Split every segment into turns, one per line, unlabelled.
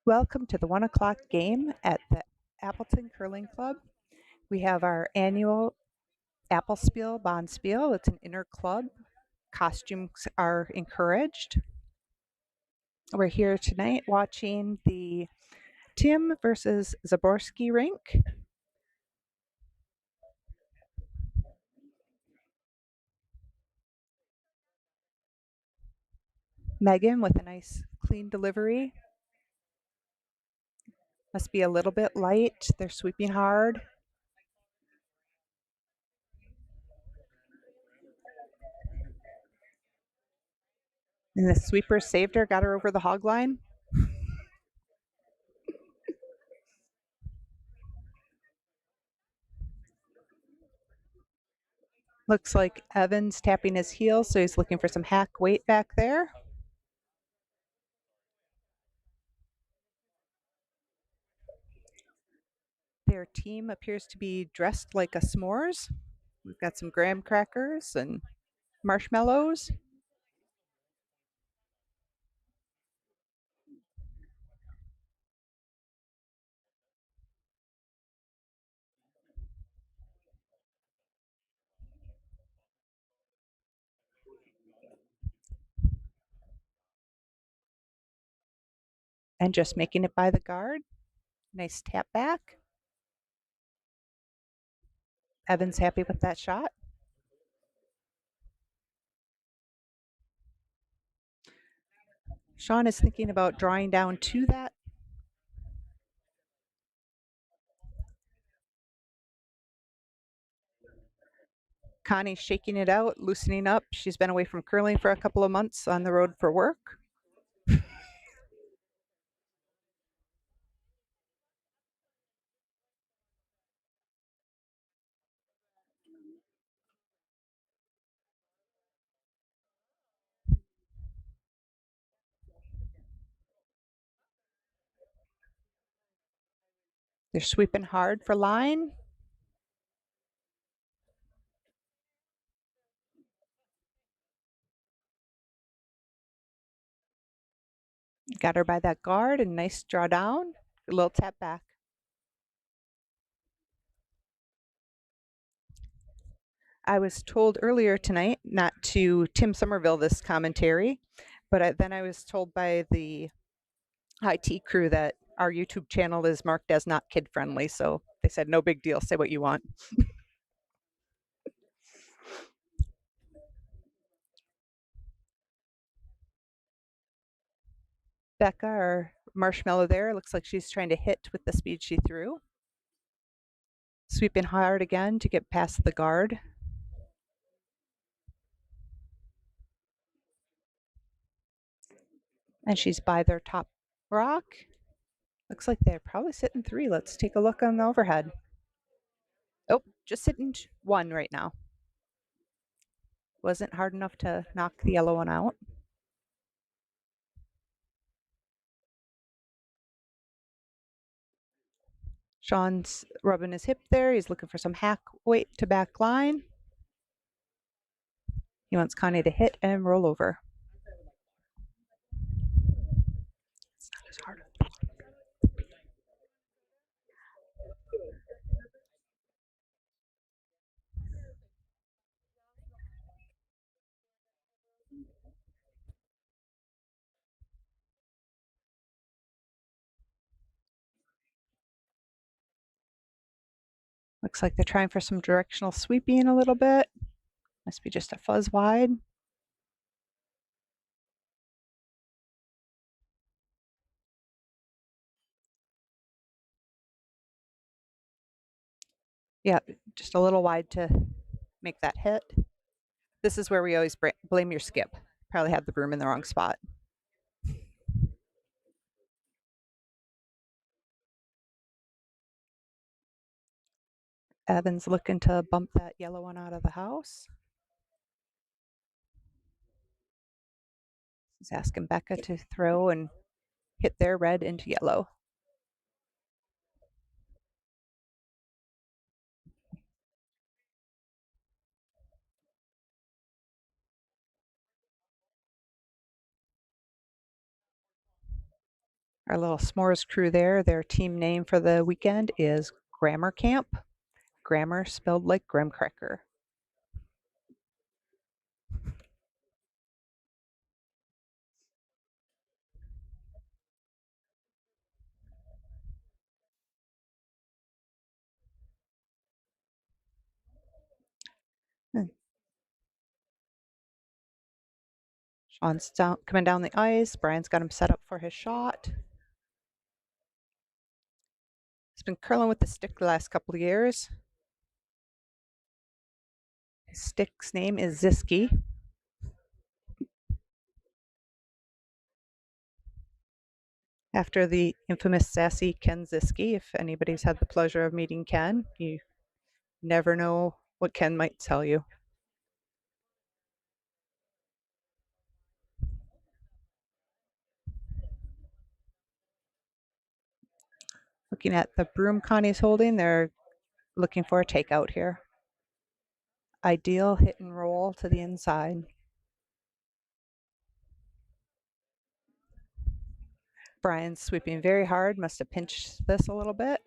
Welcome to the 1 o'clock game at the Appleton Curling Club. We have our annual Applespiel Bonspiel. It's an inter-club. Costumes are encouraged. We're here tonight watching the Tim versus Zaborski rink. Megan with a nice clean delivery. Must be a little bit light. They're sweeping hard. And the sweeper saved her, got her over the hog line. Looks like Evan's tapping his heel, so he's looking for some hack weight back there. Their team appears to be dressed like a s'mores. We've got some graham crackers and marshmallows. And just making it by the guard. Nice tap back. Evan's happy with that shot. Sean is thinking about drawing down to that. Connie's shaking it out, loosening up. She's been away from curling for a couple of months on the road for work. They're sweeping hard for line. Got her by that guard and nice draw down. A little tap back. I was told earlier tonight not to Tim Somerville this commentary, but then I was told by the IT crew that our YouTube channel is marked as not kid friendly, so they said no big deal, say what you want. Becca, our marshmallow there, looks like she's trying to hit with the speed she threw. Sweeping hard again to get past the guard. And she's by their top rock. Looks like they're probably sitting 3. Let's take a look on the overhead. Oh, just sitting 1 right now. Wasn't hard enough to knock the yellow one out. Sean's rubbing his hip there. He's looking for some hack weight to back line. He wants Connie to hit and roll over. It's not as hard. Looks like they're trying for some directional sweeping a little bit. Must be just a fuzz wide. Yeah, just a little wide to make that hit. This is where we always blame your skip. Probably had the broom in the wrong spot. Evan's looking to bump that yellow one out of the house. He's asking Becca to throw and hit their red into yellow. Our little s'mores crew there, their team name for the weekend is Grammar Camp. Grammar spelled like graham cracker. Sean's coming down the ice. Brian's got him set up for his shot. He's been curling with the stick the last couple of years. His stick's name is Ziski. After the infamous sassy Ken Ziski. If anybody's had the pleasure of meeting Ken, you never know what Ken might tell you. Looking at the broom Connie's holding, they're looking for a takeout here. Ideal hit and roll to the inside. Brian's sweeping very hard, must have pinched this a little bit.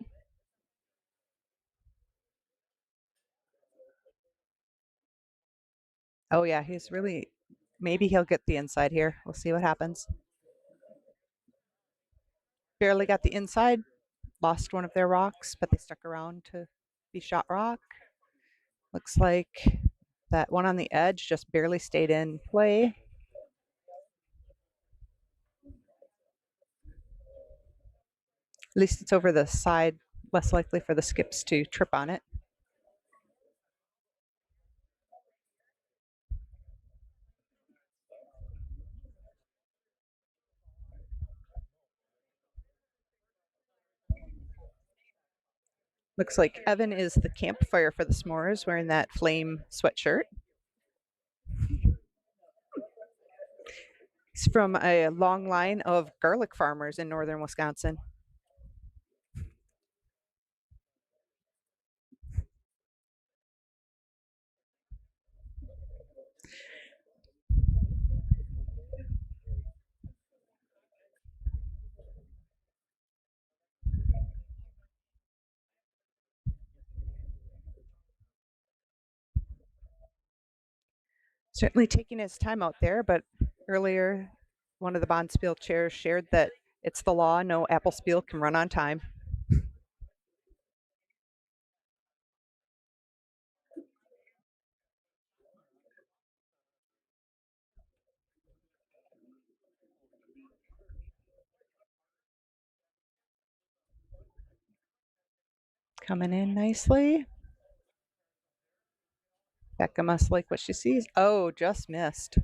Oh yeah, he's really, maybe he'll get the inside here. We'll see what happens. Barely got the inside, lost one of their rocks, but they stuck around to be shot rock. Looks like that one on the edge just barely stayed in play. At least it's over the side, less likely for the skips to trip on it. Looks like Evan is the campfire for the s'mores, wearing that flame sweatshirt. He's from a long line of garlic farmers in northern Wisconsin. Certainly taking his time out there, but earlier one of the Bonspiel chairs shared that it's the law, no Applespiel can run on time. Coming in nicely. Becca must like what she sees. Oh, just missed.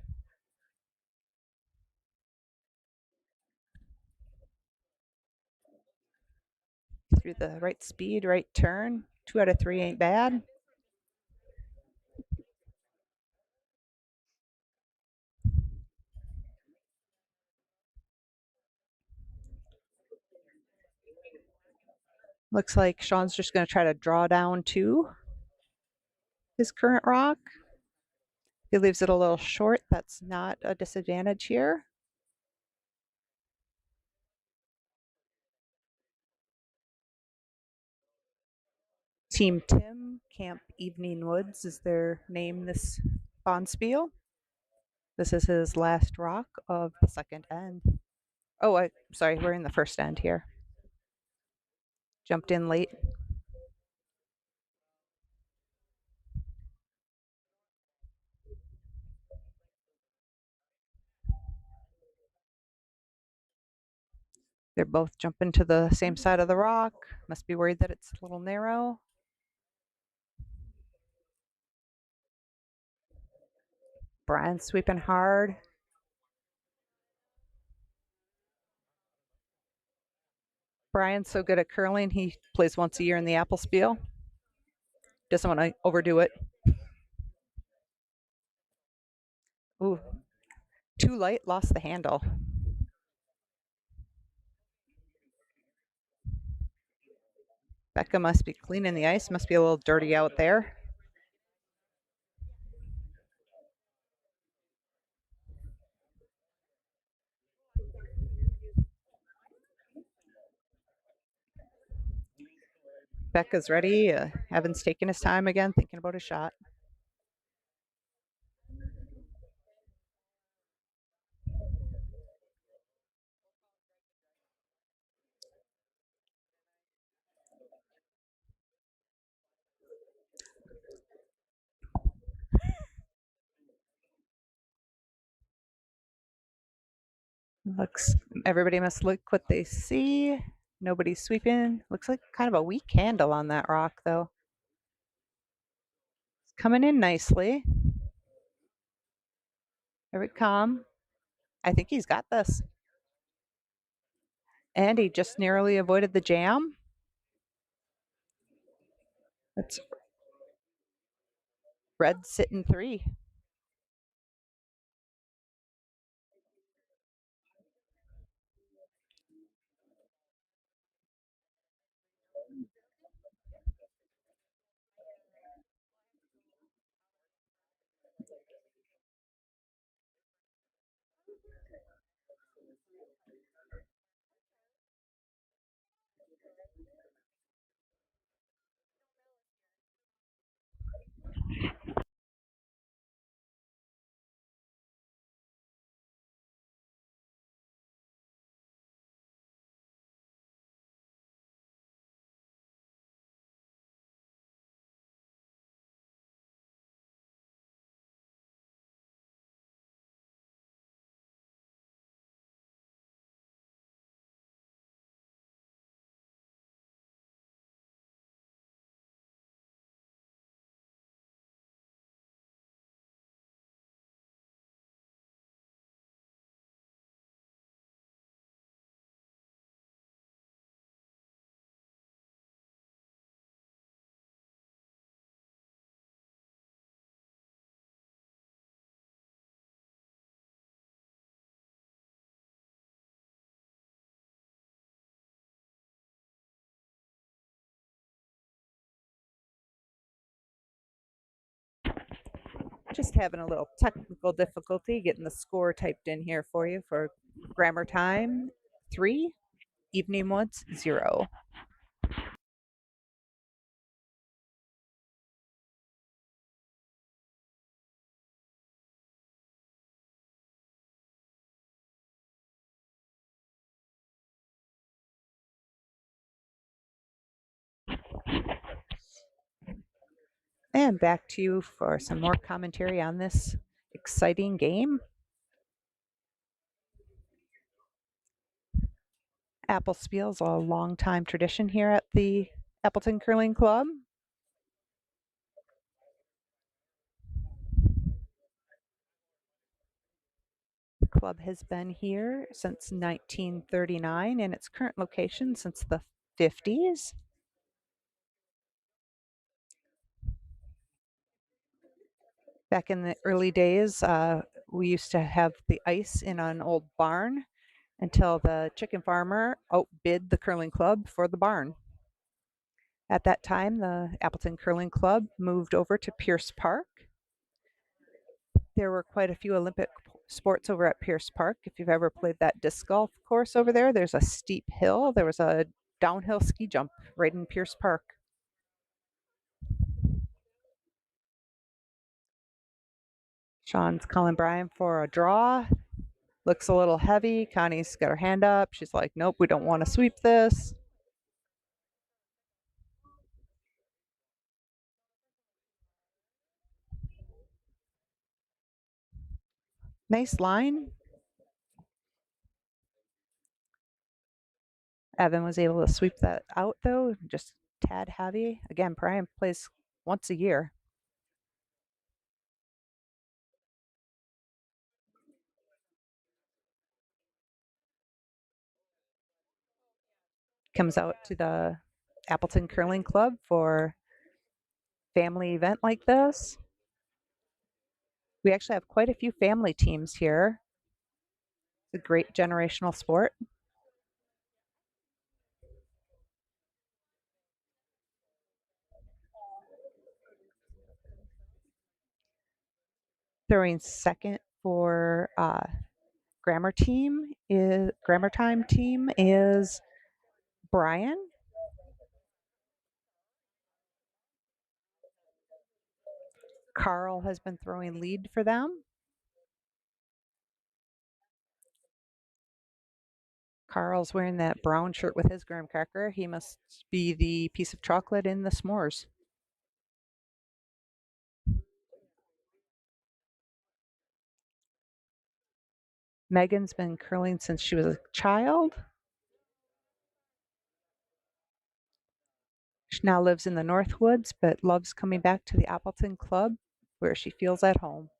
Through the right speed, right turn. 2 out of 3 ain't bad. Looks like Sean's just going to try to draw down to his current rock. He leaves it a little short. That's not a disadvantage here. Team Tim, Camp Evening Woods is their name this Bonspiel. This is his last rock of the second end. Oh, sorry, we're in the first end here. Jumped in late. They're both jumping to the same side of the rock. Must be worried that it's a little narrow. Brian's sweeping hard. Brian's so good at curling, he plays once a year in the Applespiel. Doesn't want to overdo it. Ooh, too light, lost the handle. Becca must be cleaning the ice, must be a little dirty out there. Becca's ready. Evan's taking his time again, thinking about a shot. Looks everybody must look what they see. Nobody's sweeping. Looks like kind of a weak handle on that rock though. It's coming in nicely. Very calm. I think he's got this. And he just narrowly avoided the jam. That's red sitting 3. Just having a little technical difficulty getting the score typed in here for you for grammar time 3, evening woods 0. And back to you for some more commentary on this exciting game. Applespiel is a long time tradition here at the Appleton Curling Club. The club has been here since 1939 in its current location since the 50s. Back in the early days, we used to have the ice in an old barn until the chicken farmer outbid the curling club for the barn. At that time, the Appleton Curling Club moved over to Pierce Park. There were quite a few Olympic sports over at Pierce Park. If you've ever played that disc golf course over there, there's a steep hill. There was a downhill ski jump right in Pierce Park. Sean's calling Brian for a draw. Looks a little heavy. Connie's got her hand up. She's like, nope, we don't want to sweep this. Nice line. Evan was able to sweep that out though, just tad heavy. Again, Brian plays once a year. Comes out to the Appleton Curling Club for family event like this. We actually have quite a few family teams here. It's a great generational sport. Throwing second for grammar time team is Brian. Carl has been throwing lead for them. Carl's wearing that brown shirt with his graham cracker. He must be the piece of chocolate in the s'mores. Megan's been curling since she was a child. She now lives in the Northwoods, but loves coming back to the Appleton Club where she feels at home.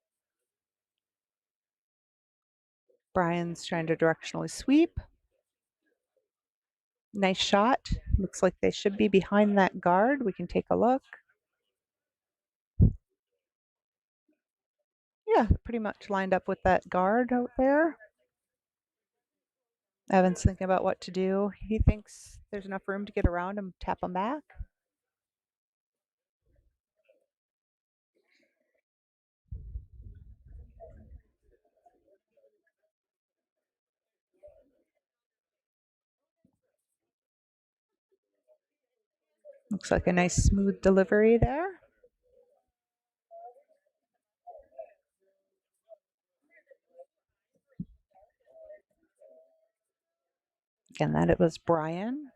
Brian's trying to directionally sweep. Nice shot. Looks like they should be behind that guard. We can take a look. Yeah, pretty much lined up with that guard out there. Evan's thinking about what to do. He thinks there's enough room to get around him, tap him back. Looks like a nice smooth delivery there. Again, that it was Brian.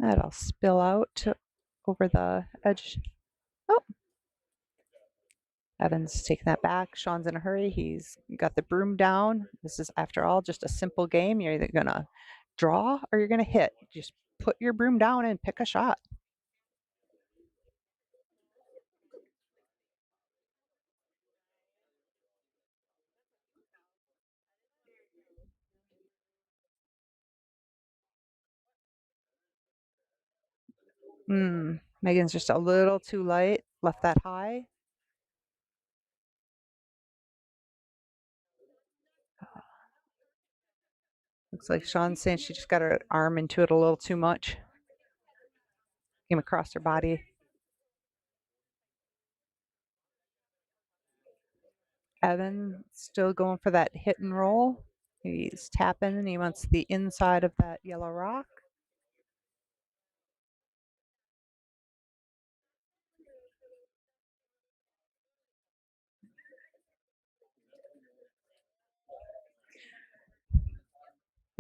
That'll spill out over the edge. Oh, Evan's taking that back. Sean's in a hurry. He's got the broom down. This is, after all, just a simple game. You're either going to draw or you're going to hit. Just put your broom down and pick a shot. Megan's just a little too light. Left that high. Looks like Sean's saying she just got her arm into it a little too much. Came across her body. Evan still going for that hit and roll. He's tapping and he wants the inside of that yellow rock.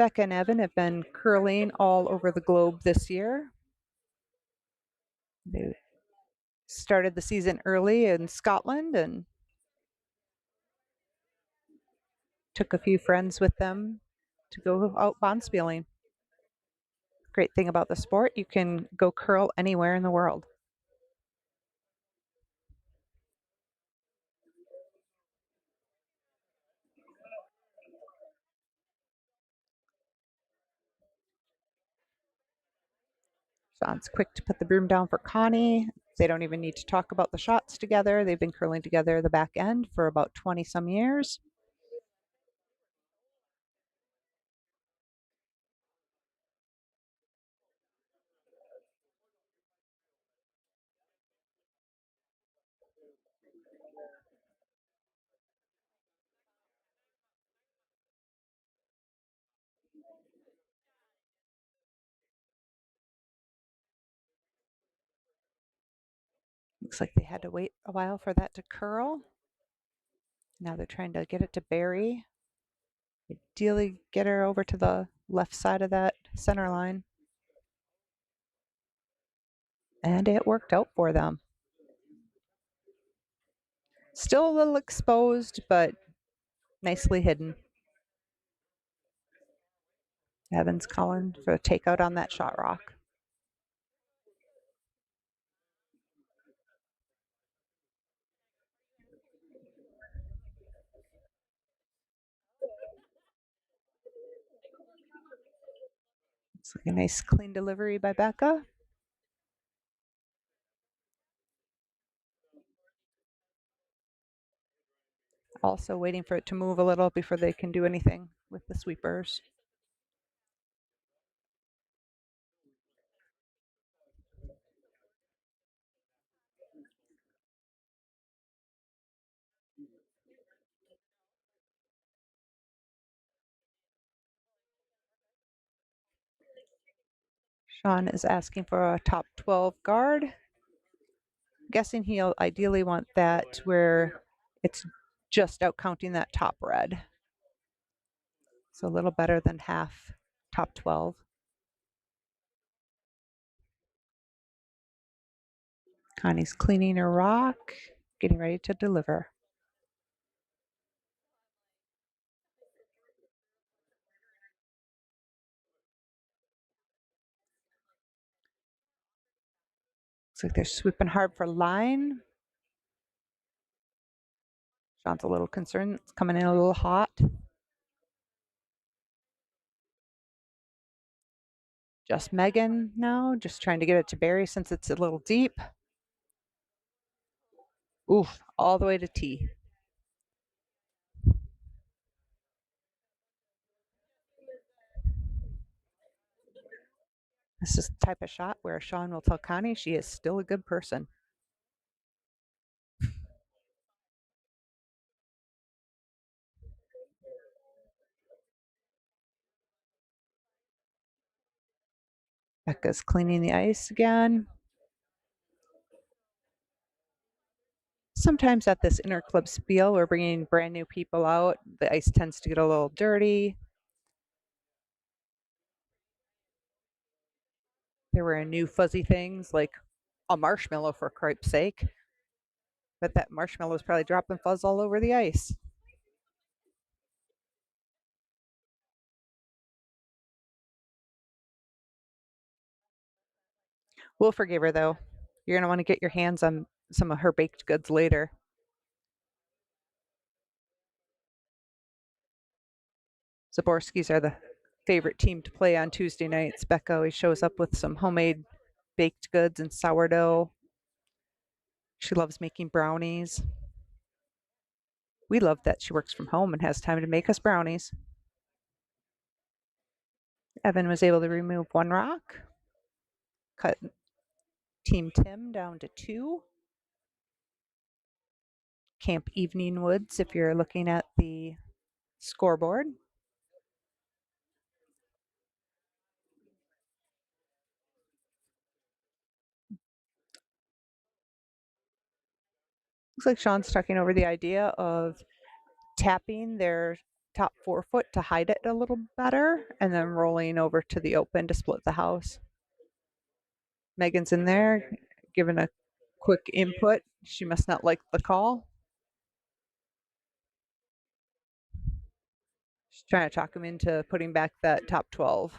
Becca and Evan have been curling all over the globe this year. They started the season early in Scotland and took a few friends with them to go out bonspieling. Great thing about the sport, you can go curl anywhere in the world. Sean's quick to put the broom down for Connie. They don't even need to talk about the shots together. They've been curling together the back end for about 20 some years. Looks like they had to wait a while for that to curl. Now they're trying to get it to Barry. Ideally, get her over to the left side of that center line. And it worked out for them. Still a little exposed, but nicely hidden. Evans calling for a takeout on that shot rock. It's like a nice clean delivery by Becca. Also waiting for it to move a little before they can do anything with the sweepers. Sean is asking for a top 12 guard. Guessing he'll ideally want that where it's just out counting that top red. So a little better than half top 12. Connie's cleaning her rock, getting ready to deliver. Looks like they're sweeping hard for line. Sean's a little concerned. It's coming in a little hot. Just Megan now, just trying to get it to Barry since it's a little deep. Oof, all the way to T. This is the type of shot where Sean will tell Connie she is still a good person. Becca's cleaning the ice again. Sometimes at this interclub spiel, we're bringing brand new people out. The ice tends to get a little dirty. They're wearing new fuzzy things like a marshmallow, for cripe's sake. But that marshmallow is probably dropping fuzz all over the ice. We'll forgive her though. You're going to want to get your hands on some of her baked goods later. Zaborskis are the favorite team to play on Tuesday nights. Becca always shows up with some homemade baked goods and sourdough. She loves making brownies. We love that she works from home and has time to make us brownies. Evan was able to remove one rock, cut Team Tim down to 2. Camp Evening Woods, if you're looking at the scoreboard. Looks like Sean's talking over the idea of tapping their top 4 foot to hide it a little better and then rolling over to the open to split the house. Megan's in there giving a quick input. She must not like the call. She's trying to talk him into putting back that top 12.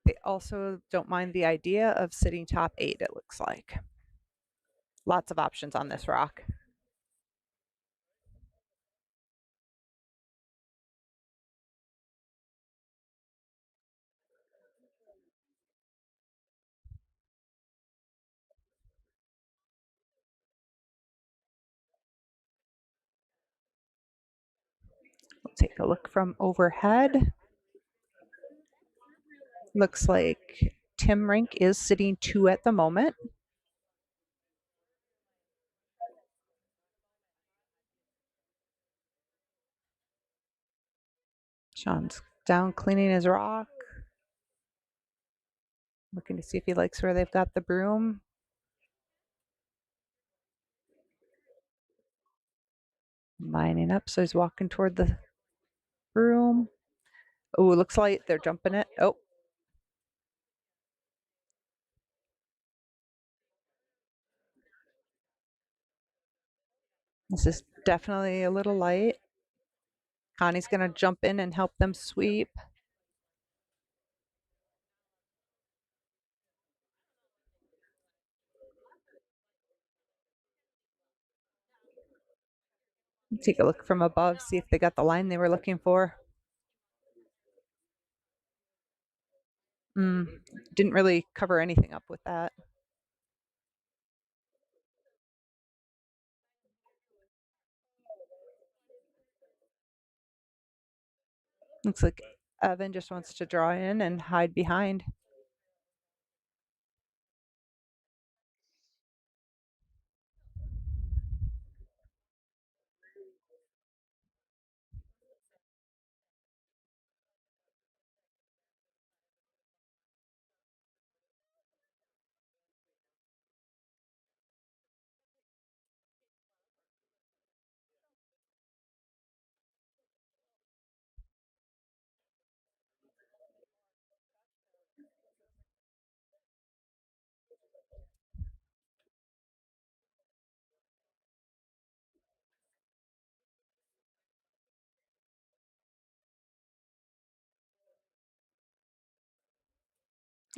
They also don't mind the idea of sitting top 8, it looks like. Lots of options on this rock. We'll take a look from overhead. Looks like Tim Rink is sitting 2 at the moment. Sean's down cleaning his rock. Looking to see if he likes where they've got the broom. Lining up, so he's walking toward the broom. Oh, looks like they're jumping it. Oh. This is definitely a little light. Connie's going to jump in and help them sweep. Take a look from above, see if they got the line they were looking for. Didn't really cover anything up with that. Looks like Evan just wants to draw in and hide behind.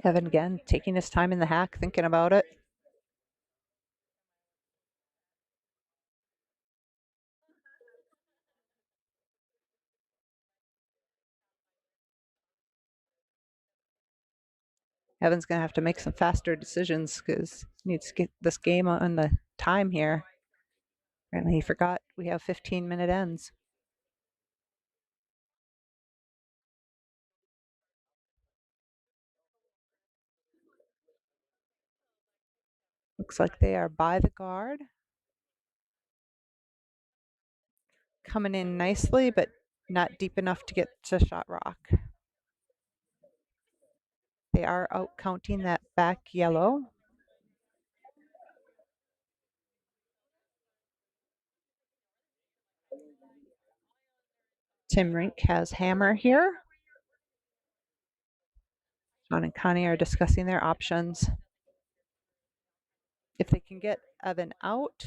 Evan again taking his time in the hack, thinking about it. Evan's going to have to make some faster decisions because he needs to get this game on the time here. Apparently he forgot we have 15-minute ends. Looks like they are by the guard. Coming in nicely, but not deep enough to get to shot rock. They are out counting that back yellow. Tim Rink has hammer here. John and Connie are discussing their options. If they can get Evan out,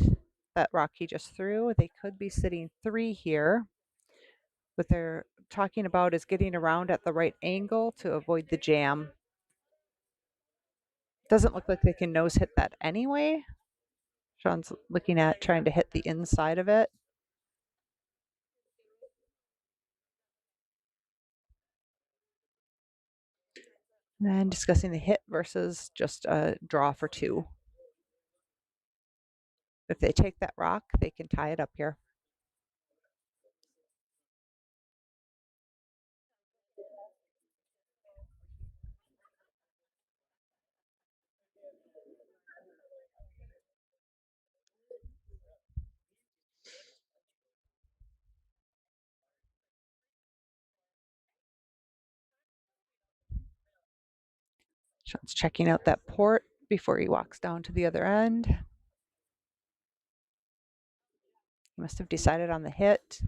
that rock he just threw, they could be sitting 3 here. What they're talking about is getting around at the right angle to avoid the jam. Doesn't look like they can nose hit that anyway. Sean's looking at trying to hit the inside of it. And discussing the hit versus just a draw for 2. If they take that rock, they can tie it up here. Sean's checking out that port before he walks down to the other end. He must have decided on the hit.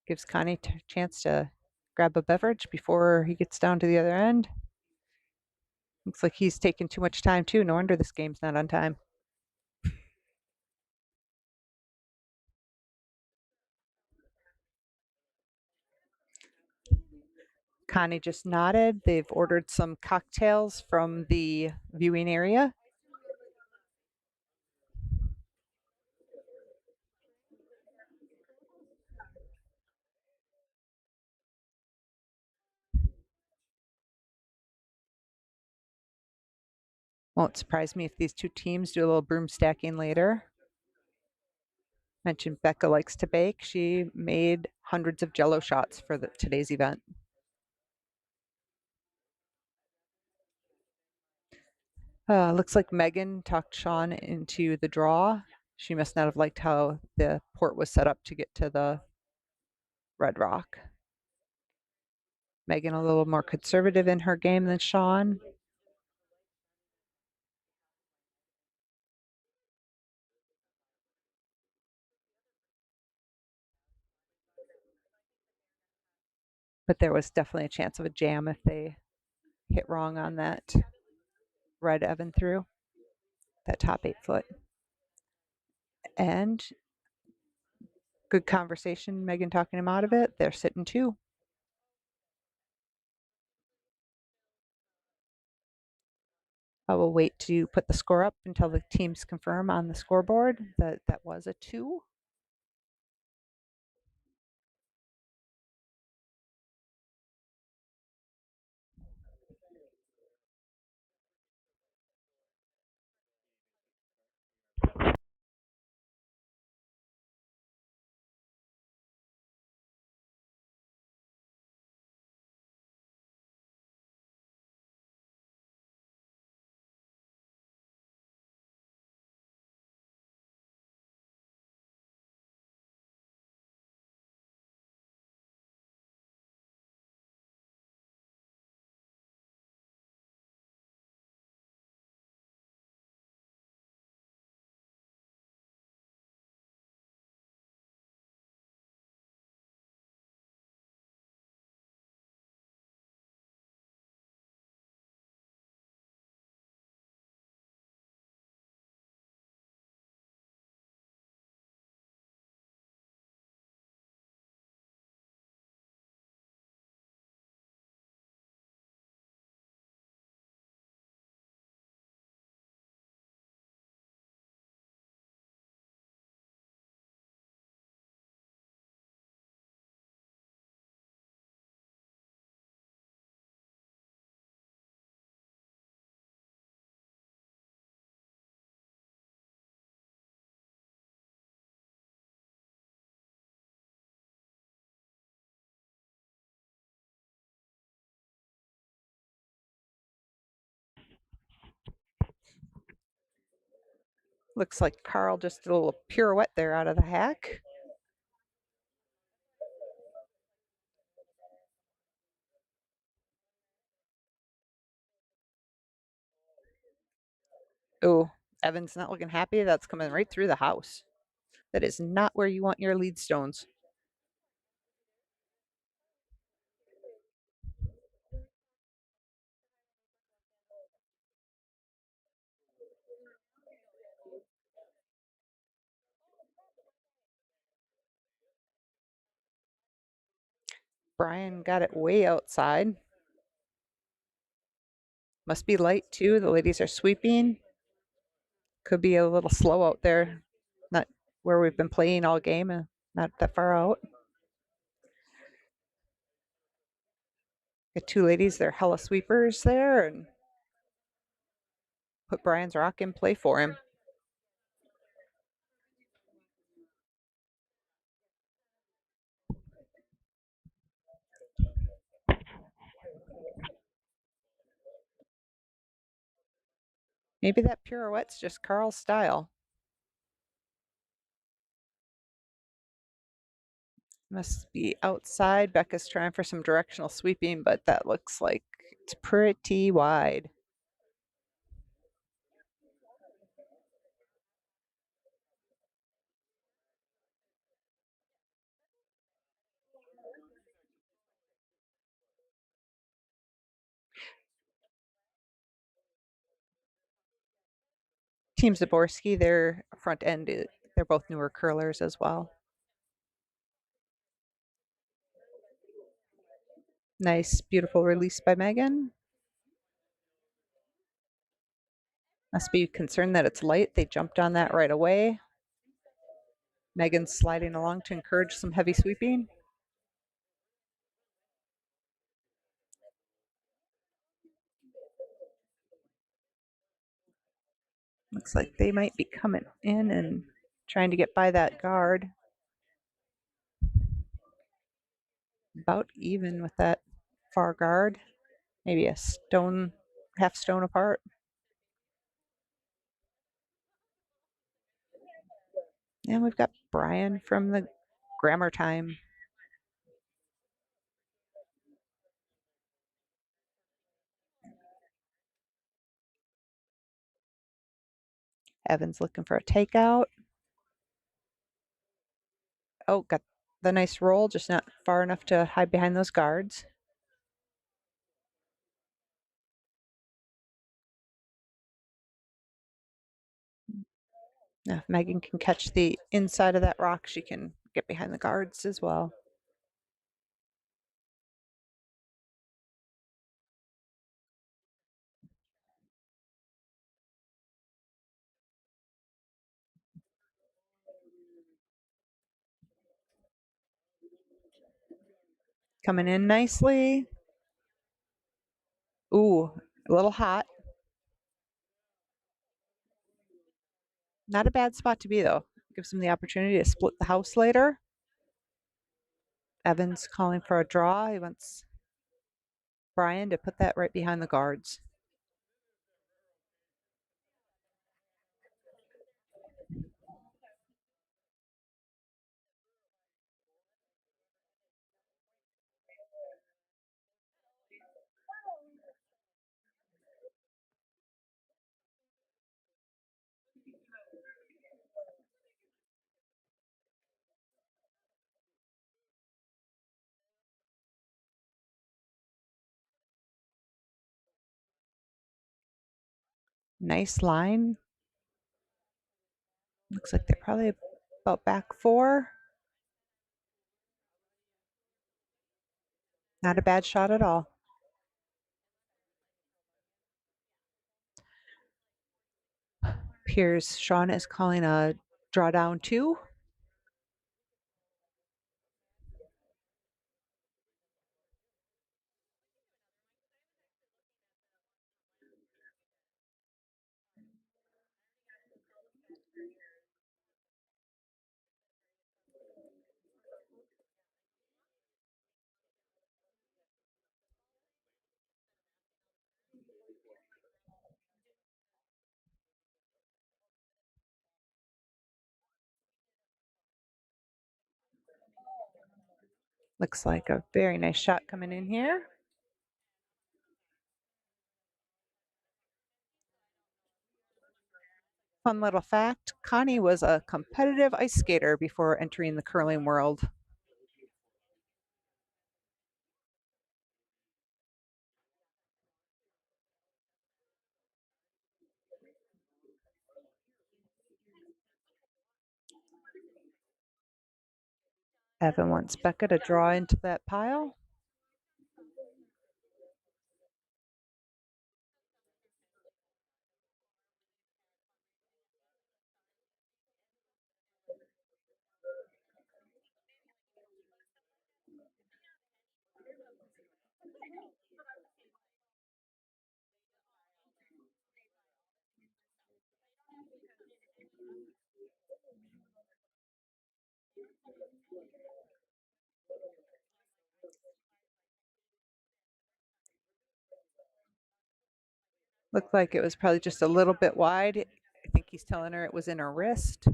Gives Connie a chance to grab a beverage before he gets down to the other end. Looks like he's taking too much time too. No wonder this game's not on time. Connie just nodded. They've ordered some cocktails from the viewing area. Won't surprise me if these two teams do a little broom stacking later. Mentioned Becca likes to bake. She made hundreds of Jello shots for today's event. Looks like Megan talked Sean into the draw. She must not have liked how the port was set up to get to the red rock. Megan a little more conservative in her game than Sean. But there was definitely a chance of a jam if they hit wrong on that red Evan threw, that top 8 foot. And good conversation, Megan talking him out of it. They're sitting 2. I will wait to put the score up until the teams confirm on the scoreboard that that was a 2. Looks like Carl just did a little pirouette there out of the hack. Oh, Evan's not looking happy. That's coming right through the house. That is not where you want your lead stones. Brian got it way outside. Must be light too. The ladies are sweeping. Could be a little slow out there. Not where we've been playing all game, not that far out. Got two ladies, they're hella sweepers there, and put Brian's rock in play for him. Maybe that pirouette's just Carl's style. Must be outside. Becca's trying for some directional sweeping, but that looks like it's pretty wide. Team Zaborski, their front end, they're both newer curlers as well. Nice, beautiful release by Megan. Must be concerned that it's light. They jumped on that right away. Megan's sliding along to encourage some heavy sweeping. Looks like they might be coming in and trying to get by that guard. About even with that far guard. Maybe a stone, half stone apart. And we've got Brian from the Grammar Time. Evan's looking for a takeout. Oh, got the nice roll, just not far enough to hide behind those guards. Now, if Megan can catch the inside of that rock, she can get behind the guards as well. Coming in nicely. Ooh, a little hot. Not a bad spot to be, though. Gives them the opportunity to split the house later. Evan's calling for a draw. He wants Brian to put that right behind the guards. Nice line. Looks like they're probably about back four. Not a bad shot at all. Here's Sean is calling a drawdown two. Looks like a very nice shot coming in here. Fun little fact, Connie was a competitive ice skater before entering the curling world. Evan wants Becca to draw into that pile. Looked like it was probably just a little bit wide. I think he's telling her it was in her wrist.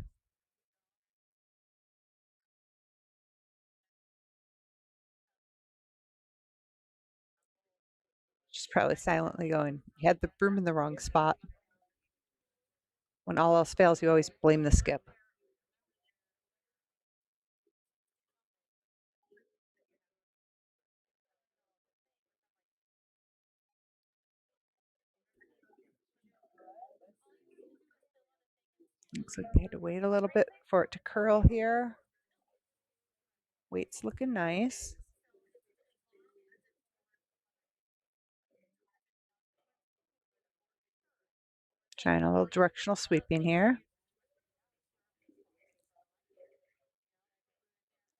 She's probably silently going, "You had the broom in the wrong spot." When all else fails, you always blame the skip. Looks like they had to wait a little bit for it to curl here. Weight's looking nice. Trying a little directional sweeping here.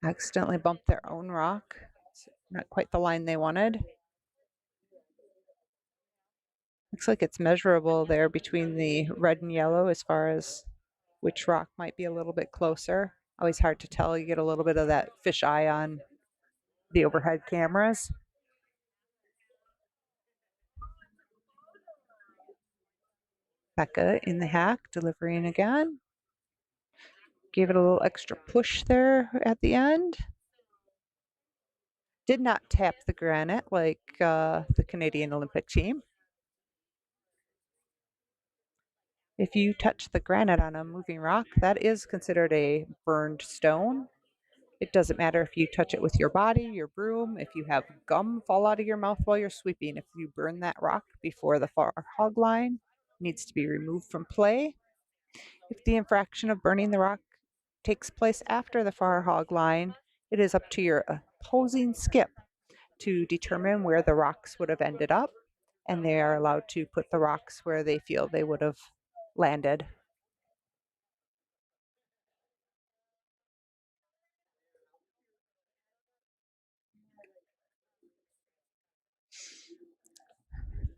Accidentally bumped their own rock. It's not quite the line they wanted. Looks like it's measurable there between the red and yellow as far as which rock might be a little bit closer. Always hard to tell. You get a little bit of that fish eye on the overhead cameras. Becca in the hack, delivering again. Gave it a little extra push there at the end. Did not tap the granite like the Canadian Olympic team. If you touch the granite on a moving rock, that is considered a burned stone. It doesn't matter if you touch it with your body, your broom, if you have gum fall out of your mouth while you're sweeping. If you burn that rock before the far hog line, it needs to be removed from play. If the infraction of burning the rock takes place after the far hog line, it is up to your opposing skip to determine where the rocks would have ended up, and they are allowed to put the rocks where they feel they would have landed.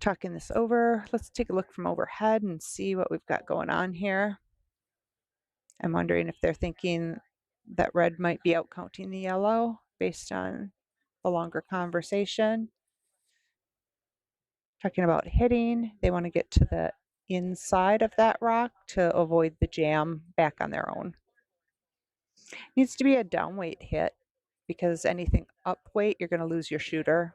Talking this over, let's take a look from overhead and see what we've got going on here. I'm wondering if they're thinking that red might be out counting the yellow based on the longer conversation. Talking about hitting, they want to get to the inside of that rock to avoid the jam back on their own. Needs to be a down weight hit because anything up weight, you're going to lose your shooter.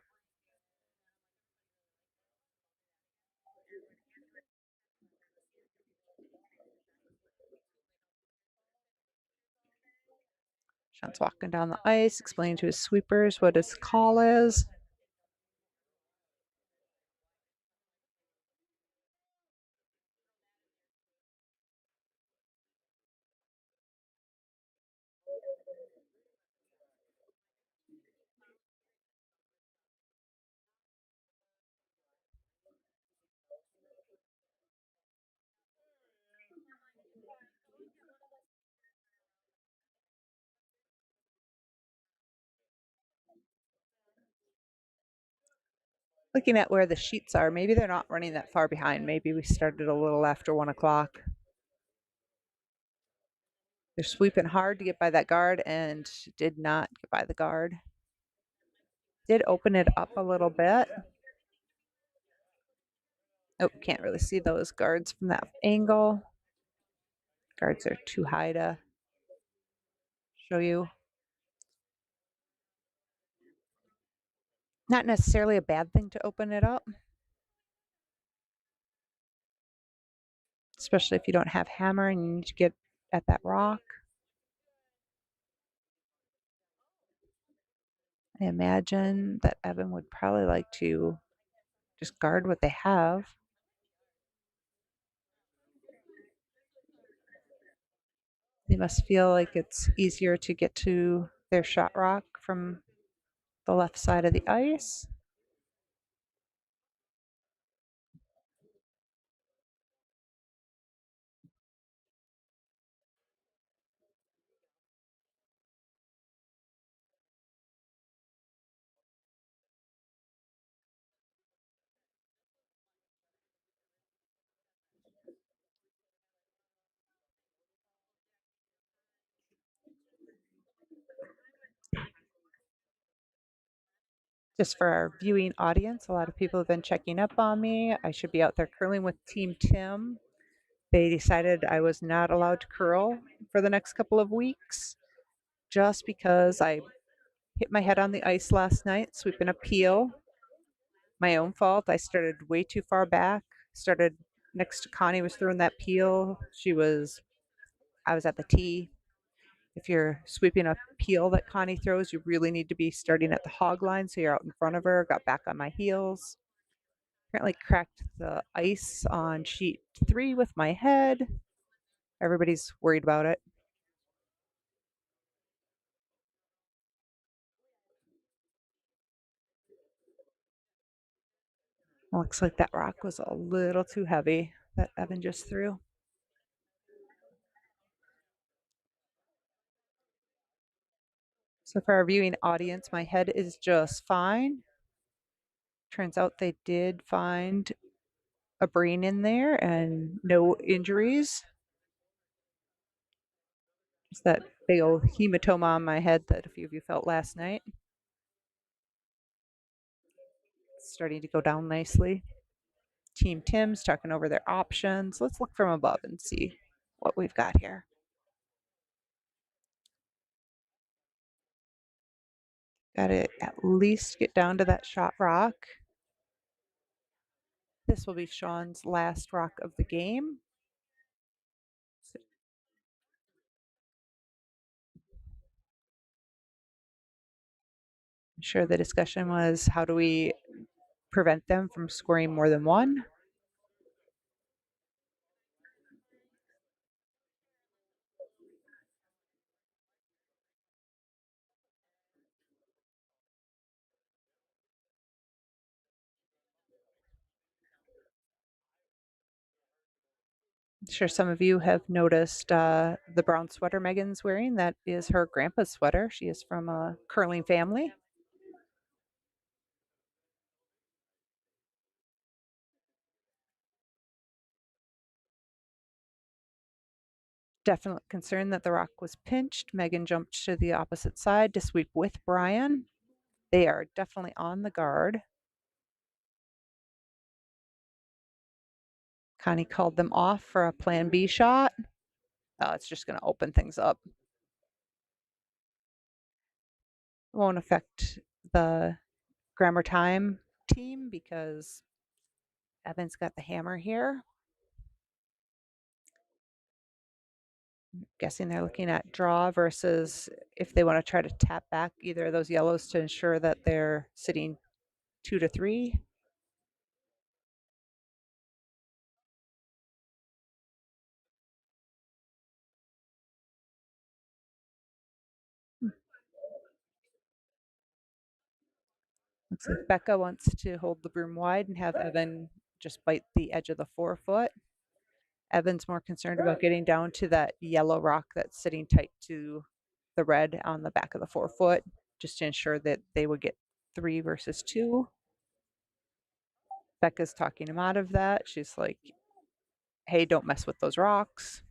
Sean's walking down the ice, explaining to his sweepers what his call is. Looking at where the sheets are, maybe they're not running that far behind. Maybe we started a little after 1 o'clock. They're sweeping hard to get by that guard and did not get by the guard. Did open it up a little bit. Oh, can't really see those guards from that angle. Guards are too high to show you. Not necessarily a bad thing to open it up, especially if you don't have hammer and you need to get at that rock. I imagine that Evan would probably like to just guard what they have. They must feel like it's easier to get to their shot rock from the left side of the ice. Just for our viewing audience, a lot of people have been checking up on me. I should be out there curling with Team Tim. They decided I was not allowed to curl for the next couple of weeks just because I hit my head on the ice last night sweeping a peel. My own fault. I started way too far back. Started next to Connie was throwing that peel. I was at the tee. If you're sweeping a peel that Connie throws, you really need to be starting at the hog line so you're out in front of her. Got back on my heels. Apparently cracked the ice on sheet 3 with my head. Everybody's worried about it. Looks like that rock was a little too heavy that Evan just threw. So for our viewing audience, my head is just fine. Turns out they did find a brain in there and no injuries. Just that big old hematoma on my head that a few of you felt last night. It's starting to go down nicely. Team Tim's talking over their options. Let's look from above and see what we've got here. Got to at least get down to that shot rock. This will be Sean's last rock of the game. I'm sure the discussion was how do we prevent them from scoring more than one? I'm sure some of you have noticed the brown sweater Megan's wearing. That is her grandpa's sweater. She is from a curling family. Definite concern that the rock was pinched. Megan jumped to the opposite side to sweep with Brian. They are definitely on the guard. Connie called them off for a plan B shot. It's just going to open things up. It won't affect the Grammar Time team because Evan's got the hammer here. I'm guessing they're looking at draw versus if they want to try to tap back either of those yellows to ensure that they're sitting 2 to 3. Looks like Becca wants to hold the broom wide and have Evan just bite the edge of the forefoot. Evan's more concerned about getting down to that yellow rock that's sitting tight to the red on the back of the forefoot, just to ensure that they would get 3 versus 2. Becca's talking him out of that. She's like, hey, don't mess with those rocks.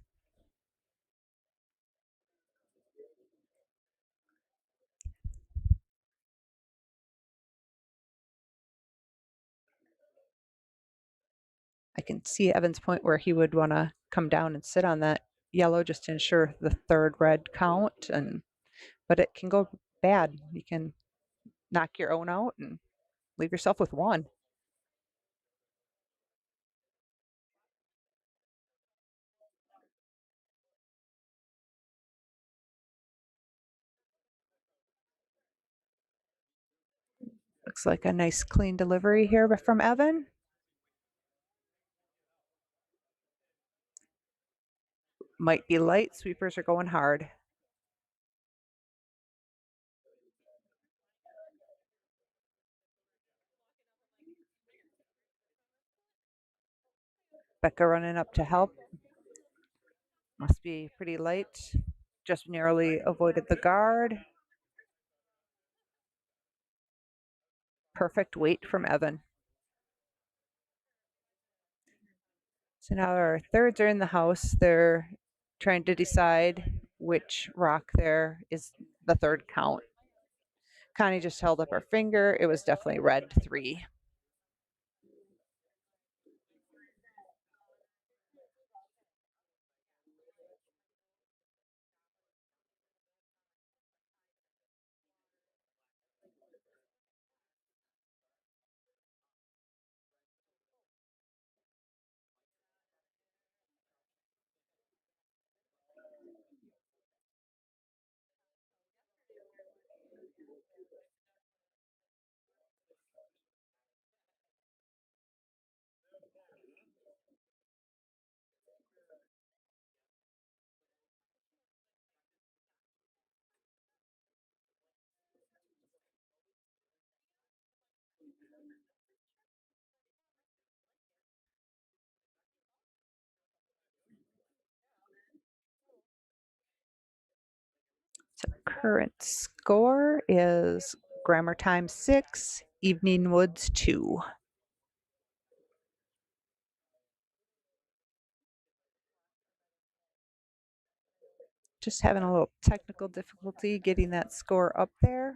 I can see Evan's point where he would want to come down and sit on that yellow just to ensure the 3rd red count, but it can go bad. You can knock your own out and leave yourself with one. Looks like a nice clean delivery here from Evan. Might be light. Sweepers are going hard. Becca running up to help. Must be pretty light. Just narrowly avoided the guard. Perfect weight from Evan. So now our thirds are in the house. They're trying to decide which rock there is the third count. Connie just held up her finger. It was definitely red 3. So current score is Grammar Time 6, Evening Woods 2. Just having a little technical difficulty getting that score up there.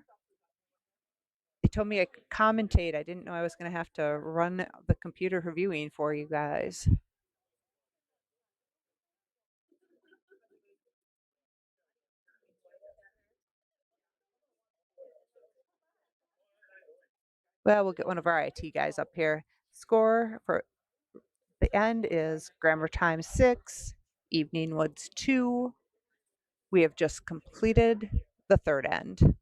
They told me I could commentate. I didn't know I was going to have to run the computer reviewing for you guys. Well, we'll get one of our IT guys up here. Score for the end is Grammar Time 6, Evening Woods 2. We have just completed the third end.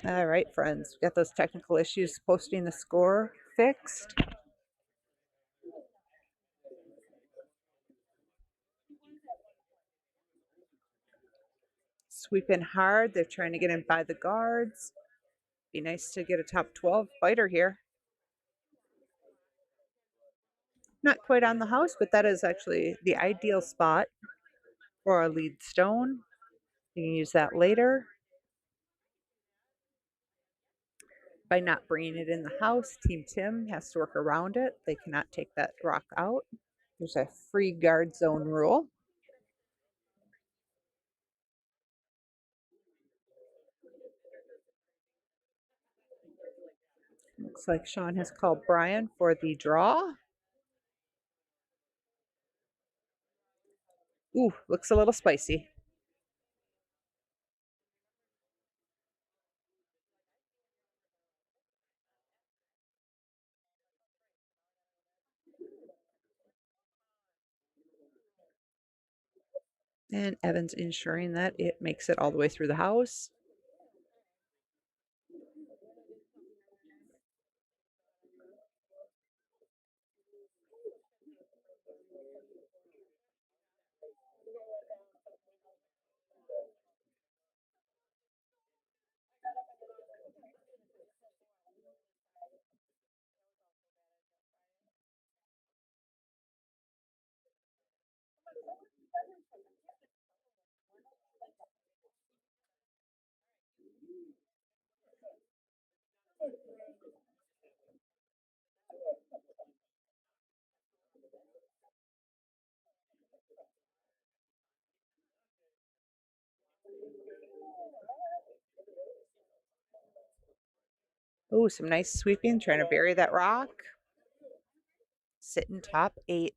All right, friends, we got those technical issues posting the score fixed. Sweeping hard. They're trying to get in by the guards. Be nice to get a top 12 fighter here. Not quite on the house, but that is actually the ideal spot for a lead stone. You can use that later. By not bringing it in the house, Team Tim has to work around it. They cannot take that rock out. There's a free guard zone rule. Looks like Sean has called Brian for the draw. Ooh, looks a little spicy. And Evan's ensuring that it makes it all the way through the house. Oh, some nice sweeping, trying to bury that rock. Sitting top 8.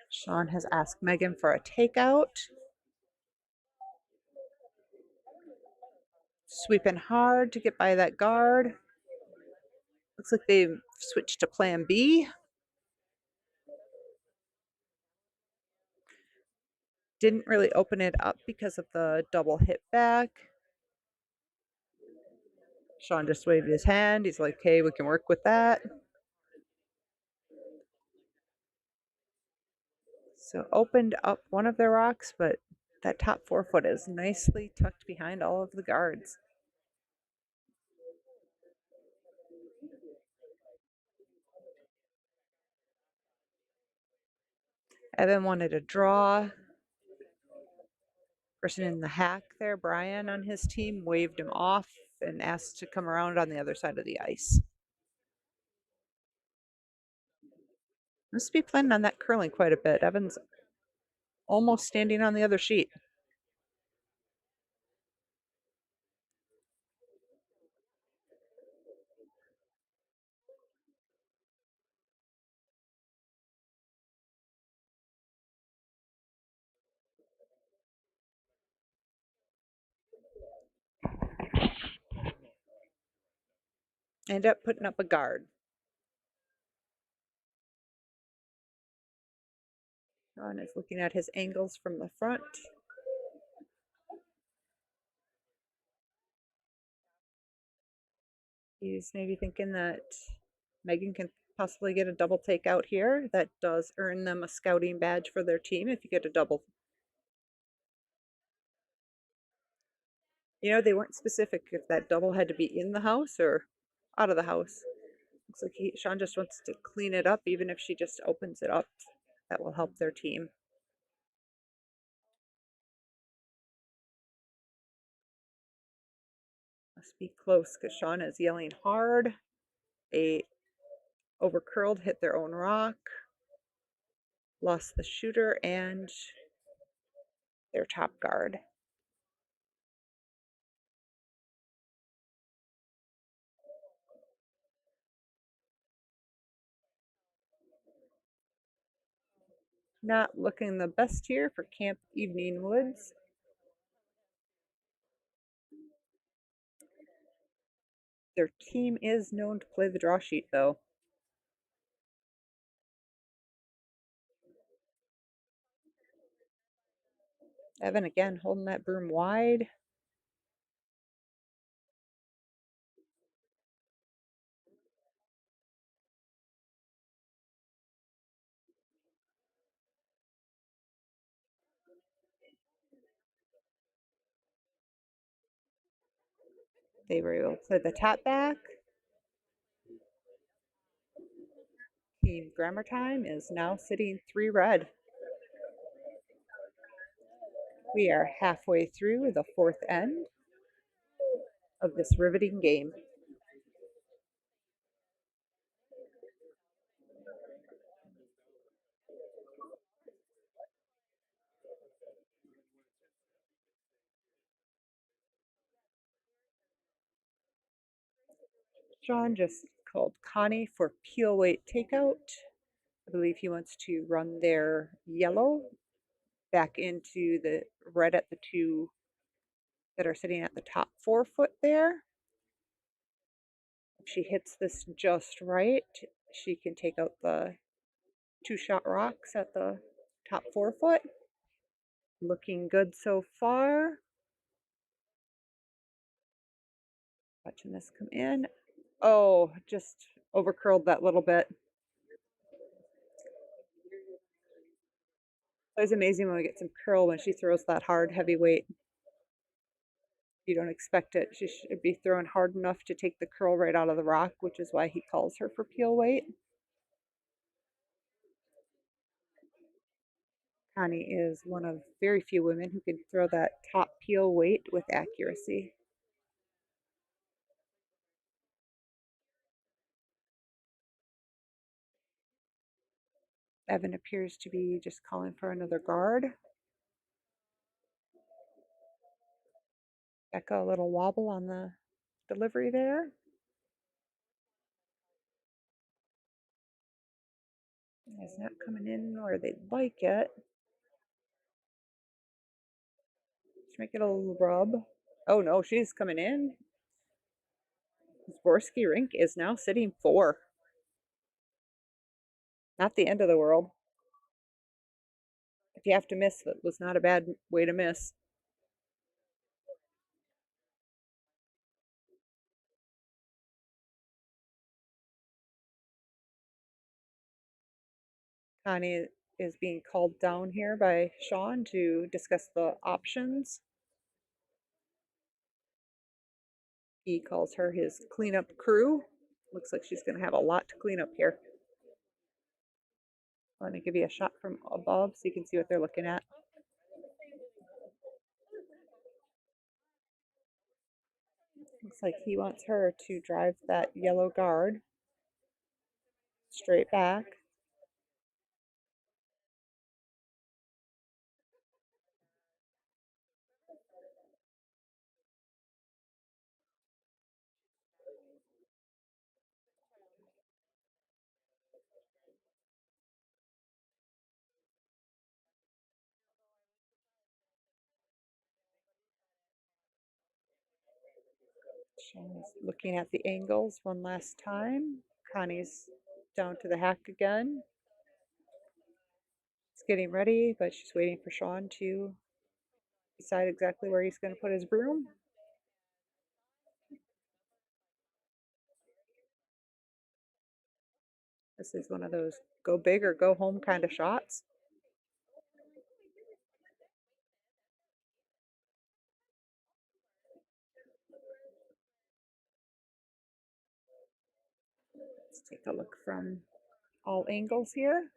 Sean has asked Megan for a takeout. Sweeping hard to get by that guard. Looks like they've switched to plan B. Didn't really open it up because of the double hit back. Sean just waved his hand. He's like, hey, we can work with that. So opened up one of the rocks, but that top 4-foot is nicely tucked behind all of the guards. Evan wanted a draw. Person in the hack there, Brian, on his team, waved him off and asked to come around on the other side of the ice. Must be planning on that curling quite a bit. Evan's almost standing on the other sheet. End up putting up a guard. Ron is looking at his angles from the front. He's maybe thinking that Megan can possibly get a double takeout here. That does earn them a scouting badge for their team if you get a double. You know, they weren't specific if that double had to be in the house or out of the house. Looks like Sean just wants to clean it up, even if she just opens it up. That will help their team. Must be close because Sean is yelling hard. A overcurled hit their own rock. Lost the shooter and their top guard. Not looking the best here for Camp Evening Woods. Their team is known to play the draw sheet, though. Evan again holding that broom wide. They were able to play the tap back. Team Grammar Time is now sitting 3 red. We are halfway through the 4th end of this riveting game. John just called Connie for peel weight takeout. I believe he wants to run their yellow back into the red at the 2 that are sitting at the top 4-foot there. If she hits this just right, she can take out the 2-shot rocks at the top 4-foot. Looking good so far. Watching this come in. Oh, just overcurled that little bit. It was amazing when we get some curl when she throws that hard, heavy weight. You don't expect it. She should be throwing hard enough to take the curl right out of the rock, which is why he calls her for peel weight. Connie is one of very few women who can throw that top peel weight with accuracy. Evan appears to be just calling for another guard. Becca, a little wobble on the delivery there. It's not coming in where they'd like it. Let's make it a little rub. Oh no, she's coming in. Zborski Rink is now sitting 4. Not the end of the world. If you have to miss, that was not a bad way to miss. Connie is being called down here by Sean to discuss the options. He calls her his cleanup crew. Looks like she's going to have a lot to clean up here. Let me give you a shot from above so you can see what they're looking at. Looks like he wants her to drive that yellow guard straight back. Shane's looking at the angles one last time. Connie's down to the hack again. It's getting ready, but she's waiting for Sean to decide exactly where he's going to put his broom. This is one of those go big or go home kind of shots. Let's take a look from all angles here.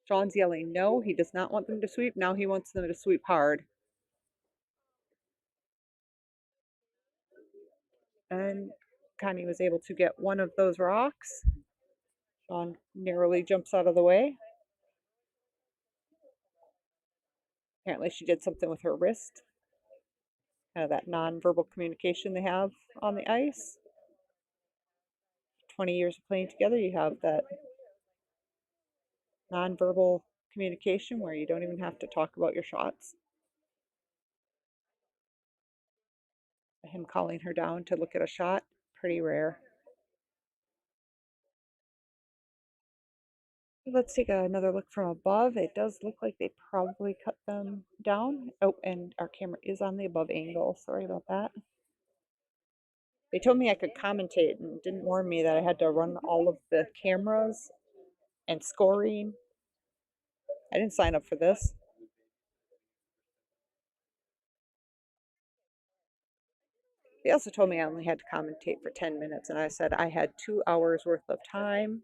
Sean's yelling no, he does not want them to sweep. Now he wants them to sweep hard. And Connie was able to get one of those rocks. Sean narrowly jumps out of the way. Apparently she did something with her wrist. Kind of that nonverbal communication they have on the ice. 20 years of playing together, you have that nonverbal communication where you don't even have to talk about your shots. Him calling her down to look at a shot, pretty rare. Let's take another look from above. It does look like they probably cut them down. Oh, and our camera is on the above angle. Sorry about that. They told me I could commentate and didn't warn me that I had to run all of the cameras and scoring. I didn't sign up for this. They also told me I only had to commentate for 10 minutes, and I said I had 2 hours worth of time.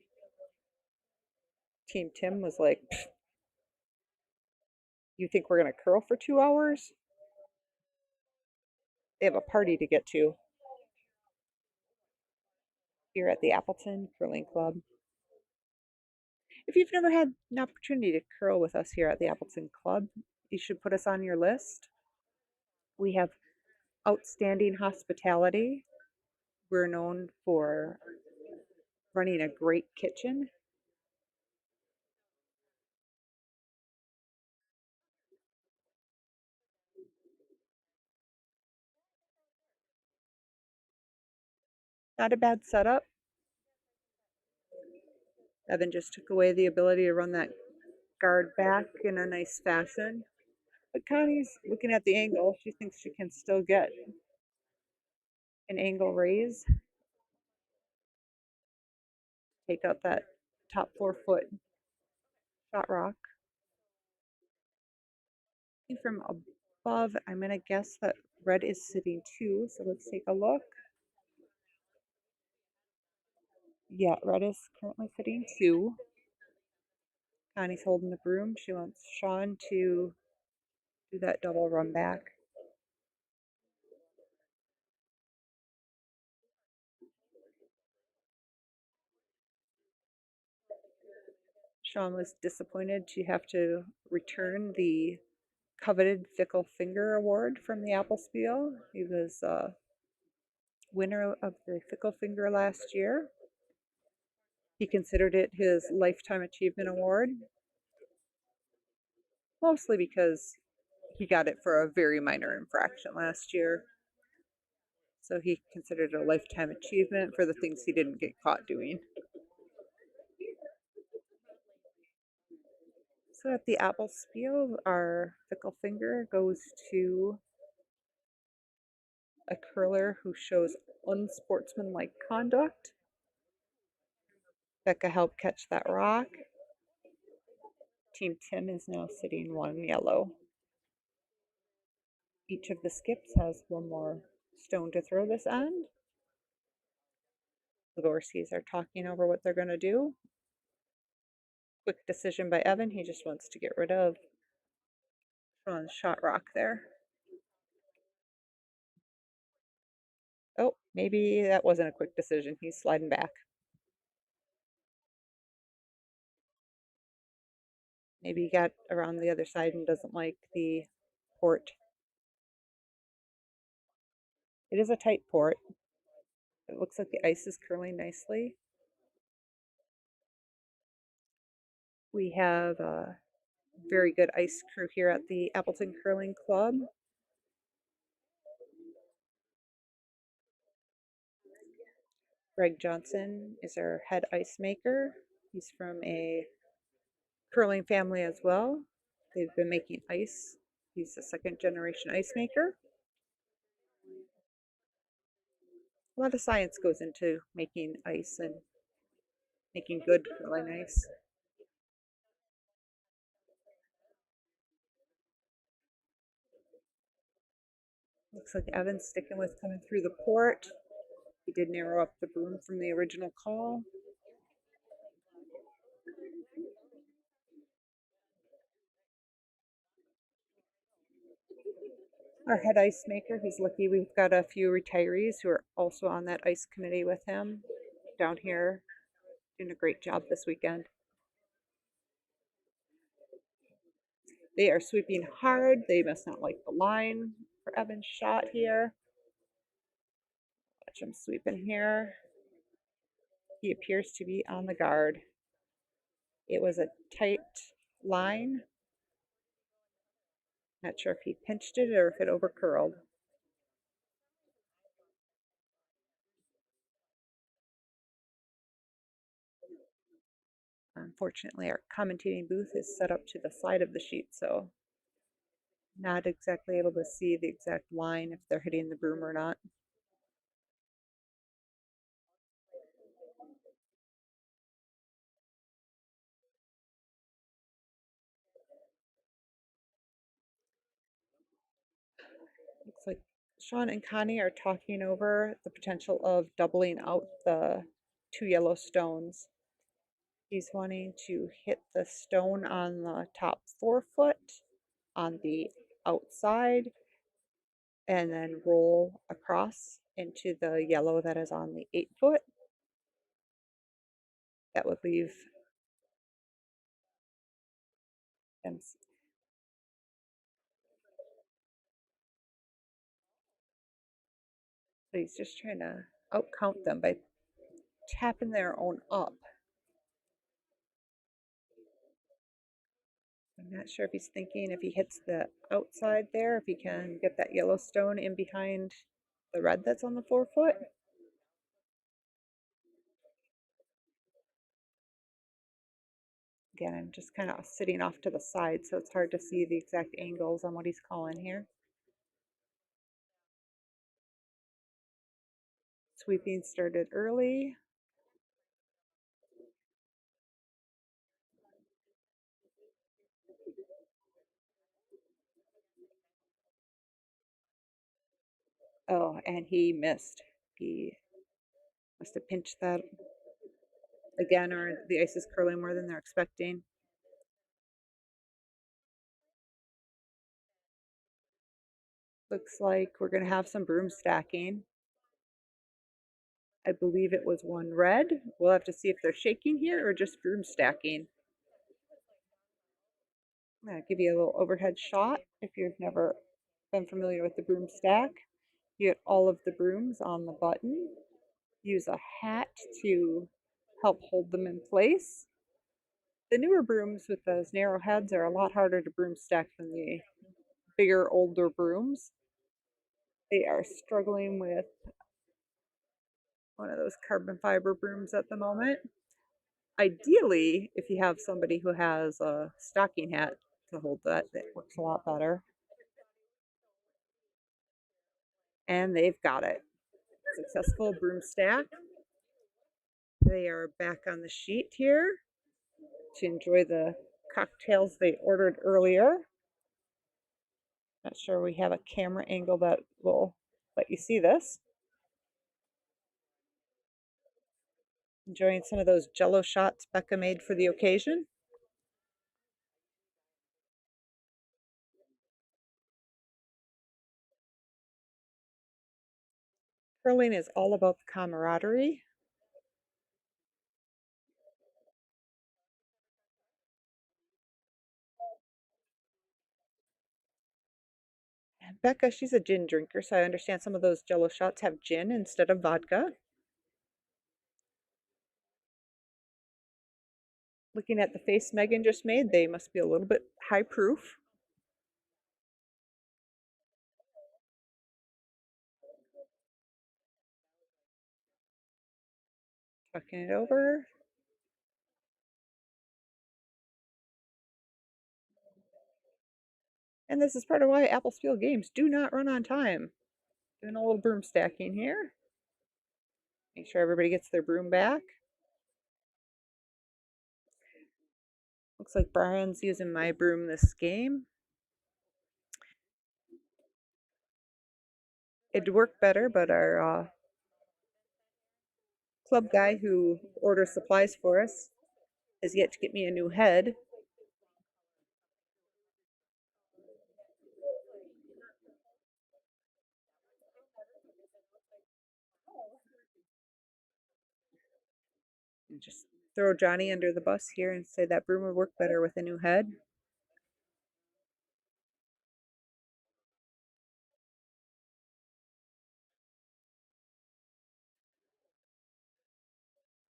Team Tim was like, you think we're going to curl for 2 hours? They have a party to get to here at the Appleton Curling Club. If you've never had an opportunity to curl with us here at the Appleton Club, you should put us on your list. We have outstanding hospitality. We're known for running a great kitchen. Not a bad setup. Evan just took away the ability to run that guard back in a nice fashion. But Connie's looking at the angle. She thinks she can still get an angle raise. Take out that top 4-foot shot rock. From above, I'm going to guess that red is sitting 2. So let's take a look. Yeah, red is currently sitting 2. Connie's holding the broom. She wants Sean to do that double run back. Sean was disappointed to have to return the coveted Fickle Finger Award from the Applespiel. He was winner of the Fickle Finger last year. He considered it his Lifetime Achievement Award, mostly because he got it for a very minor infraction last year. So he considered it a lifetime achievement for the things he didn't get caught doing. So at the Applespiel, our Fickle Finger goes to a curler who shows unsportsmanlike conduct. Becca helped catch that rock. Team Tim is now sitting one yellow. Each of the skips has one more stone to throw this end. The Gorskies are talking over what they're going to do. Quick decision by Evan. He just wants to get rid of Sean's shot rock there. Oh, maybe that wasn't a quick decision. He's sliding back. Maybe he got around the other side and doesn't like the port. It is a tight port. It looks like the ice is curling nicely. We have a very good ice crew here at the Appleton Curling Club. Greg Johnson is our head ice maker. He's from a curling family as well. They've been making ice. He's a second generation ice maker. A lot of science goes into making ice and making good curling ice. Looks like Evan's sticking with coming through the port. He did narrow up the boom from the original call. Our head ice maker, he's lucky we've got a few retirees who are also on that ice committee with him down here, doing a great job this weekend. They are sweeping hard. They must not like the line for Evan's shot here. Watch him sweeping here. He appears to be on the guard. It was a tight line. Not sure if he pinched it or if it overcurled. Unfortunately, our commentating booth is set up to the side of the sheet, so not exactly able to see the exact line if they're hitting the broom or not. Looks like Sean and Connie are talking over the potential of doubling out the two yellow stones. He's wanting to hit the stone on the top 4 foot on the outside and then roll across into the yellow that is on the 8 foot. That would leave them. So he's just trying to outcount them by tapping their own up. I'm not sure if he's thinking if he hits the outside there, if he can get that yellow stone in behind the red that's on the 4 foot. Again, I'm just kind of sitting off to the side, so it's hard to see the exact angles on what he's calling here. Sweeping started early. Oh, and he missed. He must have pinched that again, or the ice is curling more than they're expecting. Looks like we're going to have some broom stacking. I believe it was one red. We'll have to see if they're shaking here or just broom stacking. I'm going to give you a little overhead shot if you've never been familiar with the broom stack. You get all of the brooms on the button. Use a hat to help hold them in place. The newer brooms with those narrow heads are a lot harder to broom stack than the bigger, older brooms. They are struggling with one of those carbon fiber brooms at the moment. Ideally, if you have somebody who has a stocking hat to hold that, that works a lot better. And they've got it. Successful broom stack. They are back on the sheet here to enjoy the cocktails they ordered earlier. Not sure we have a camera angle that will let you see this. Enjoying some of those jello shots Becca made for the occasion. Curling is all about the camaraderie. Becca, she's a gin drinker, so I understand some of those jello shots have gin instead of vodka. Looking at the face Megan just made, they must be a little bit high proof. Tucking it over. And this is part of why Applespiel games do not run on time. Doing a little broom stacking here. Make sure everybody gets their broom back. Looks like Brian's using my broom this game. It'd work better, but our club guy who orders supplies for us has yet to get me a new head. And just throw Johnny under the bus here and say that broom would work better with a new head.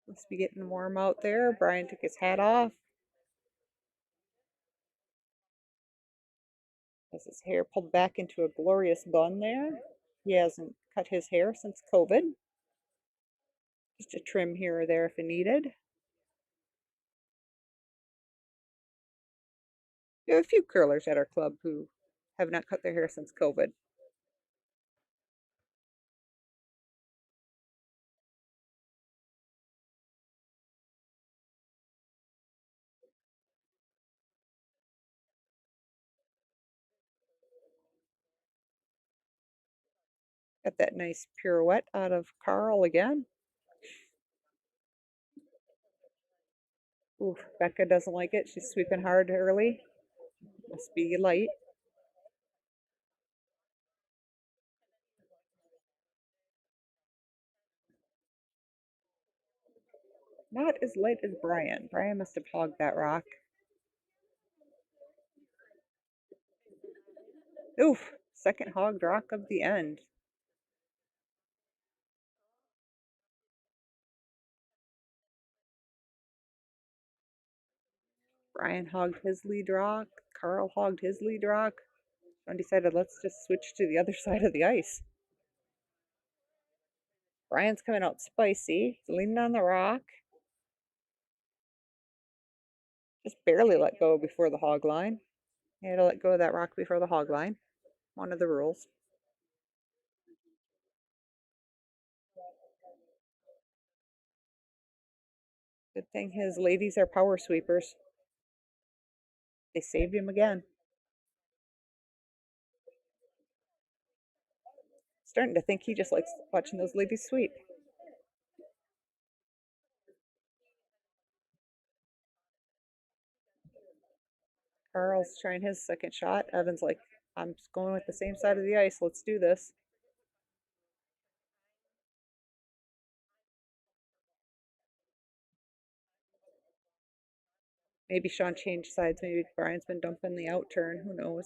Must be getting warm out there. Brian took his hat off. Has his hair pulled back into a glorious bun there. He hasn't cut his hair since COVID. Just a trim here or there if needed. We have a few curlers at our club who have not cut their hair since COVID. Got that nice pirouette out of Carl again. Ooh, Becca doesn't like it. She's sweeping hard early. Must be light. Not as light as Brian. Brian must have hogged that rock. Oof, second hogged rock of the end. Brian hogged his lead rock. Carl hogged his lead rock. And decided let's just switch to the other side of the ice. Brian's coming out spicy. He's leaning on the rock. Just barely let go before the hog line. You had to let go of that rock before the hog line. One of the rules. Good thing his ladies are power sweepers. They saved him again. Starting to think he just likes watching those ladies sweep. Carl's trying his second shot. Evan's like, I'm just going with the same side of the ice. Let's do this. Maybe Sean changed sides. Maybe Brian's been dumping the out turn. Who knows?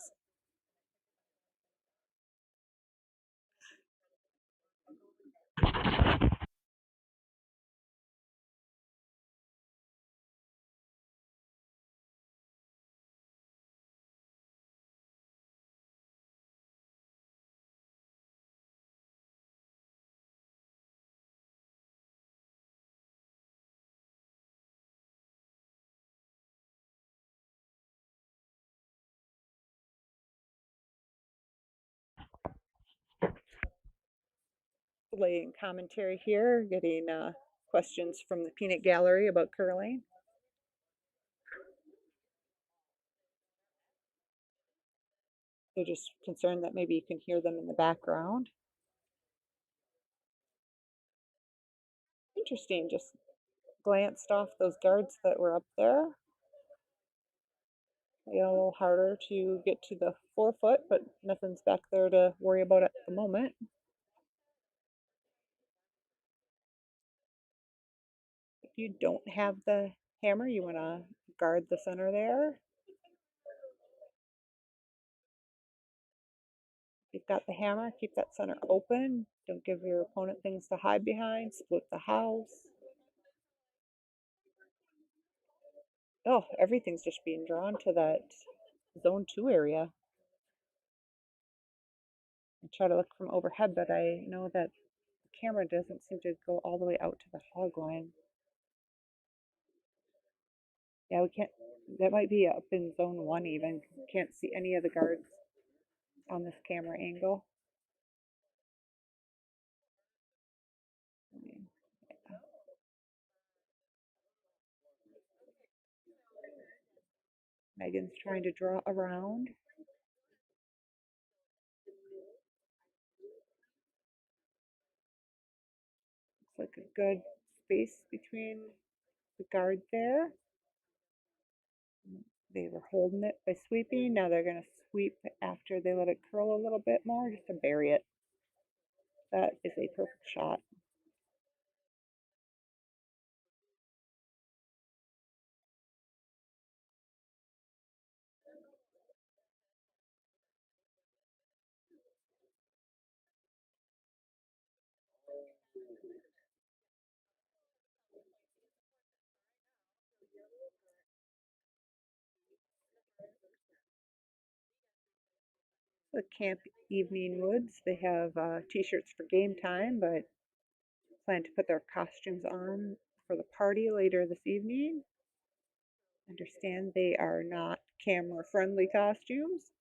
Delaying commentary here, getting questions from the peanut gallery about curling. They're just concerned that maybe you can hear them in the background. Interesting, just glanced off those guards that were up there. A little harder to get to the 4 foot, but nothing's back there to worry about at the moment. If you don't have the hammer, you want to guard the center there. If you've got the hammer, keep that center open. Don't give your opponent things to hide behind. Split the house. Oh, everything's just being drawn to that zone 2 area. I try to look from overhead, but I know that the camera doesn't seem to go all the way out to the hog line. Yeah, we can't, that might be up in zone 1 even. Can't see any of the guards on this camera angle. Megan's trying to draw around. Looks like a good space between the guard there. They were holding it by sweeping. Now they're going to sweep after they let it curl a little bit more just to bury it. That is a perfect shot. The Camp Evening Woods, they have t-shirts for game time, but plan to put their costumes on for the party later this evening. Understand they are not camera friendly costumes.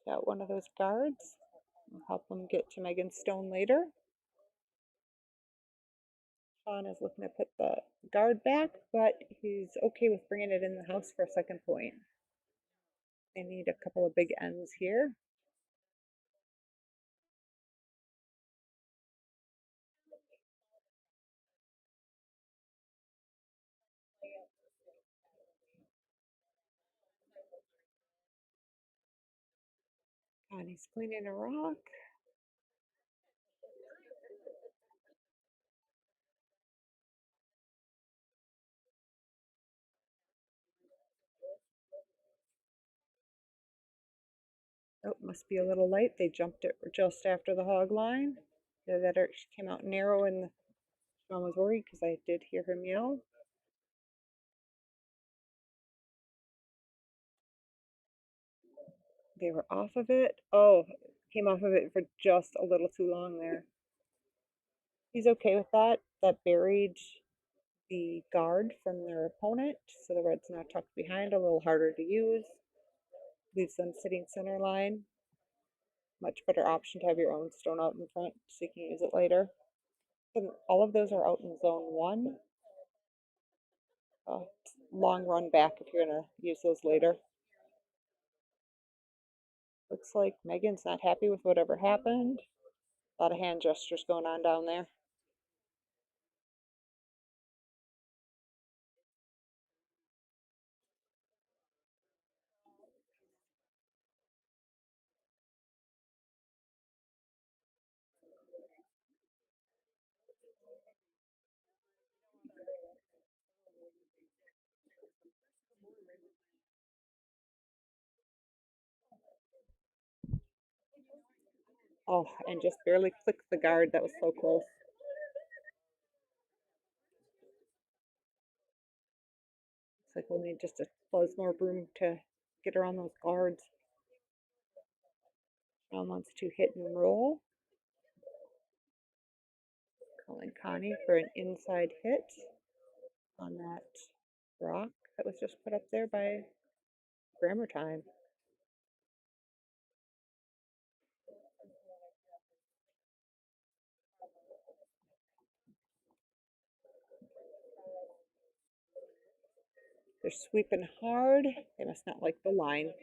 Got one of those guards. I'll help them get to Megan's stone later. Sean is looking to put the guard back, but he's okay with bringing it in the house for a second point. They need a couple of big ends here. And he's cleaning a rock. Oh, must be a little light. They jumped it just after the hog line. That she came out narrow, and Sean was worried because I did hear him yell. They were off of it. Oh, came off of it for just a little too long there. He's okay with that. That buried the guard from their opponent, so the red's now tucked behind, a little harder to use. Leaves them sitting center line. Much better option to have your own stone out in front so you can use it later. And all of those are out in zone one. Long run back if you're gonna use those later. Looks like Megan's not happy with whatever happened. A lot of hand gestures going on down there. Oh, and just barely clicked the guard. That was so close. It's like we'll need just a buzz more broom to get around those guards. Sean wants to hit and roll. Calling Connie for an inside hit on that rock that was just put up there by Grammar Time. They're sweeping hard. They must not like the line.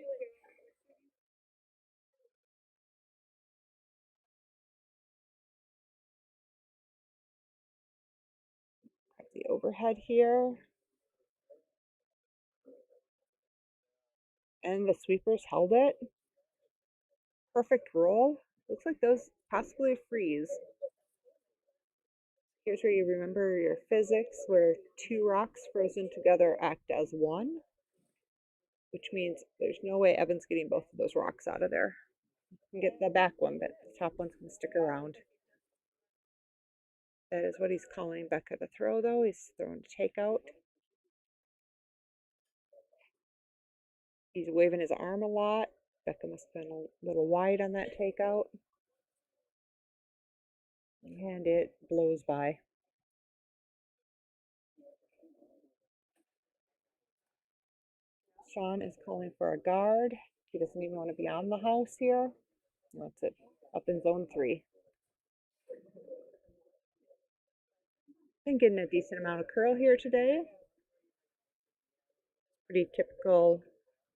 Got the overhead here. And the sweepers held it. Perfect roll. Looks like those possibly freeze. Here's where you remember your physics, where two rocks frozen together act as one, which means there's no way Evan's getting both of those rocks out of there. You can get the back one, but the top one's going to stick around. That is what he's calling Becca to throw, though. He's throwing a takeout. He's waving his arm a lot. Becca must have been a little wide on that takeout. And it blows by. Sean is calling for a guard. He doesn't even want to be on the house here. That's it. Up in zone 3. Been getting a decent amount of curl here today. Pretty typical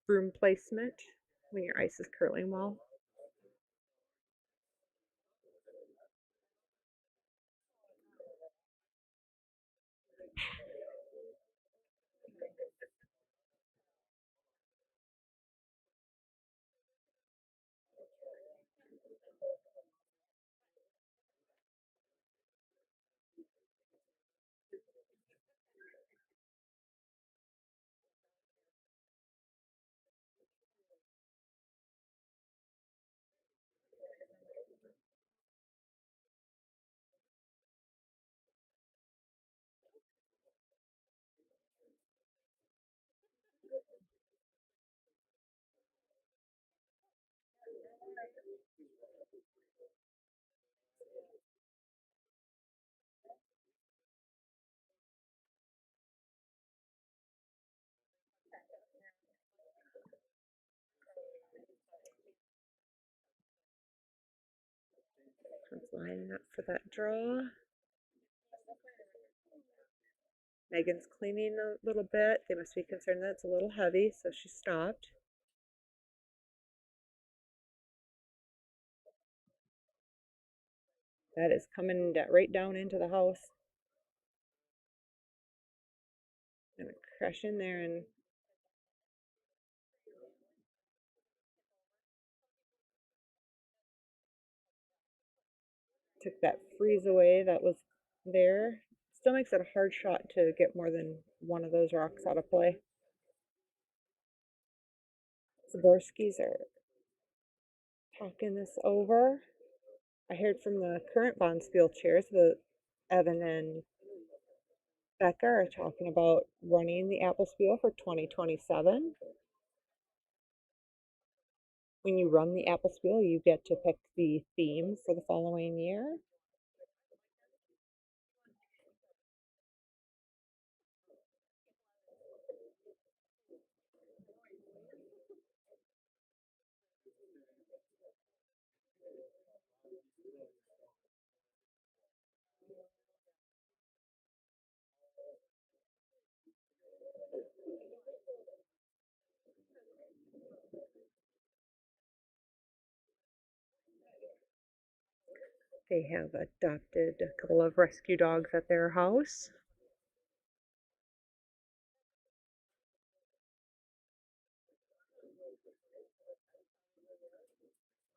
broom placement when your ice is curling well. Comes lining up for that draw. Megan's cleaning a little bit. They must be concerned that it's a little heavy, so she stopped. That is coming right down into the house. Gonna crash in there and took that freeze away that was there. Still makes it a hard shot to get more than one of those rocks out of play. Zaborskis are talking this over. I heard from the current Bonspiel chairs that Evan and Becca are talking about running the Applespiel for 2027. When you run the Applespiel, you get to pick the theme for the following year. They have adopted a couple of rescue dogs at their house.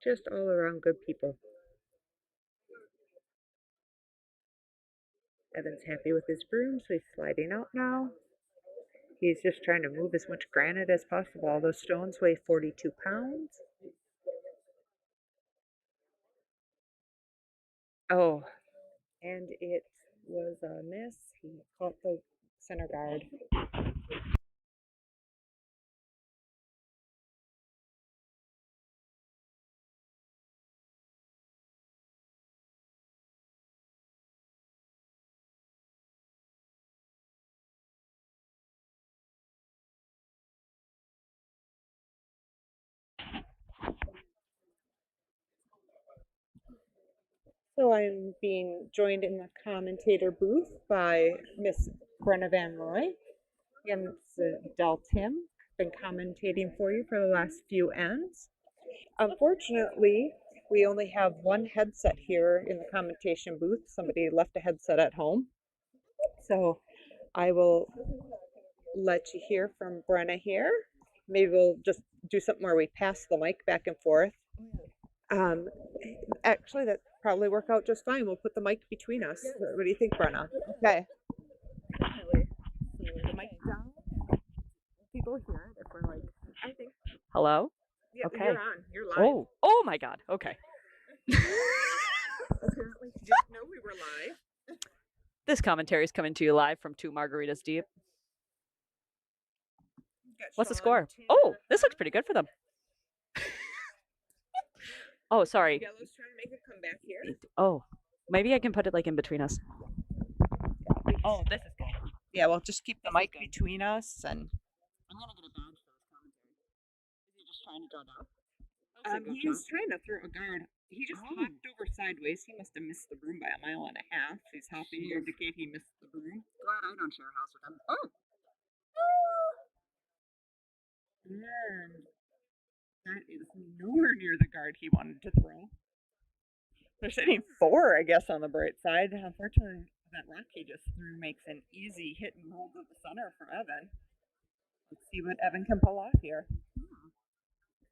Just all around good people. Evan's happy with his broom, so he's sliding out now. He's just trying to move as much granite as possible. All those stones weigh 42 pounds. Oh, and it was a miss. He caught the center guard. So I'm being joined in the commentator booth by Miss Brenna Van Roy and Del Tim. Been commentating for you for the last few ends. Unfortunately, we only have one headset here in the commentation booth. Somebody left a headset at home. So I will let you hear from Brenna here. Maybe we'll just do something where we pass the mic back and forth. Um, Actually, that probably work out just fine. We'll put the mic between us. What do you think, Brenna? Okay. Definitely. So the mic down, and people hear it if we're like, I think.
Hello?
Yeah,
Okay.
you're on. You're live.
Oh my God. Okay.
Apparently, you didn't know we were live.
This commentary is coming to you live from Two Margaritas Deep. What's the score? Oh, this looks pretty good for them. Oh, sorry.
Yellow's trying to make a comeback here.
Oh, maybe I can put it like in between us. Oh, this is good.
Yeah, well, just keep the mic between us, and
I'm gonna get a badge for this commentary. Is he just trying to draw down?
he was trying to throw a guard. He just hopped over sideways. He must have missed the broom by a mile and a half. He's hopping to indicate he missed the broom.
Glad I don't share a house with him. Oh,
And that is nowhere near the guard he wanted to throw. They're sitting 4, I guess, on the bright side. Unfortunately, that rock he just threw makes an easy hit and hold to the center for Evan. Let's see what Evan can pull off here.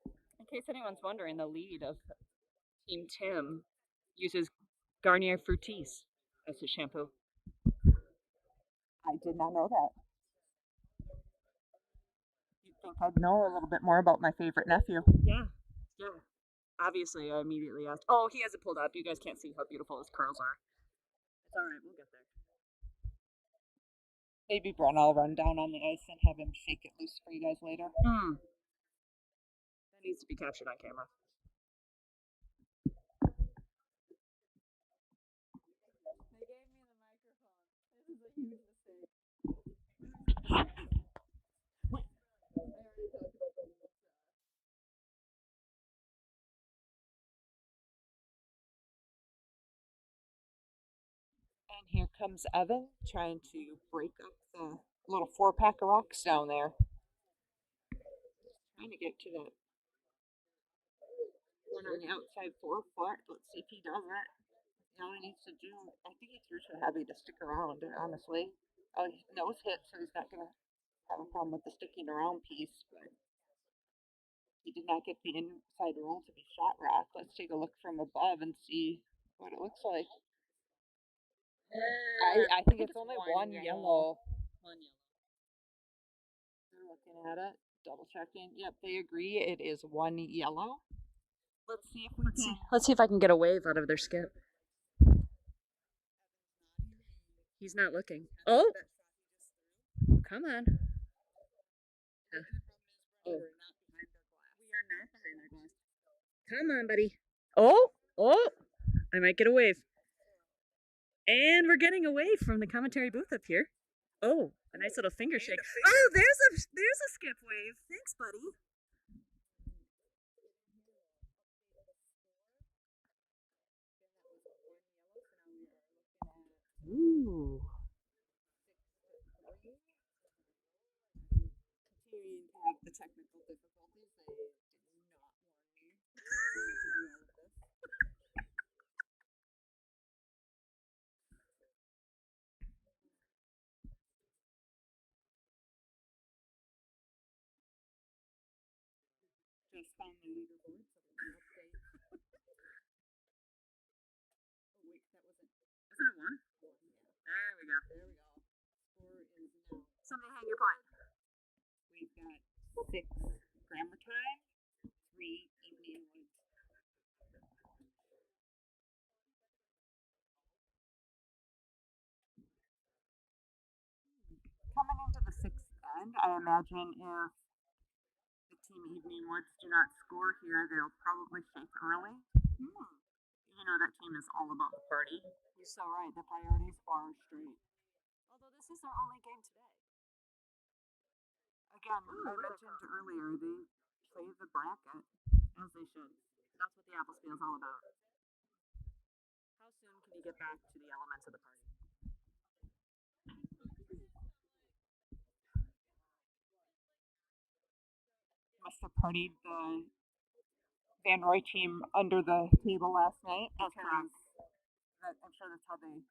in case anyone's wondering, the lead of Team Tim uses Garnier Fructis as his shampoo.
I did not know that. You'd think I'd know a little bit more about my favorite nephew.
Yeah. Obviously, I immediately asked. Oh, he has it pulled up. You guys can't see how beautiful his curls are. It's all right. We'll get there.
Maybe Brenna will run down on the ice and have him shake it loose for you guys later.
That needs to be captured on camera.
They gave me the microphone. This is a huge mistake.
And here comes Evan trying to break up the little 4-pack of rocks down there. Trying to get to that one on the outside 4-foot. Let's see if he does it. All he needs to do, I think he threw too heavy to stick around, honestly. Oh, his nose hit, so he's not going to have a problem with the sticking around piece, but he did not get the inside roll to be shot rock. Let's take a look from above and see what it looks like. I think it's only one yellow.
One yellow.
They're looking at it, double checking. Yep, they agree. It is one yellow. Let's see if we can.
Let's see if I can get a wave out of their skip. He's not looking. Oh, come on.
Oh.
We are not behind their glass. Come on, buddy. Oh, I might get a wave. And we're getting away from the commentary booth up here. Oh, a nice little finger shake. Oh, there's a skip wave. Thanks, buddy. Ooh.
Continuing to have the technical difficulties. They did not warn me.
just found the leaderboard, so there's an update. Oh wait, that wasn't. Isn't it one? There we go.
There we go. Score is now.
Somebody hang your point.
We've got 6 grammar time, 3 evening woods. Coming into the 6th end, I imagine if the team Evening Woods do not score here, they'll probably shake early. You know that team is all about the party.
You're so right. The priorities are straight. Although this is our only game today.
Again, I mentioned earlier, they play the bracket.
As they should. That's what the Applespiel is all about. How soon can you get back to the elements of the party?
Must have partied the Van Roy team under the table last night.
That's correct.
I'm sure that's how they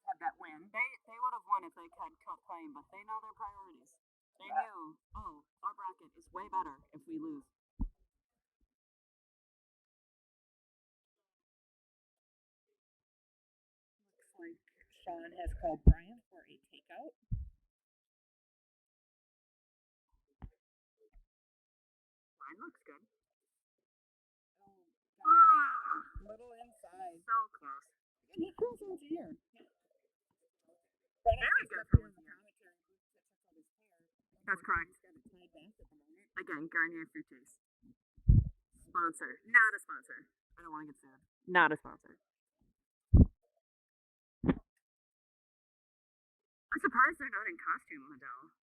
had that win.
They would have won if they had kept playing, but they know their priorities. They knew, oh, our bracket is way better if we lose.
Looks like Sean has called Brian for a takeout.
Mine looks good.
Little inside.
So close.
And he calls once a year.
Very good for 1 year. That's correct. Again, Garnier Fruit Juice. Sponsor. Not a sponsor. I don't want to get sued. Not a sponsor. I'm surprised they're not in costume, Adele.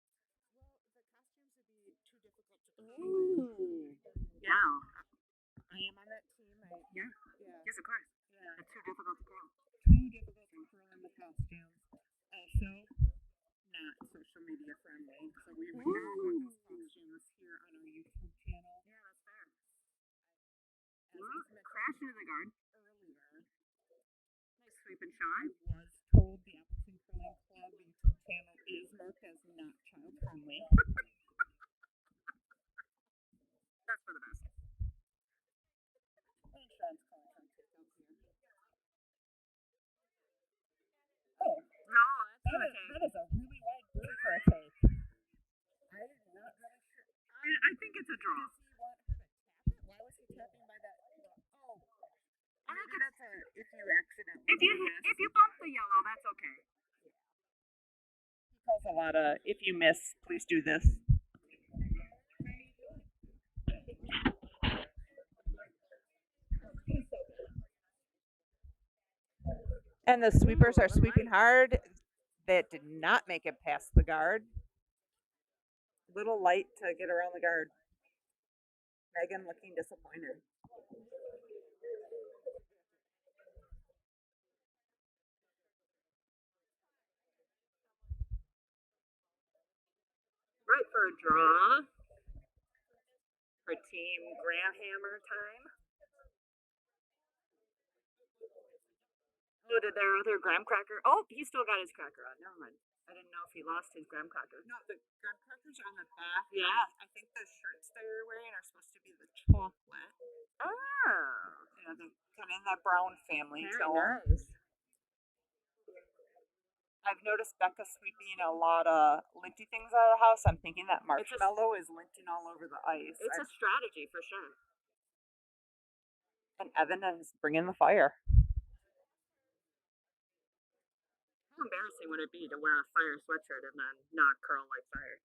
Well, the costumes would be too difficult to control.
Ooh. Yeah.
I am on that team.
Yeah. Yes, of course.
Yeah.
It's too difficult to control.
Too difficult to control in the costumes. Also, not social media friendly. So we would not want those costumes here on our YouTube channel.
Yeah, that's fair.
As
Crash into the guard.
earlier,
Nice sweep and shine.
I was told the Appleton Curling Club YouTube channel is marked as not child friendly.
That's for the best.
I think Sean's calling for a takeout here. Oh,
No, that's okay.
that is a really wide berth for a take. I did not really sure.
I think it's a draw.
Does he want her to tap it? Why was he tapping by that? Oh,
I think
maybe that's if you accidentally.
if you bump the yellow, that's okay.
He calls a lot of if you miss, please do this. And the sweepers are sweeping hard. That did not make it past the guard. Little light to get around the guard. Megan looking disappointed.
Right for a draw. For Team Graham time. Oh, did their other graham cracker? Oh, he still got his cracker on. Never mind. I didn't know if he lost his graham cracker.
No, the graham crackers are on the back.
Yeah.
I think the shirts they're wearing are supposed to be the chocolate.
Oh.
Yeah, they're kind of in that brown family.
Very
So
nice.
I've noticed Becca sweeping a lot of linty things out of the house. I'm thinking that marshmallow is linting all over the ice.
It's a strategy for sure.
And Evan is bringing the fire.
How embarrassing would it be to wear a fire sweatshirt and then not curl like fire?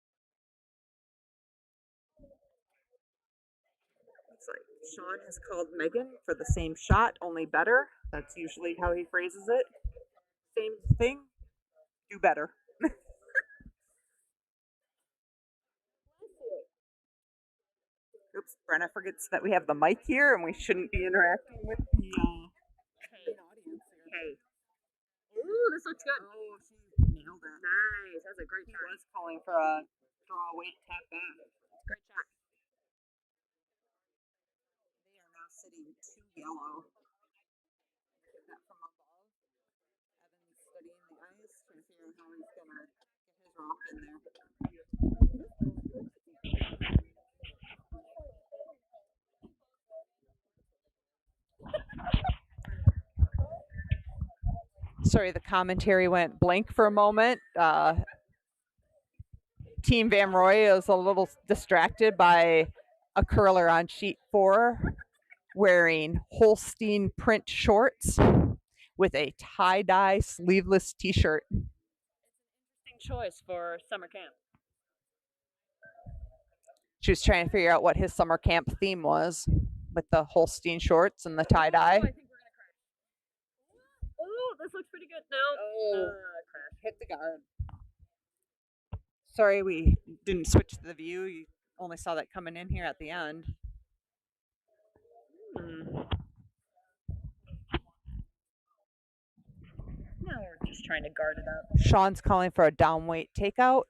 It's like Sean has called Megan for the same shot, only better. That's usually how he phrases it. Same thing, do better. Oops, Brenna forgets that we have the mic here and we shouldn't be interacting with the audience here.
Hey. Ooh, this looks good.
Oh, she nailed it.
Nice. That's a great
He
shot.
was calling for a draw, wait, tap back.
Great shot.
They are now sitting 2 yellow. Look at that from above. Evan's studying the ice, trying to figure out how he's going to get his rock in there. Sorry, the commentary went blank for a moment. Team Van Roy is a little distracted by a curler on sheet 4 wearing Holstein print shorts with a tie-dye sleeveless t-shirt.
Interesting choice for summer camp.
She was trying to figure out what his summer camp theme was with the Holstein shorts and the tie-dye.
I think we're gonna crash. Oh, this looks pretty good. No. Crash.
Hit the guard. Sorry, we didn't switch the view. You only saw that coming in here at the end.
Now we're just trying to guard it up.
Sean's calling for a down weight takeout.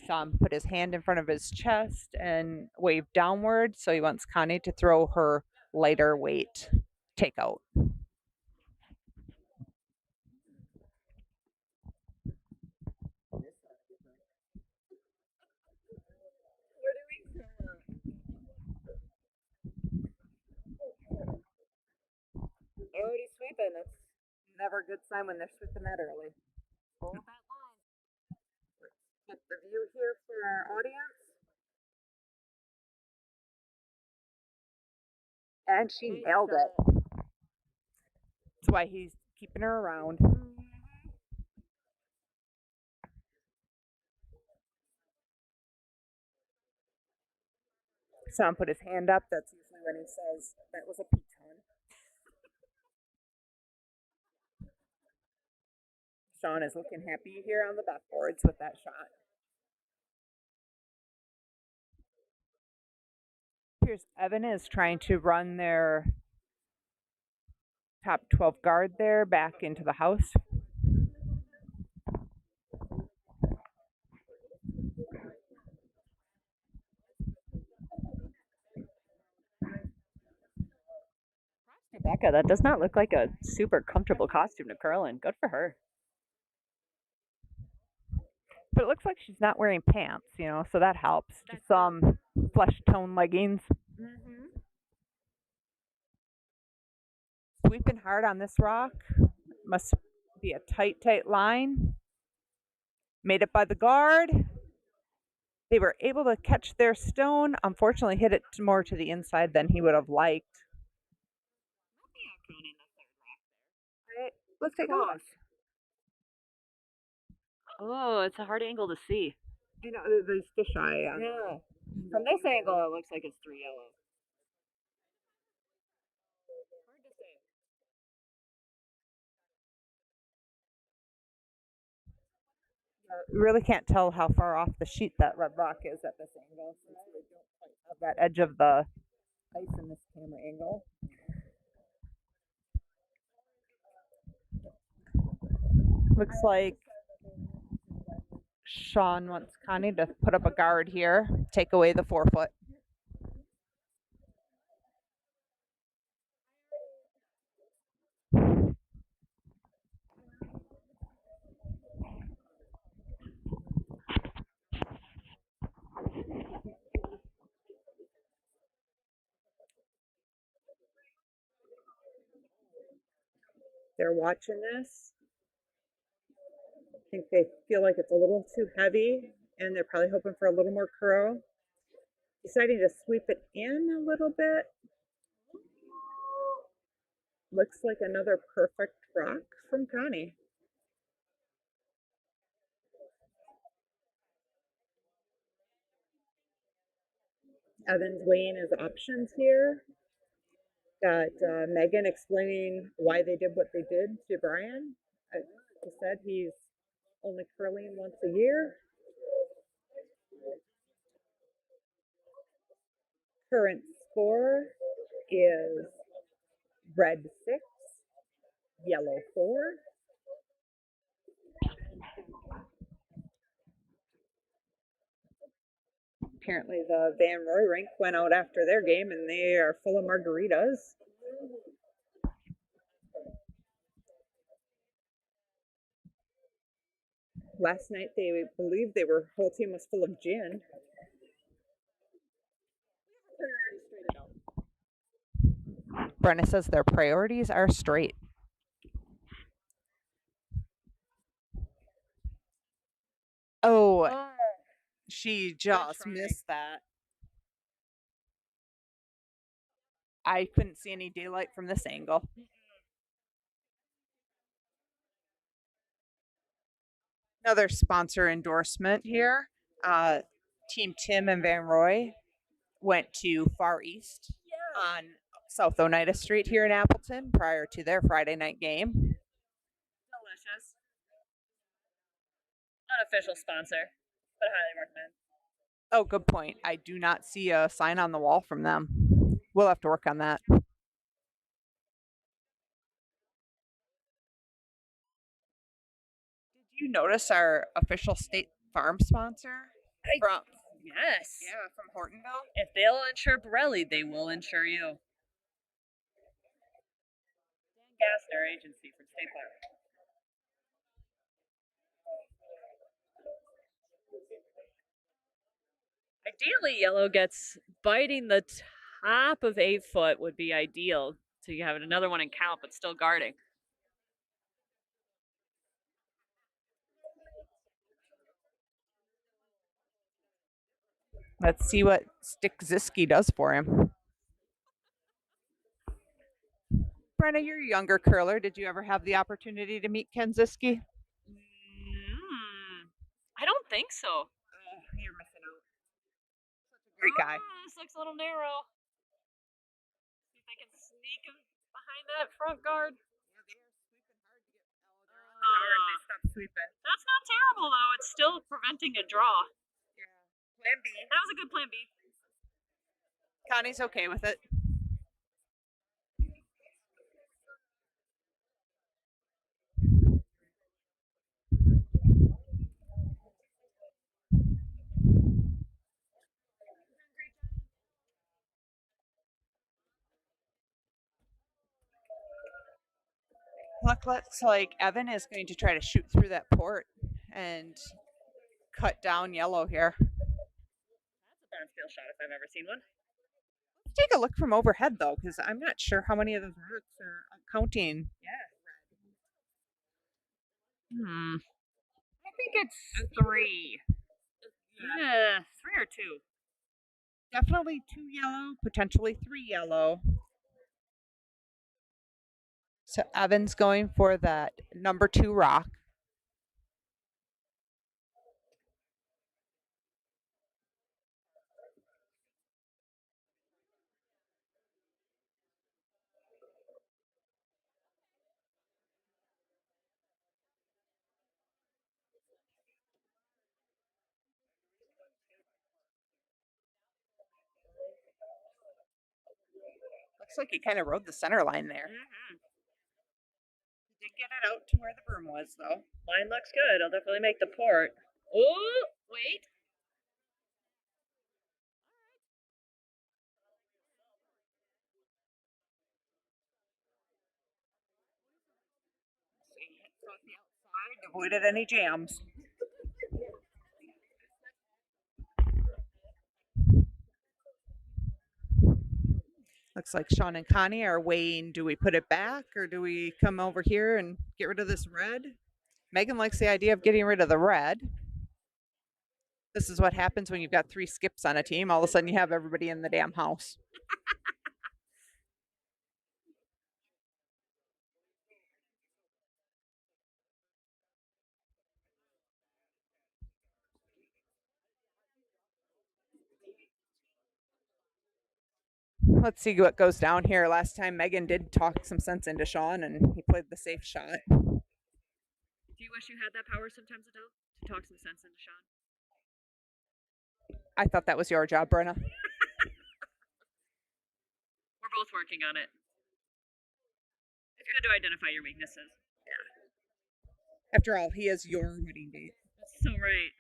Sean put his hand in front of his chest and waved downward, so he wants Connie to throw her lighter weight takeout.
Already sweeping. That's
Never a good sign when they're sweeping that early.
hold that line.
Get the view here for our audience. And she nailed it. That's why he's keeping her around. Sean put his hand up. That's usually when he says that was a piton. Sean is looking happy here on the backboards with that shot. Here's Evan is trying to run their top 12 guard there back into the house.
Rebecca, that does not look like a super comfortable costume to curl in. Good for her.
But it looks like she's not wearing pants, so that helps. Just some flesh tone leggings. Sweeping hard on this rock. Must be a tight line. Made it by the guard. They were able to catch their stone. Unfortunately, hit it more to the inside than he would have liked. Right, let's take a look.
Oh, it's a hard angle to see.
There's fisheye.
Yeah. From this angle, it looks like it's 3 yellow. Hard to say.
You really can't tell how far off the sheet that red rock is at this angle, since we don't quite have that edge of the ice in this camera angle. Looks like Sean wants Connie to put up a guard here, take away the 4 foot. They're watching this. I think they feel like it's a little too heavy, and they're probably hoping for a little more curl. Deciding to sweep it in a little bit. Looks like another perfect rock from Connie. Evan's weighing his options here. Got Megan explaining why they did what they did to Brian. Like I said, he's only curling once a year. Current score is red 6, yellow 4. Apparently the Van Roy rink went out after their game and they are full of margaritas. Last night they believed their whole team was full of gin. Brenna says their priorities are straight. Oh,
Oh,
she just
try.
missed that. I couldn't see any daylight from this angle. Another sponsor endorsement here. Team Tim and Van Roy went to Far East on South Oneida Street here in Appleton prior to their Friday night game.
Delicious. Unofficial sponsor, but highly recommend.
Oh, good point. I do not see a sign on the wall from them. We'll have to work on that. Did you notice our official State Farm sponsor? From
Yes.
yeah, from Hortonville.
If they'll insure Borelli, they will insure you. Dan Gassner Agency from State Farm. Ideally, yellow gets biting the top of 8 foot would be ideal. So you have another one in count, but still guarding.
Let's see what Stick Ziski does for him. Brenna, you're a younger curler. Did you ever have the opportunity to meet Ken Ziski?
I don't think so.
Oh, you're missing out. Great guy.
This looks a little narrow. See if I can sneak him behind that front guard.
They stopped sweeping.
That's not terrible though. It's still preventing a draw.
Plan B.
That was a good plan B.
Connie's okay with it. Looks like Evan is going to try to shoot through that port and cut down yellow here.
That's a Applespiel shot if I've ever seen one.
Let's take a look from overhead though, because I'm not sure how many of those rocks are counting.
I think it's 3. Yeah, 3 or 2.
Definitely 2 yellow, potentially 3 yellow. So Evan's going for that number 2 rock. Looks like he kind of rode the center line there. He did get it out to where the broom was, though.
Line looks good. I'll definitely make the port. Oh, wait.
Avoided any jams. Looks like Sean and Connie are weighing, do we put it back or do we come over here and get rid of this red? Megan likes the idea of getting rid of the red. This is what happens when you've got 3 skips on a team. All of a sudden you have everybody in the damn house. Let's see what goes down here. Last time Megan did talk some sense into Sean and he played the safe shot.
Do you wish you had that power sometimes, Adele? To talk some sense into Sean?
I thought that was your job, Brenna.
We're both working on it. It's good to identify your weaknesses.
After all, he is your wedding date.
That's so right.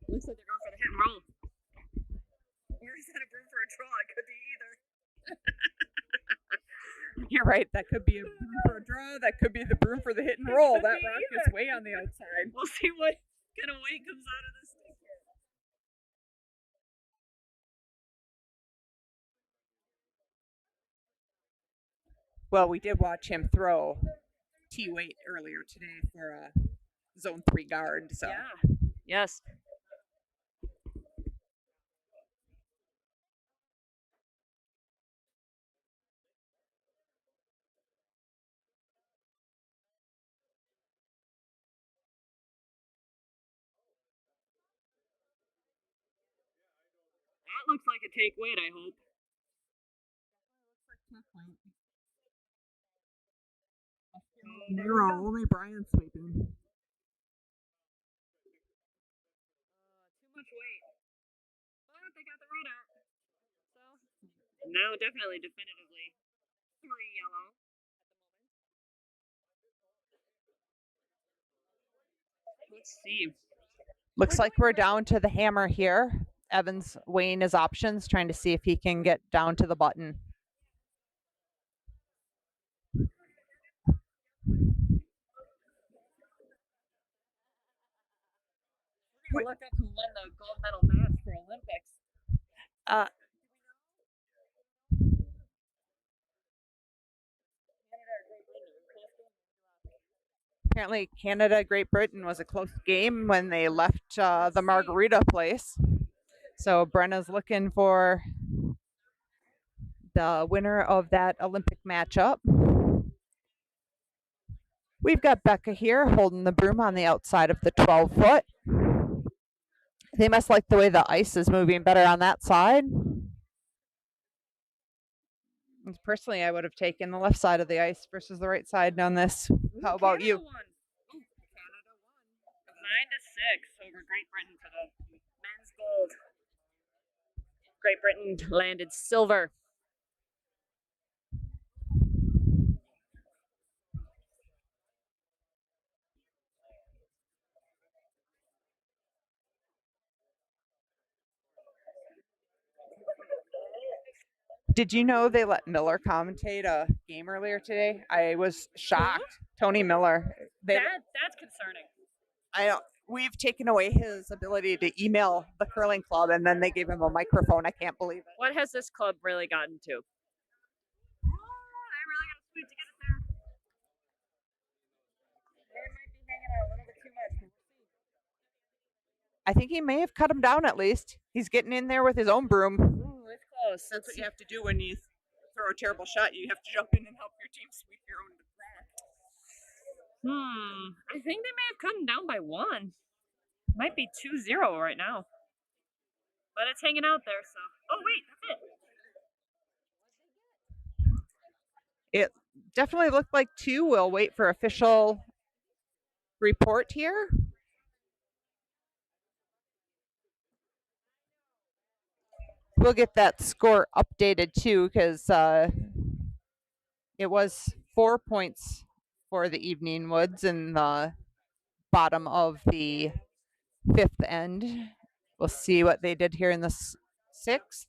Looks like they're going for the hit and roll. Or is that a broom for a draw? It could be either.
You're right. That could be a broom for a draw. That could be the broom for the hit and roll. That rock is way on the outside.
We'll see what kind of weight comes out of this thing.
Well, we did watch him throw T weight earlier today for a zone 3 guard. So
Yeah. Yes. That looks like a take weight, I hope.
Zero, only Brian sweeping.
Too much weight. But they got the right out. So now definitely definitively 3 yellow. Let's see.
Looks like we're down to the hammer here. Evans weighing his options, trying to see if he can get down to the button.
We're gonna look up who won the gold medal match for Olympics.
Uh, apparently, Canada Great Britain was a close game when they left the margarita place. So Brenna's looking for the winner of that Olympic matchup. We've got Becca here holding the broom on the outside of the 12 foot. They must like the way the ice is moving better on that side. Personally, I would have taken the left side of the ice versus the right side on this. How about you?
Canada won. 9-6 over Great Britain for the men's gold. Great Britain landed silver.
Did you know they let Miller commentate a game earlier today? I was shocked. Tony Miller.
That's concerning.
I don't. We've taken away his ability to email the curling club, and then they gave him a microphone. I can't believe it.
What has this club really gotten to? Oh, I really got to sweep to get it there. They might be hanging out a little bit too much.
I think he may have cut him down at least. He's getting in there with his own broom.
Ooh, it's close.
That's what you have to do when you throw a terrible shot. You have to jump in and help your team sweep your own rack.
I think they may have cut him down by 1. Might be 2-0 right now. But it's hanging out there, so. Oh, wait, that's it.
It definitely looked like 2. We'll wait for official report here. We'll get that score updated too, because it was 4 points for the Evening Woods in the bottom of the 5th end. We'll see what they did here in the 6th.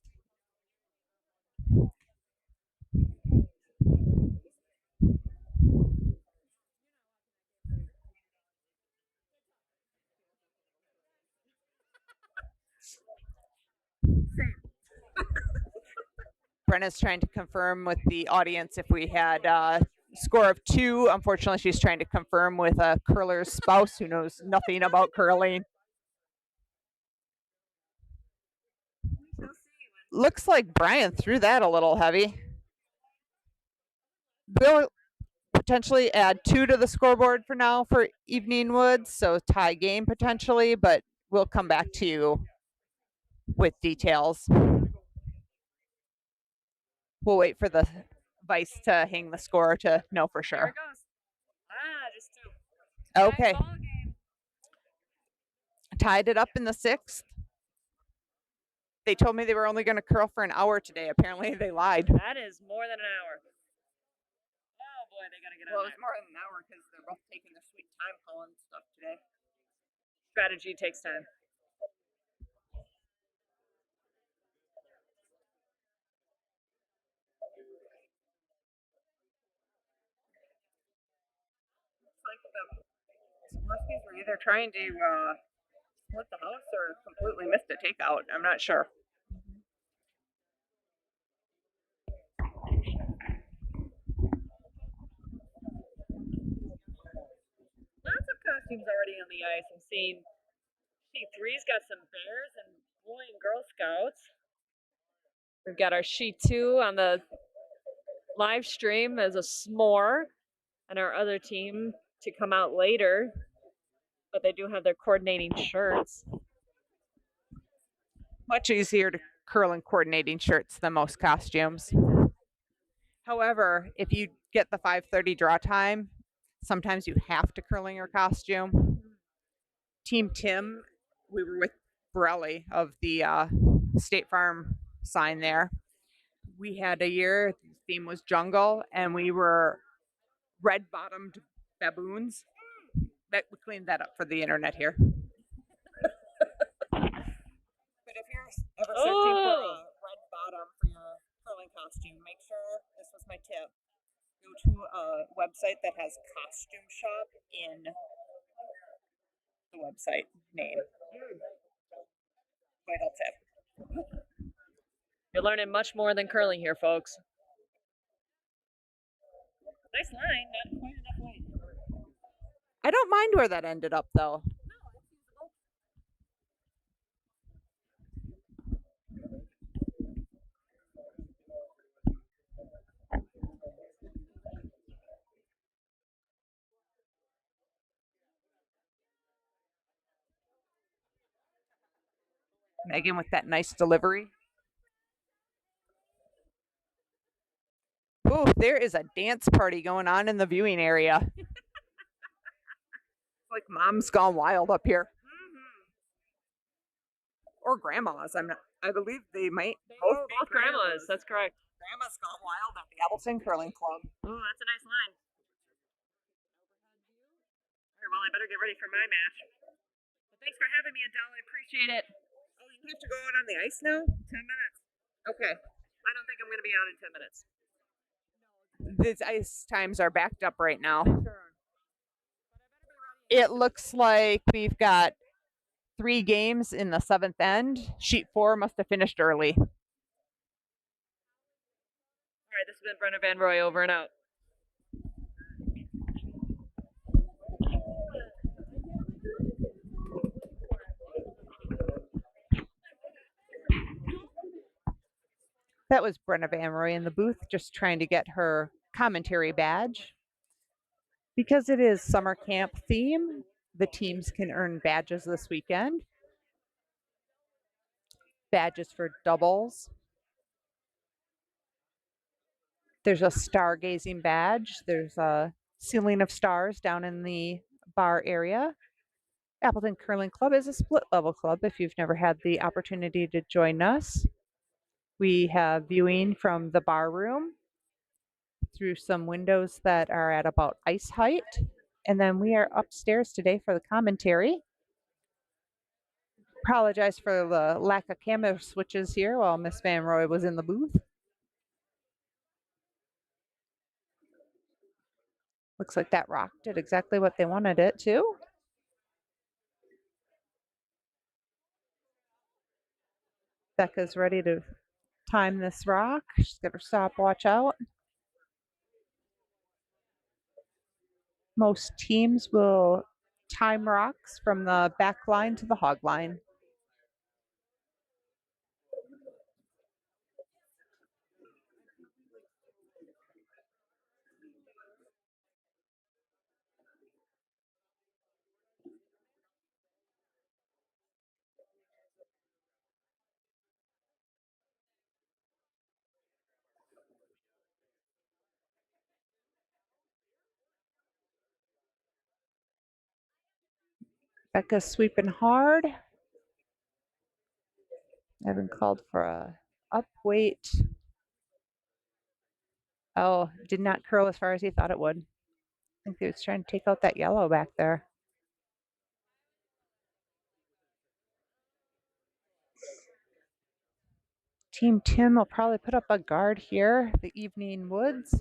Brenna's trying to confirm with the audience if we had a score of 2. Unfortunately, she's trying to confirm with a curler's spouse who knows nothing about curling. Looks like Brian threw that a little heavy. We'll potentially add 2 to the scoreboard for now for Evening Woods, so tie game potentially, but we'll come back to you with details. We'll wait for the vice to hang the score to know for
There
sure.
it goes. Just 2.
Okay.
Nice ball game.
Tied it up in the 6th. They told me they were only going to curl for an hour today. Apparently, they lied.
That is more than an hour. Oh boy, they gotta get
Well,
on
it's more than an hour because they're both taking their sweet time calling stuff today.
Strategy takes time.
It's like the Swarovskis were either trying to split the house or completely missed a takeout. I'm not sure.
costumes already on the ice. I'm seeing sheet three's got some bears and boy and girl scouts. We've got our sheet two on the live stream as a s'more, and our other team to come out later. But they do have their coordinating shirts.
Much easier to curl in coordinating shirts than most costumes. However, if you get the 5:30 draw time, sometimes you have to curl in your costume. Team Tim, we were with Borelli of the State Farm sign there. We had a year, the theme was jungle, and we were red bottomed baboons. That we cleaned that up for the internet here. But if you're ever searching for a red bottom for your curling costume, make sure this was my tip. Go to a website that has costume shop in the website name. Vital tip.
You're learning much more than curling here, folks. Nice line, not quite enough weight.
I don't mind where that ended up though. Megan with that nice delivery. Ooh, there is a dance party going on in the viewing area. It's like mom's gone wild up here. Or grandma's. I believe they might
Both grandmas. That's correct.
Grandma's gone wild at the Appleton Curling Club.
Oh, that's a nice line. All right, well, I better get ready for my match. But thanks for having me, Adele. I appreciate it.
Oh, you have to go out on the ice now?
10 minutes.
Okay.
I don't think I'm going to be out in 10 minutes.
These ice times are backed up right now. It looks like we've got 3 games in the 7th end. Sheet 4 must have finished early.
All right, this has been Brenna Van Roy over and out.
That was Brenna Van Roy in the booth just trying to get her commentary badge. Because it is summer camp theme, the teams can earn badges this weekend. Badges for doubles. There's a stargazing badge. There's a ceiling of stars down in the bar area. Appleton Curling Club is a split level club if you've never had the opportunity to join us. We have viewing from the bar room through some windows that are at about ice height. And then we are upstairs today for the commentary. Apologize for the lack of camera switches here while Miss Van Roy was in the booth. Looks like that rock did exactly what they wanted it to. Becca's ready to time this rock. She's got her stopwatch out. Most teams will time rocks from the back line to the hog line. Becca's sweeping hard. Evan called for a up weight. Oh, did not curl as far as he thought it would. I think he was trying to take out that yellow back there. Team Tim will probably put up a guard here, the Evening Woods.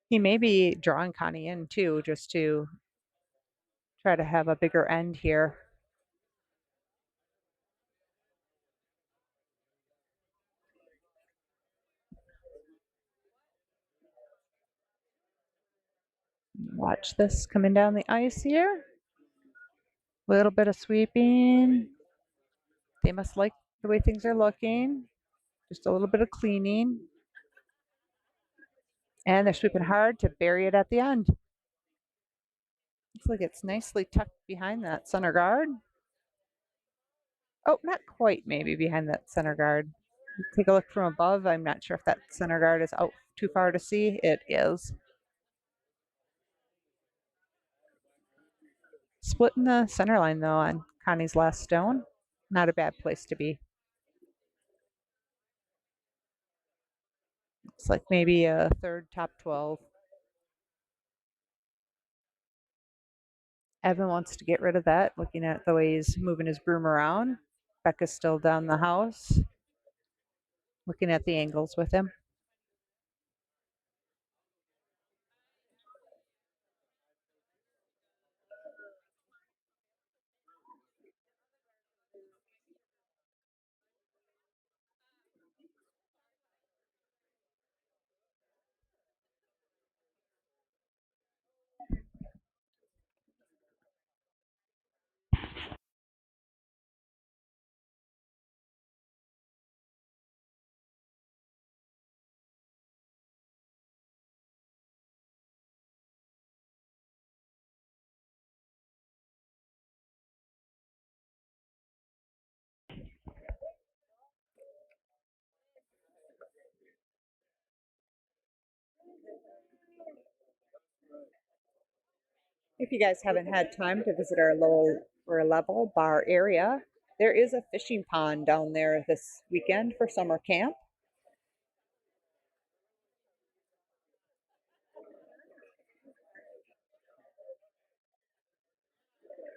He may be drawing Connie in too, just to try to have a bigger end here. Watch this coming down the ice here. Little bit of sweeping. They must like the way things are looking. Just a little bit of cleaning. And they're sweeping hard to bury it at the end. Looks like it's nicely tucked behind that center guard. Oh, not quite maybe behind that center guard. Take a look from above. I'm not sure if that center guard is out too far to see. It is. Splitting the center line though on Connie's last stone. Not a bad place to be. It's like maybe a third top 12. Evan wants to get rid of that, looking at the way he's moving his broom around. Becca's still down the house, looking at the angles with him. If you guys haven't had time to visit our lower level bar area, there is a fishing pond down there this weekend for summer camp.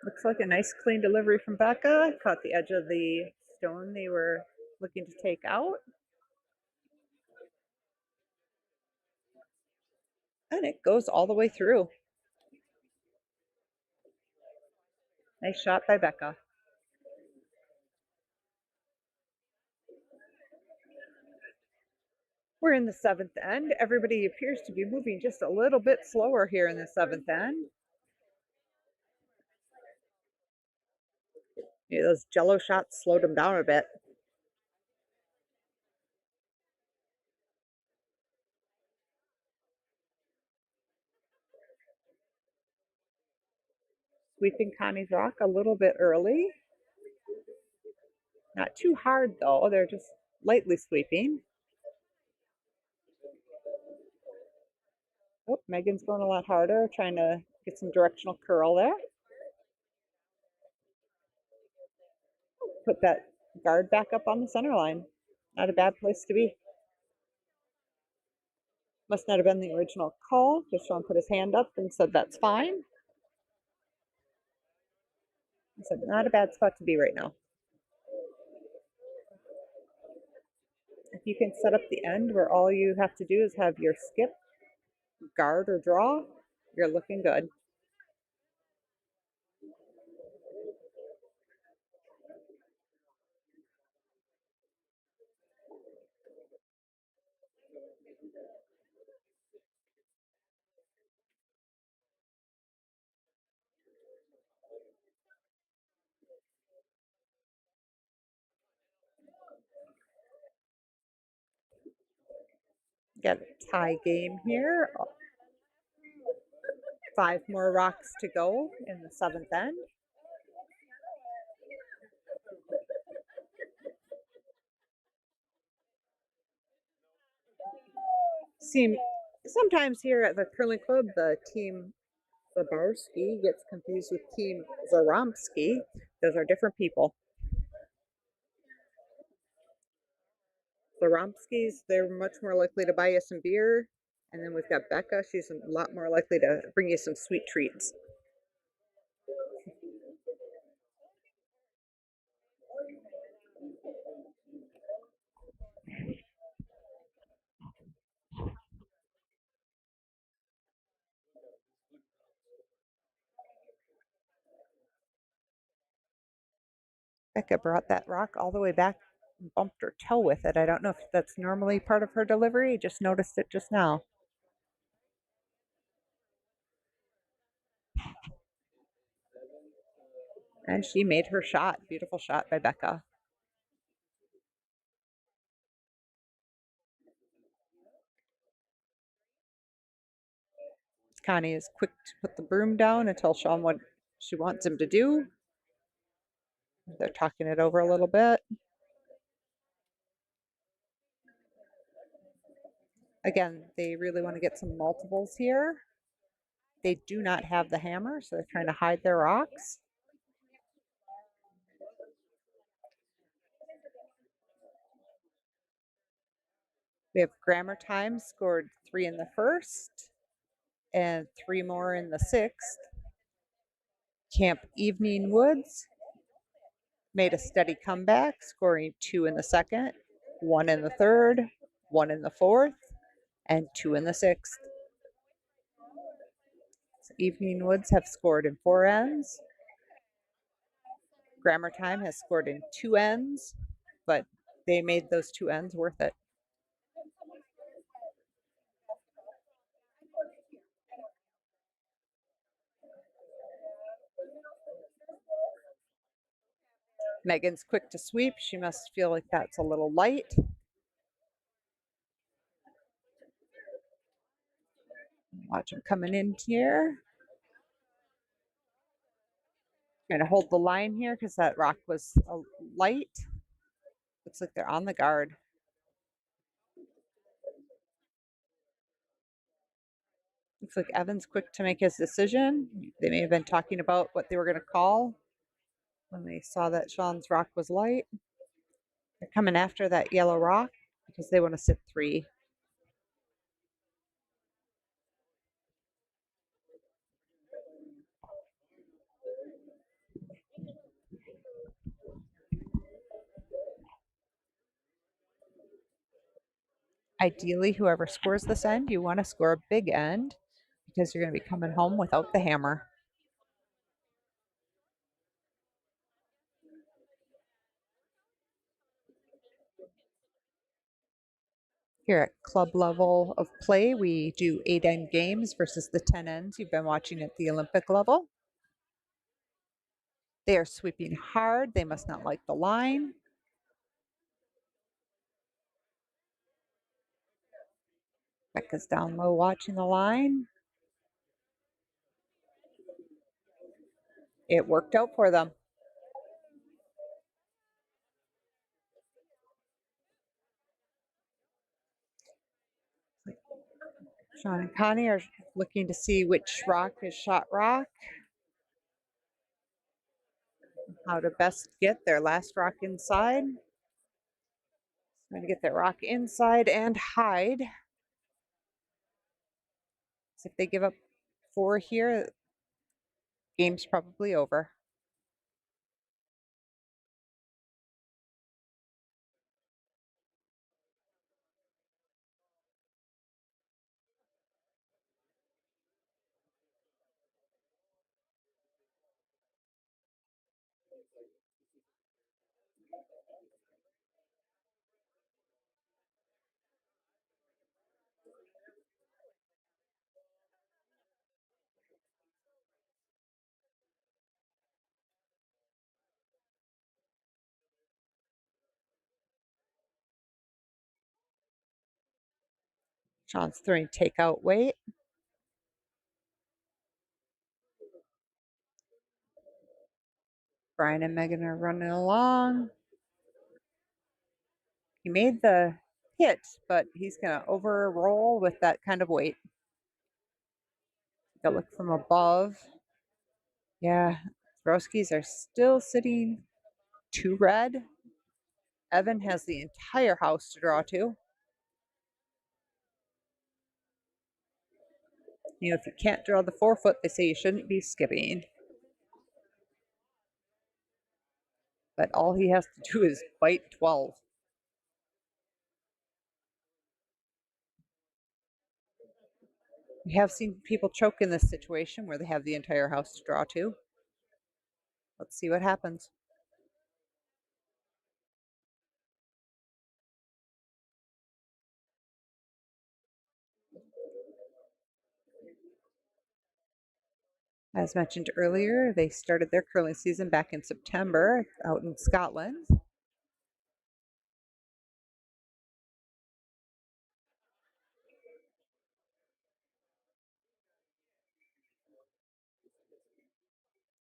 Looks like a nice clean delivery from Becca. Caught the edge of the stone they were looking to take out. And it goes all the way through. Nice shot by Becca. We're in the seventh end. Everybody appears to be moving just a little bit slower here in the seventh end. Yeah, those jello shots slowed them down a bit. Sweeping Connie's rock a little bit early. Not too hard though, they're just lightly sweeping. Oh, Megan's going a lot harder, trying to get some directional curl there. Put that guard back up on the center line. Not a bad place to be. Must not have been the original call. Just Sean put his hand up and said that's fine. I said not a bad spot to be right now. If you can set up the end where all you have to do is have your skip, guard, or draw, you're looking good. Got a tie game here. 5 more rocks to go in the seventh end. Seem sometimes here at the curling club, the team Zabarski gets confused with team Zaromsky. Those are different people. Zaromskys, they're much more likely to buy you some beer. And then we've got Becca. She's a lot more likely to bring you some sweet treats. Becca brought that rock all the way back and bumped her toe with it. I don't know if that's normally part of her delivery. Just noticed it just now. And she made her shot. Beautiful shot by Becca. Connie is quick to put the broom down and tell Sean what she wants him to do. They're talking it over a little bit. Again, they really want to get some multiples here. They do not have the hammer, so they're trying to hide their rocks. We have Grammar Time scored 3 in the first and 3 more in the sixth. Camp Evening Woods made a steady comeback, scoring 2 in the second, 1 in the third, 1 in the fourth, and 2 in the sixth. Evening Woods have scored in 4 ends. Grammar Time has scored in 2 ends, but they made those 2 ends worth it. Megan's quick to sweep. She must feel like that's a little light. Watch them coming in here. Trying to hold the line here because that rock was light. Looks like they're on the guard. Looks like Evan's quick to make his decision. They may have been talking about what they were going to call when they saw that Sean's rock was light. They're coming after that yellow rock because they want to sit 3. Ideally, whoever scores this end, you want to score a big end because you're going to be coming home without the hammer. Here at club level of play, we do 8 end games versus the 10 ends you've been watching at the Olympic level. They are sweeping hard. They must not like the line. Becca's down low watching the line. It worked out for them. Sean and Connie are looking to see which rock is shot rock, how to best get their last rock inside. Trying to get their rock inside and hide. So if they give up 4 here, game's probably over. Sean's throwing takeout weight. Brian and Megan are running along. He made the hit, but he's going to overroll with that kind of weight. Got to look from above. Yeah, Broskies are still sitting 2 red. Evan has the entire house to draw to. You know, if you can't draw the 4 foot, they say you shouldn't be skipping. But all he has to do is bite 12. We have seen people choke in this situation where they have the entire house to draw to. Let's see what happens. As mentioned earlier, they started their curling season back in September out in Scotland.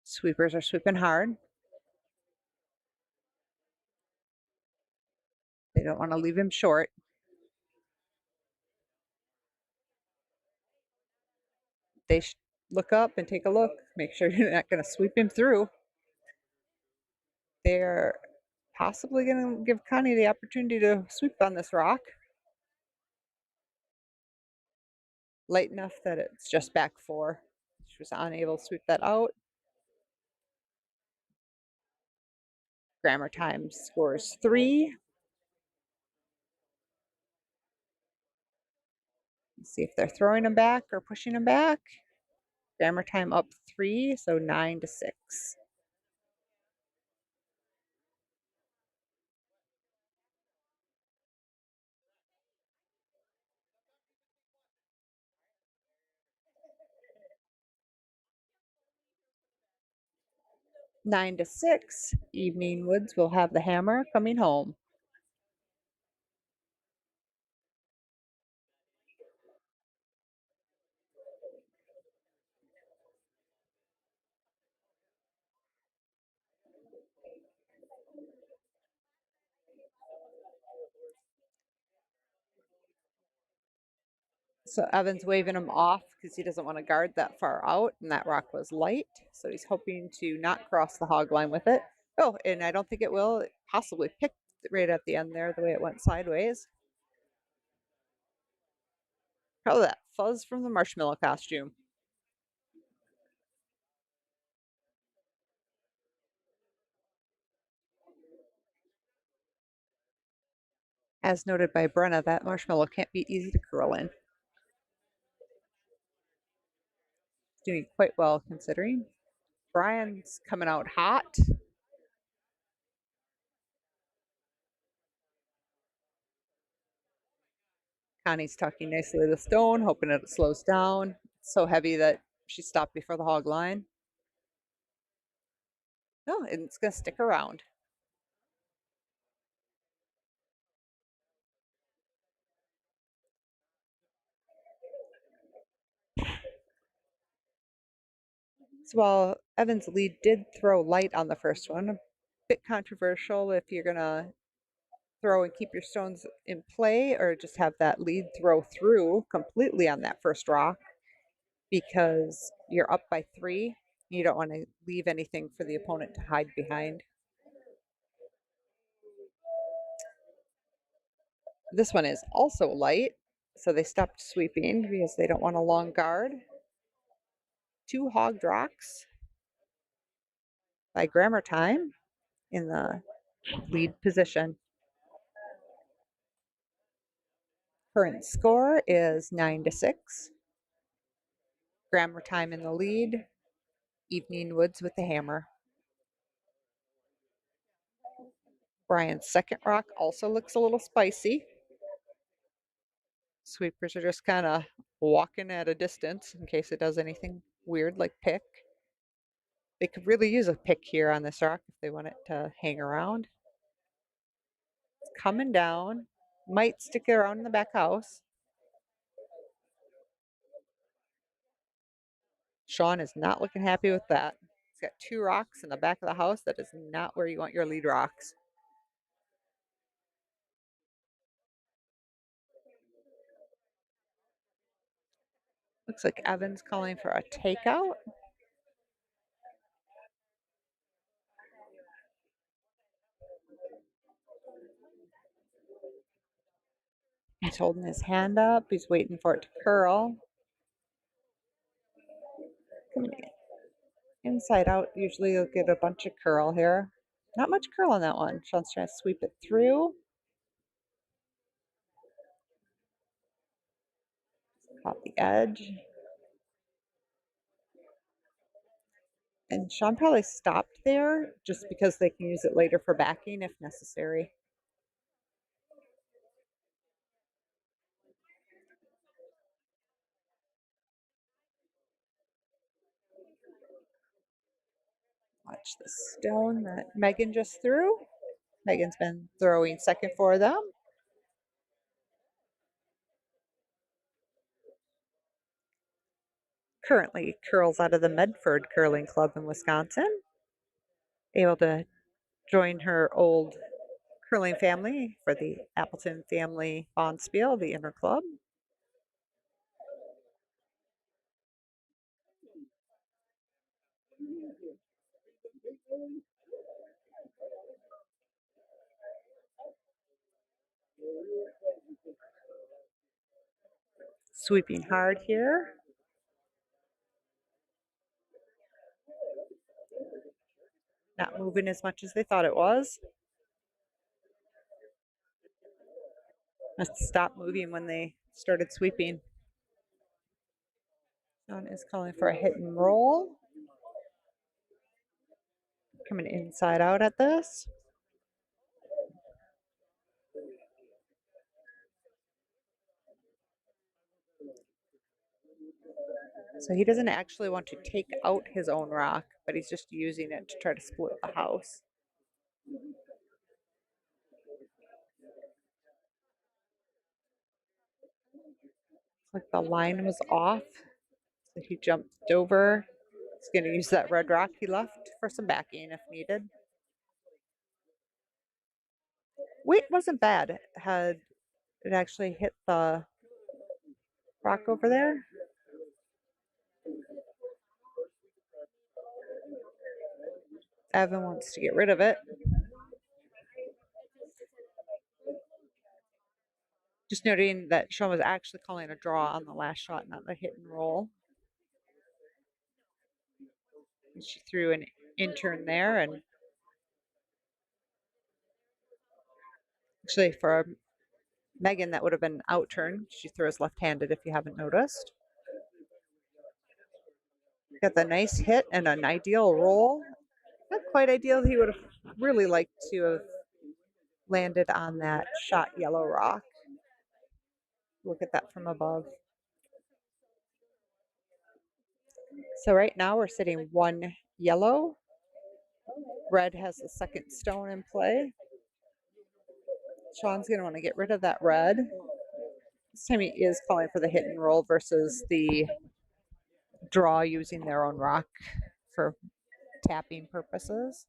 Sweepers are sweeping hard. They don't want to leave him short. They look up and take a look, make sure you're not going to sweep him through. They're possibly going to give Connie the opportunity to sweep on this rock. Light enough that it's just back 4. She was unable to sweep that out. Grammar Time scores 3. Let's see if they're throwing him back or pushing him back. Grammar Time up 3, so 9-6. Nine to 6. Evening Woods will have the hammer coming home. So Evan's waving him off because he doesn't want to guard that far out, and that rock was light. So he's hoping to not cross the hog line with it. Oh, and I don't think it will. It possibly picked right at the end there, the way it went sideways. Probably that fuzz from the marshmallow costume. As noted by Brenna, that marshmallow can't be easy to curl in. Doing quite well considering. Brian's coming out hot. Connie's tucking nicely to the stone, hoping that it slows down. It's so heavy that she stopped before the hog line. No, and it's going to stick around. So while Evan's lead did throw light on the first one, a bit controversial if you're going to throw and keep your stones in play or just have that lead throw through completely on that first rock because you're up by 3. You don't want to leave anything for the opponent to hide behind. This one is also light, so they stopped sweeping because they don't want a long guard. 2 hogged rocks by Grammar Time in the lead position. Current score is 9-6. Grammar Time in the lead. Evening Woods with the hammer. Brian's second rock also looks a little spicy. Sweepers are just kind of walking at a distance in case it does anything weird like pick. They could really use a pick here on this rock if they want it to hang around. It's coming down. Might stick around in the back house. Sean is not looking happy with that. He's got 2 rocks in the back of the house. That is not where you want your lead rocks. Looks like Evan's calling for a takeout. He's holding his hand up. He's waiting for it to curl. Inside out, usually you'll get a bunch of curl here. Not much curl on that one. Sean's trying to sweep it through. Caught the edge. And Sean probably stopped there just because they can use it later for backing if necessary. Watch the stone that Megan just threw. Megan's been throwing second for them. Currently curls out of the Medford Curling Club in Wisconsin. Able to join her old curling family for the Appleton Family Bonspiel, the inner club. Sweeping hard here. Not moving as much as they thought it was. Must stop moving when they started sweeping. Sean is calling for a hit and roll. Coming inside out at this. So he doesn't actually want to take out his own rock, but he's just using it to try to split the house. Like the line was off, so he jumped over. He's going to use that red rock he left for some backing if needed. Weight wasn't bad. It actually hit the rock over there? Evan wants to get rid of it. Just noting that Sean was actually calling a draw on the last shot, not the hit and roll. And she threw an intern there, and actually for Megan, that would have been out turn. She throws left-handed if you haven't noticed. Got the nice hit and an ideal roll. Not quite ideal. He would have really liked to have landed on that shot yellow rock. Look at that from above. So right now we're sitting 1 yellow. Red has the second stone in play. Sean's going to want to get rid of that red. This time he is calling for the hit and roll versus the draw using their own rock for tapping purposes.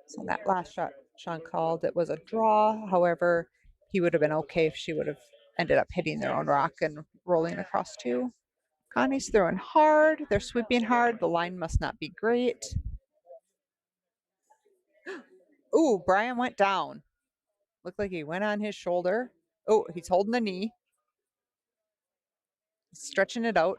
So that last shot Sean called, it was a draw. However, he would have been okay if she would have ended up hitting their own rock and rolling across two. Connie's throwing hard. They're sweeping hard. The line must not be great. Ooh, Brian went down. Looked like he went on his shoulder. Oh, he's holding the knee. Stretching it out.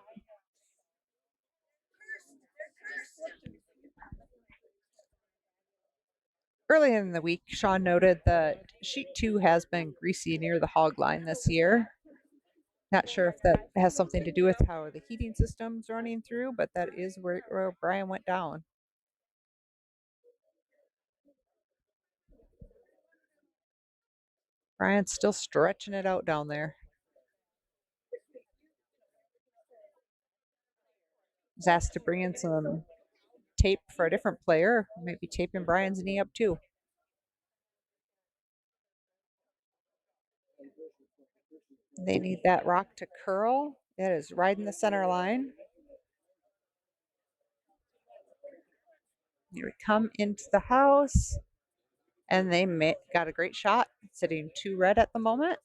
Earlier in the week, Sean noted that sheet 2 has been greasy near the hog line this year. Not sure if that has something to do with how the heating system's running through, but that is where Brian went down. Brian's still stretching it out down there. He's asked to bring in some tape for a different player, maybe taping Brian's knee up too. They need that rock to curl. It is right in the center line. Here we come into the house, and they got a great shot, sitting 2 red at the moment.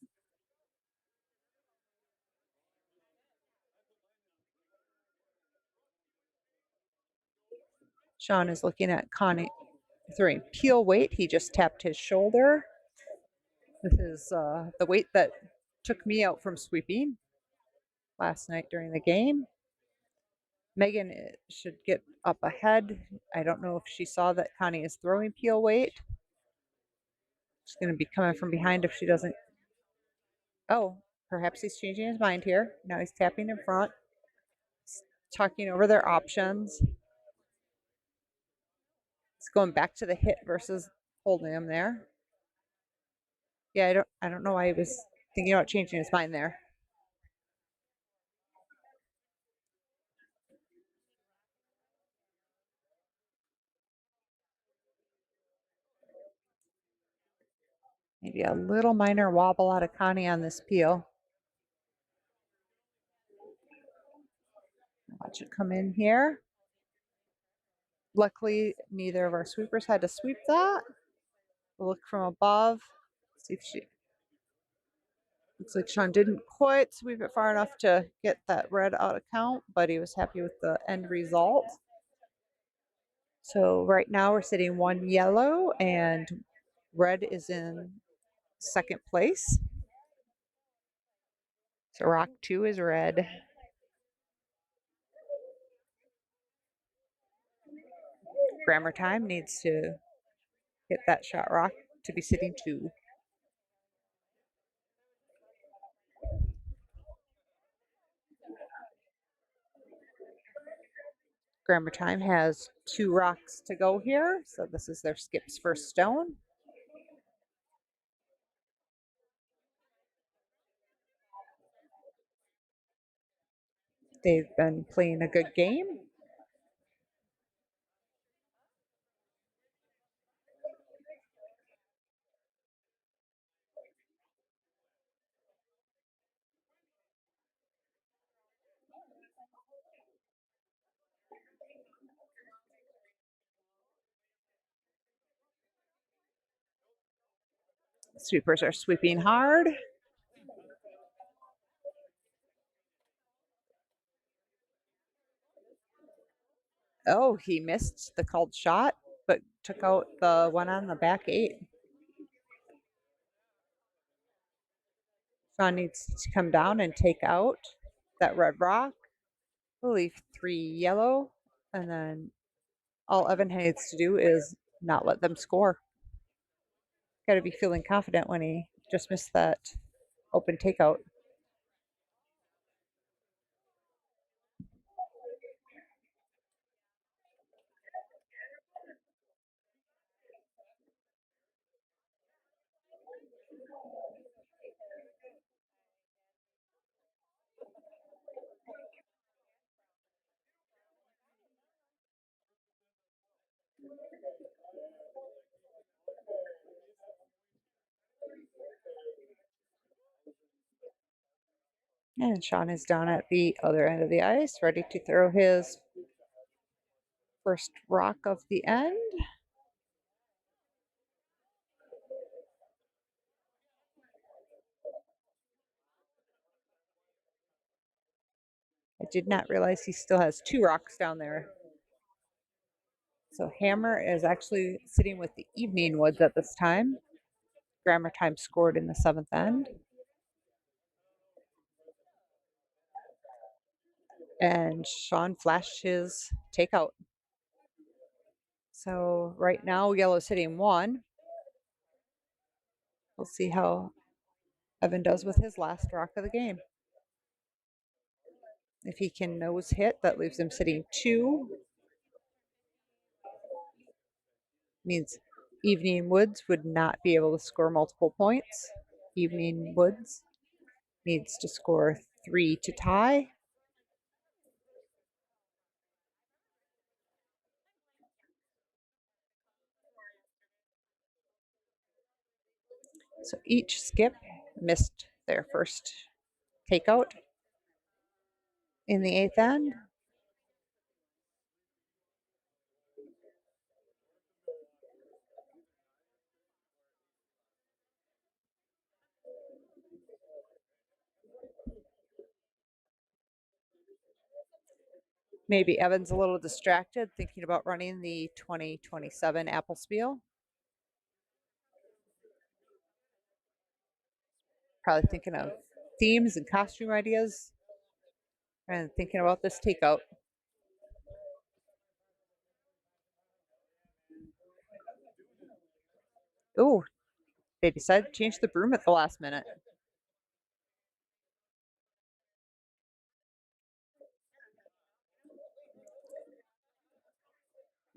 Sean is looking at Connie throwing peel weight. He just tapped his shoulder. This is the weight that took me out from sweeping last night during the game. Megan should get up ahead. I don't know if she saw that Connie is throwing peel weight. She's going to be coming from behind if she doesn't. Oh, perhaps he's changing his mind here. Now he's tapping in front, talking over their options. It's going back to the hit versus holding him there. Yeah, I don't know why he was Thinking about changing his mind there. Maybe a little minor wobble out of Connie on this peel. Watch it come in here. Luckily, neither of our sweepers had to sweep that. We'll look from above. See if she. Looks like Sean didn't quite sweep it far enough to get that red out of count, but he was happy with the end result. So right now we're sitting 1 yellow and red is in second place. So rock 2 is red. Grammar Time needs to hit that shot rock to be sitting 2. Grammar Time has 2 rocks to go here, so this is their skip's first stone. They've been playing a good game. Sweepers are sweeping hard. Oh, he missed the called shot, but took out the one on the back 8. Sean needs to come down and take out that red rock. We'll leave 3 yellow, and then all Evan needs to do is not let them score. Got to be feeling confident when he just missed that open takeout. And Sean is down at the other end of the ice, ready to throw his first rock of the end. I did not realize he still has 2 rocks down there. So Hammer is actually sitting with the Evening Woods at this time. Grammar Time scored in the 7th end. And Sean flashed his takeout. So right now, yellow's hitting 1. We'll see how Evan does with his last rock of the game. If he can nose hit, that leaves him sitting 2. Means Evening Woods would not be able to score multiple points. Evening Woods needs to score 3 to tie. So each skip missed their first takeout in the 8th end. Maybe Evan's a little distracted thinking about running the 2027 Applespiel. Probably thinking of themes and costume ideas and thinking about this takeout. Ooh, they decided to change the broom at the last minute.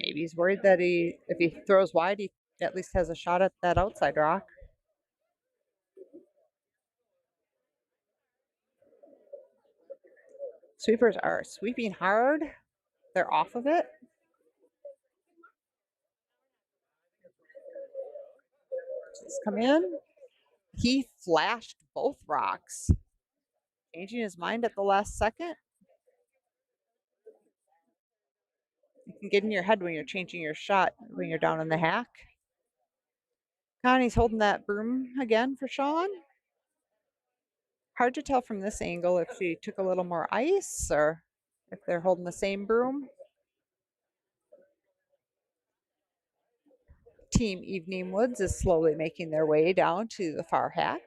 Maybe he's worried that if he throws wide, he at least has a shot at that outside rock. Sweepers are sweeping hard. They're off of it. Just come in. He flashed both rocks, changing his mind at the last second. You can get in your head when you're changing your shot when you're down in the hack. Connie's holding that broom again for Sean. Hard to tell from this angle if she took a little more ice or if they're holding the same broom. Team Evening Woods is slowly making their way down to the far hack.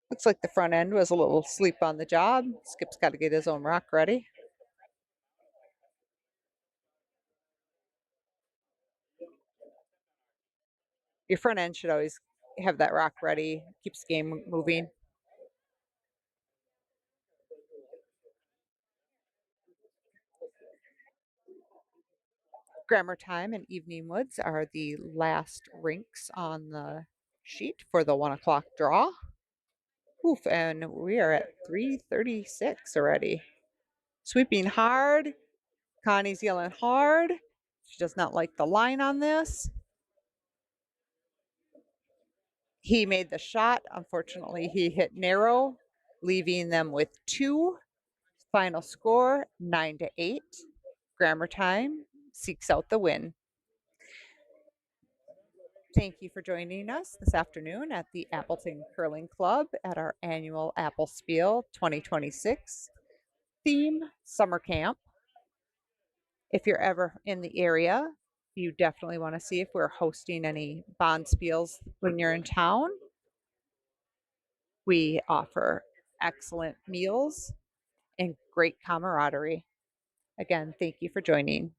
Looks like the front end was a little sleep on the job. Skip's got to get his own rock ready. Your front end should always have that rock ready, keeps the game moving. Grammar Time and Evening Woods are the last rinks on the sheet for the 1 o'clock draw. Oof, and we are at 3:36 already. Sweeping hard. Connie's yelling hard. She does not like the line on this. He made the shot. Unfortunately, he hit narrow, leaving them with 2. Final score 9-8. Grammar Time seeks out the win. Thank you for joining us this afternoon at the Appleton Curling Club at our annual Applespiel 2026 theme summer camp. If you're ever in the area, you definitely want to see if we're hosting any Bonspiels when you're in town. We offer excellent meals and great camaraderie. Again, thank you for joining.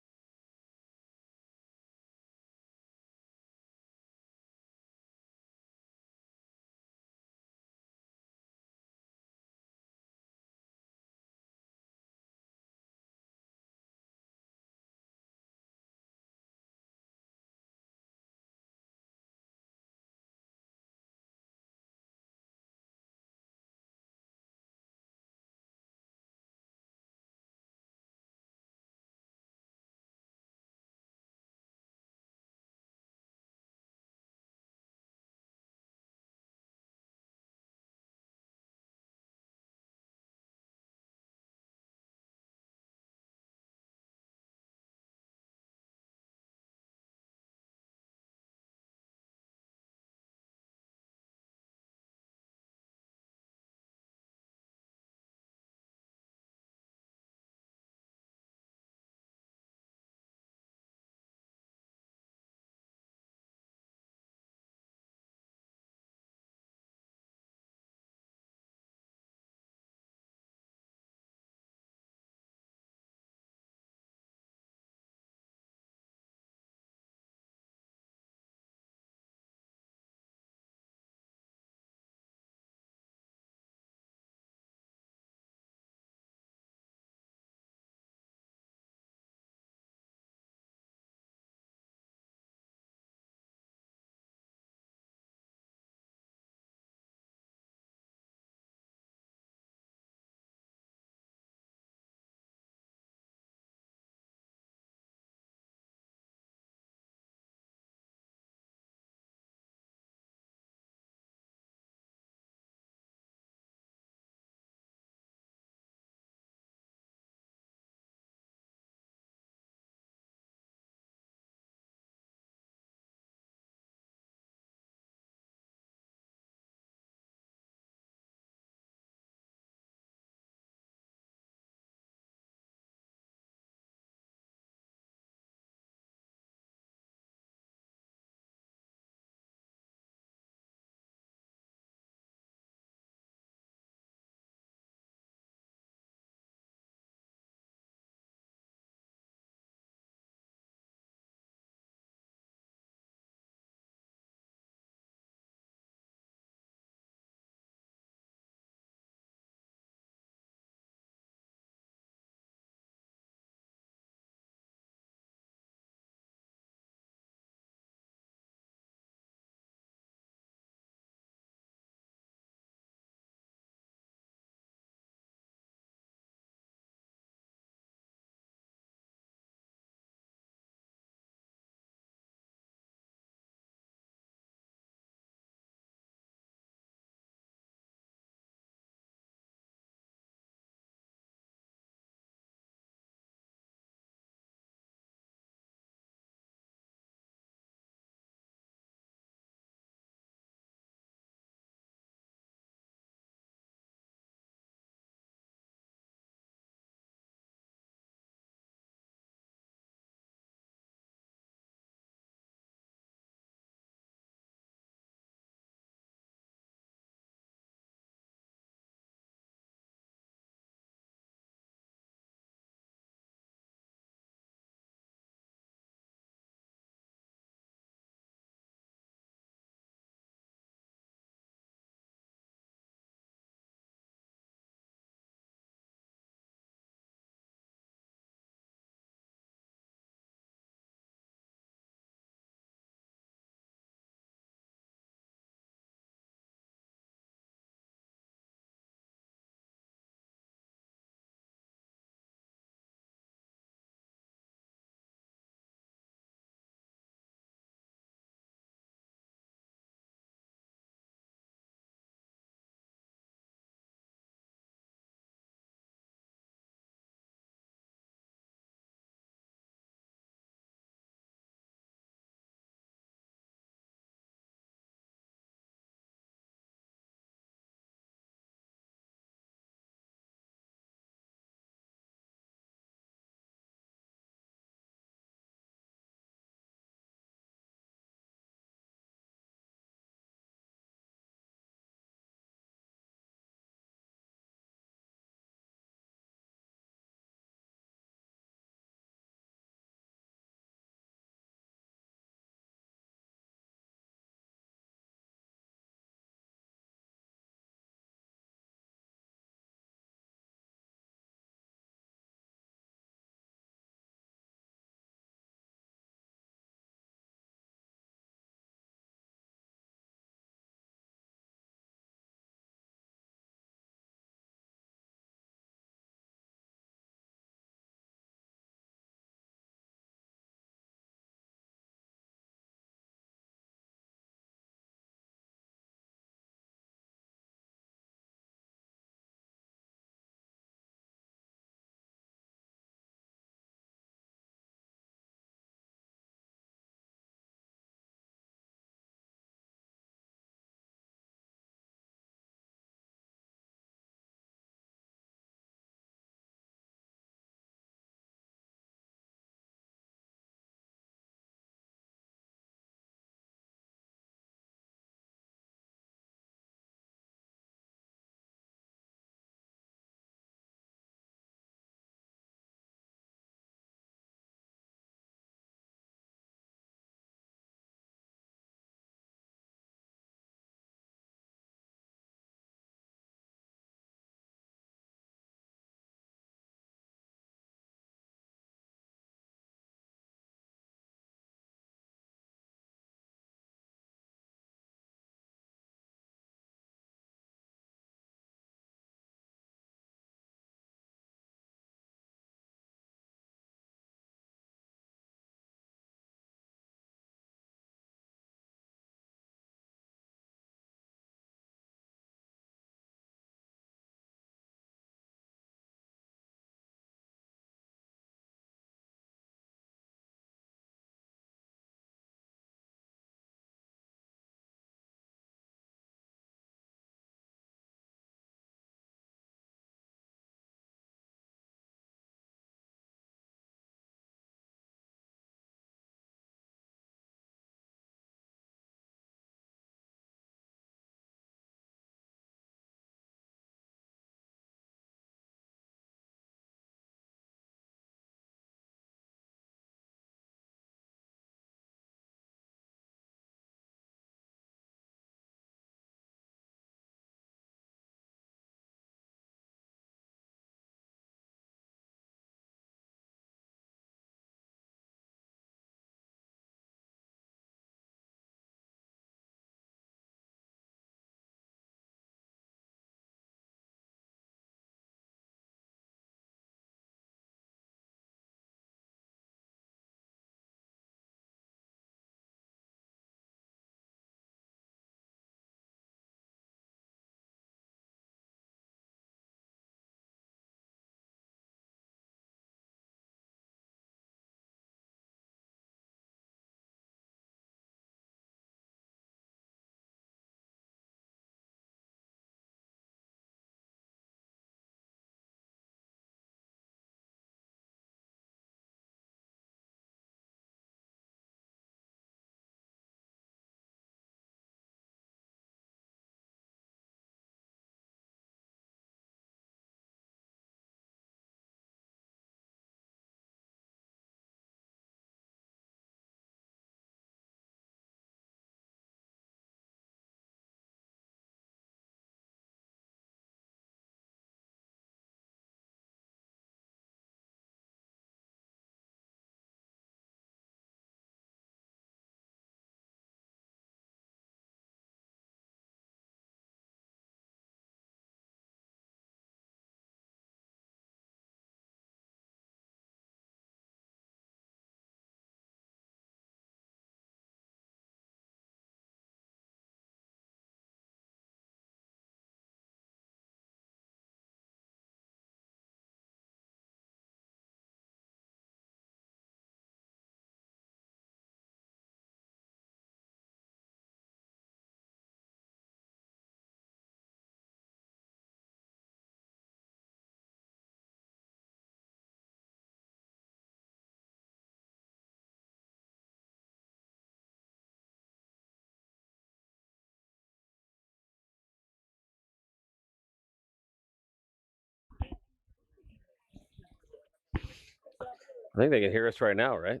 I think they can hear us right now, right?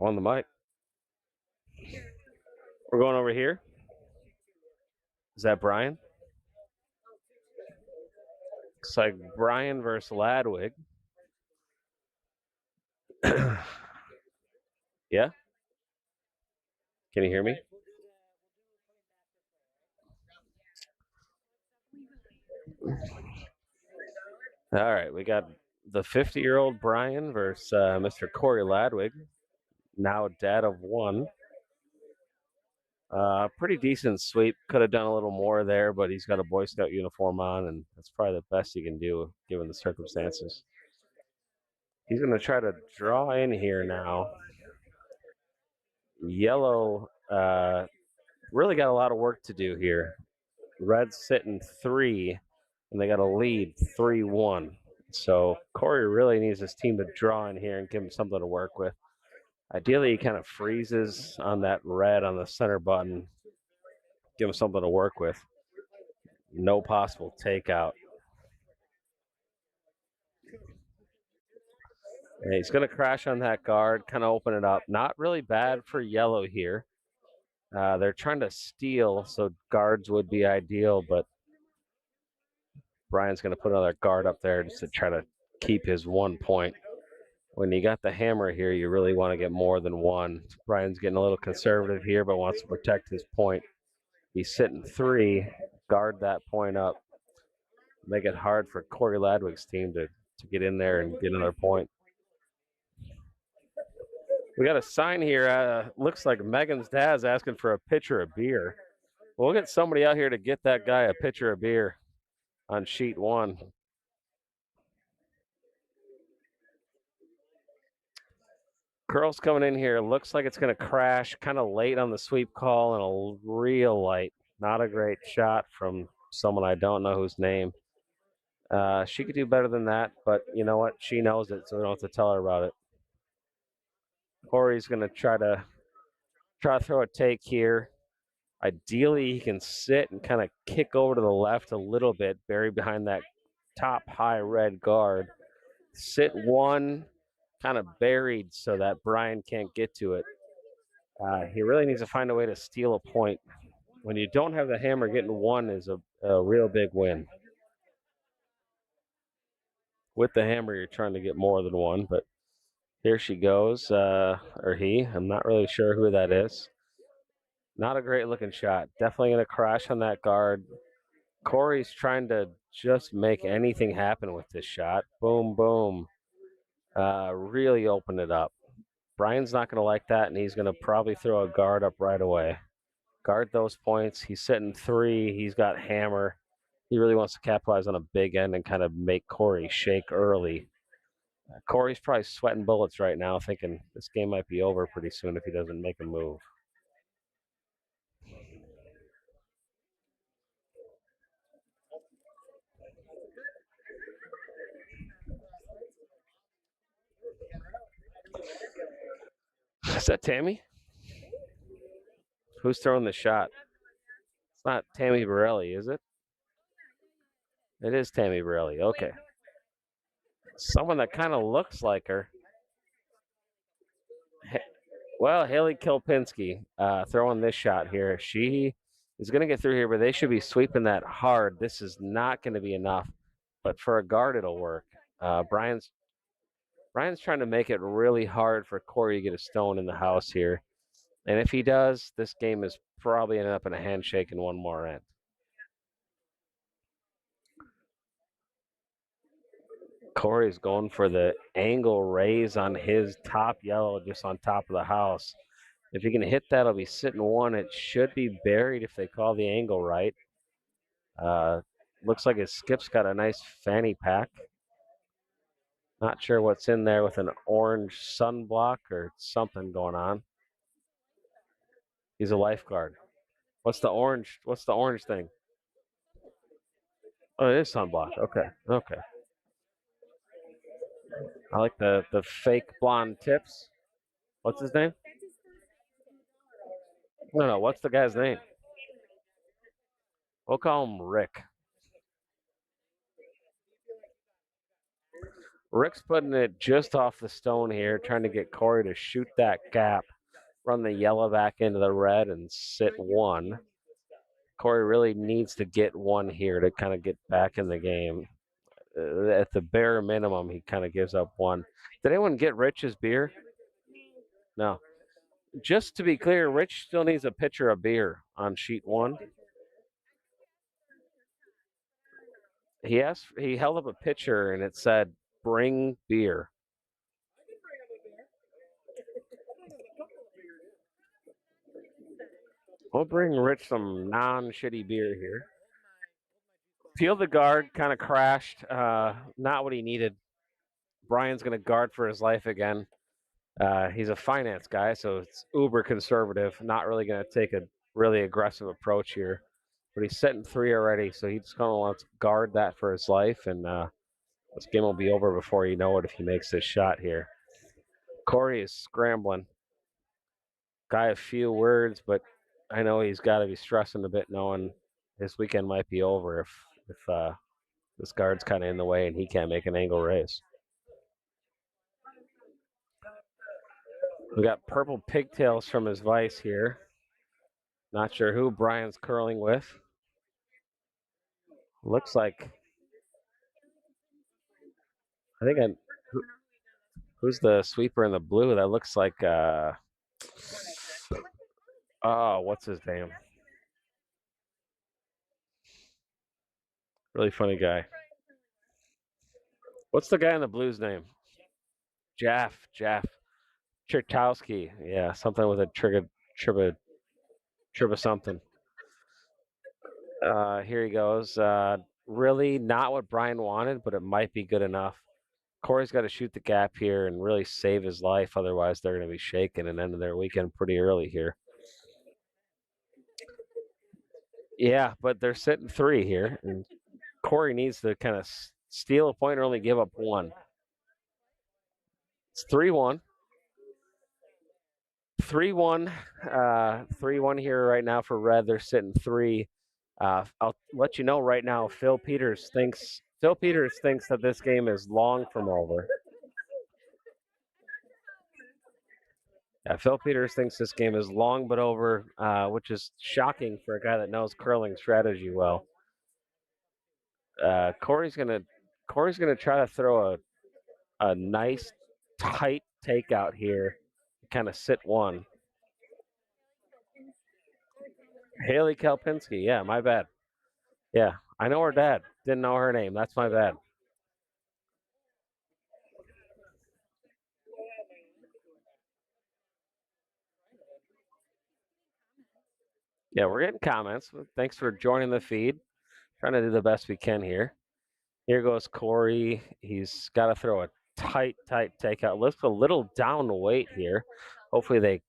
On the mic. We're going over here. Is that Brian? Looks like Brian versus Ladwig. Yeah? Can you hear me? All right, we got the 50-year-old Brian versus Mr. Corey Ladwig, now dad of one. Pretty decent sweep. Could have done a little more there, but he's got a Boy Scout uniform on, and that's probably the best he can do given the circumstances. He's going to try to draw in here now. Yellow really got a lot of work to do here. Red's sitting 3, and they got a lead 3-1. So Corey really needs his team to draw in here and give him something to work with. Ideally, he kind of freezes on that red on the center button, give him something to work with. No possible takeout. And he's going to crash on that guard, kind of open it up. Not really bad for yellow here. They're trying to steal, so guards would be ideal, but Brian's going to put another guard up there just to try to keep his 1 point. When you got the hammer here, you really want to get more than one. Brian's getting a little conservative here, but wants to protect his point. He's sitting 3, guard that point up. Make it hard for Corey Ladwig's team to get in there and get another point. We got a sign here. Looks like Megan's dad's asking for a pitcher of beer. We'll get somebody out here to get that guy a pitcher of beer on sheet 1. Curl's coming in here. Looks like it's going to crash kind of late on the sweep call and a real light. Not a great shot from someone I don't know whose name. She could do better than that, but you know what? She knows it, so we don't have to tell her about it. Corey's going to try to throw a take here. Ideally, he can sit and kind of kick over to the left a little bit, buried behind that top high red guard. Sit 1, kind of buried so that Brian can't get to it. He really needs to find a way to steal a point. When you don't have the hammer, getting 1 is a real big win. With the hammer, you're trying to get more than 1, but here she goes, or he. I'm not really sure who that is. Not a great looking shot. Definitely going to crash on that guard. Corey's trying to just make anything happen with this shot. Boom, boom. Really open it up. Brian's not going to like that, and he's going to probably throw a guard up right away. Guard those points. He's sitting 3. He's got hammer. He really wants to capitalize on a big end and kind of make Corey shake early. Corey's probably sweating bullets right now, thinking this game might be over pretty soon if he doesn't make a move. Is that Tammy? Who's throwing the shot? It's not Tammy Borelli, is it? It is Tammy Borelli. Okay. Someone that kind of looks like her. Well, Haley Kilpinski throwing this shot here. She is going to get through here, but they should be sweeping that hard. This is not going to be enough, but for a guard, it'll work. Brian's trying to make it really hard for Corey to get a stone in the house here. And if he does, this game is probably ending up in a handshake in one more end. Corey's going for the angle raise on his top yellow just on top of the house. If he can hit that, it'll be sitting 1. It should be buried if they call the angle right. Looks like his skip's got a nice fanny pack. Not sure what's in there with an orange sunblock or something going on. He's a lifeguard. What's the orange thing? Oh, it is sunblock. Okay. I like the fake blonde tips. What's his name? No. What's the guy's name? We'll call him Rick. Rick's putting it just off the stone here, trying to get Corey to shoot that gap, run the yellow back into the red, and sit one. Corey really needs to get one here to kind of get back in the game. At the bare minimum, he kind of gives up one. Did anyone get Rich's beer? No. Just to be clear, Rich still needs a pitcher of beer on sheet one. He held up a pitcher and it said, "Bring beer." We'll bring Rich some non-shitty beer here. Field the guard kind of crashed. Not what he needed. Brian's going to guard for his life again. He's a finance guy, so it's uber conservative. Not really going to take a really aggressive approach here. But he's setting three already, so he's going to want to guard that for his life. And this game will be over before you know it if he makes this shot here. Corey is scrambling. Guy of few words, but I know he's got to be stressing a bit knowing his weekend might be over if this guard's kind of in the way and he can't make an angle raise. We got purple pigtails from his vice here. Not sure who Brian's curling with. Looks like who's the sweeper in the blue? That looks like what's his name? Really funny guy. What's the guy in the blues name? Jaff Chertowski. Yeah, something with a tribba something. Here he goes. Really not what Brian wanted, but it might be good enough. Corey's got to shoot the gap here and really save his life. Otherwise, they're going to be shaken and end their weekend pretty early here. Yeah, but they're sitting three here, and Corey needs to kind of steal a point or only give up one. It's 3-1. 3-1. 3-1 here right now for Red. They're sitting three. I'll let you know right now. Phil Peters thinks that this game is long from over. Yeah, Phil Peters thinks this game is long but over, which is shocking for a guy that knows curling strategy well. Corey's gonna try to throw a nice tight takeout here, kind of sit one. Haley Kalpinski, yeah, my bad. Yeah, I know her dad. Didn't know her name. That's my bad. Yeah, we're getting comments. Thanks for joining the feed. Trying to do the best we can here. Here goes Corey. He's got to throw a tight takeout. Looks a little down weight here. Hopefully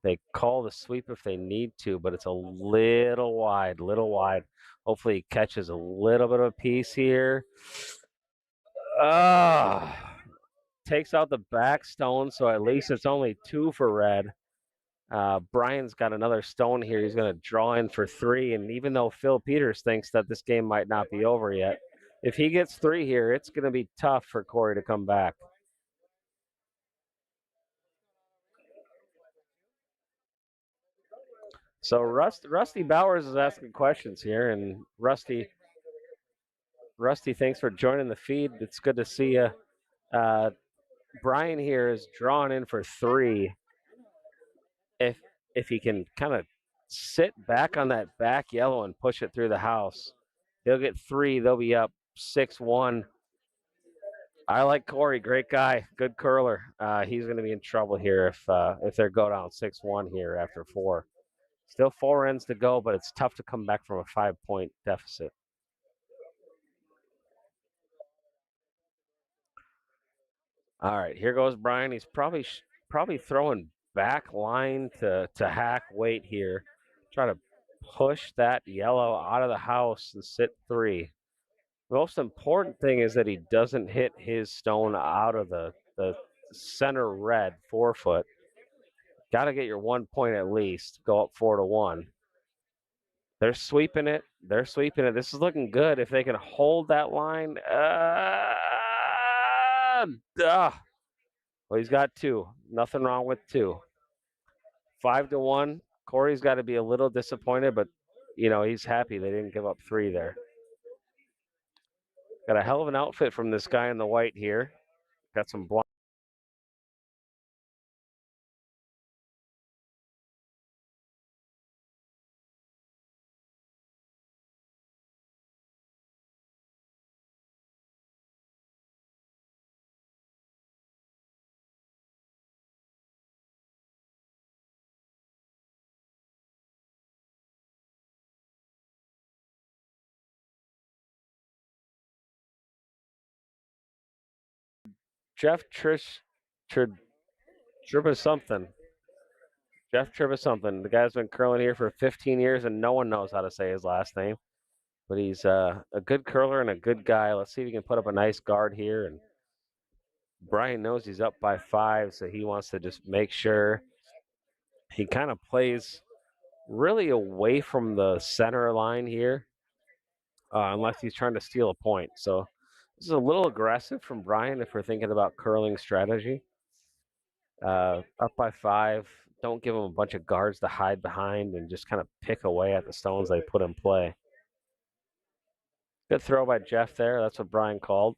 they call the sweep if they need to, but it's a little wide. Hopefully he catches a little bit of a piece here. Takes out the back stone, so at least it's only two for Red. Brian's got another stone here. He's going to draw in for three, and even though Phil Peters thinks that this game might not be over yet, if he gets three here, it's going to be tough for Corey to come back. So Rusty Bowers is asking questions here, and Rusty, thanks for joining the feed. It's good to see you. Brian here is drawn in for three. If he can kind of sit back on that back yellow and push it through the house, he'll get three. They'll be up 6-1. I like Corey, great guy, good curler. He's going to be in trouble here if they go down 6-1 here after four. Still 4 ends to go, but it's tough to come back from a 5-point deficit. All right, here goes Brian. He's probably throwing back line to hack weight here. Try to push that yellow out of the house and sit three. The most important thing is that he doesn't hit his stone out of the center red 4-foot. Got to get your 1 point at least. Go up 4-1. They're sweeping it. This is looking good. If they can hold that line. Well, he's got 2. Nothing wrong with 2. 5-1. Corey's got to be a little disappointed, but he's happy they didn't give up 3 there. Got a hell of an outfit from this guy in the white here. Got some blonde. Jeff Triba something. Jeff Triba something. The guy's been curling here for 15 years and no one knows how to say his last name. But he's a good curler and a good guy. Let's see if he can put up a nice guard here. And Brian knows he's up by 5, so he wants to just make sure he kind of plays really away from the center line here, unless he's trying to steal a point. So this is a little aggressive from Brian if we're thinking about curling strategy. Up by 5. Don't give him a bunch of guards to hide behind and just kind of pick away at the stones they put in play. Good throw by Jeff there. That's what Brian called.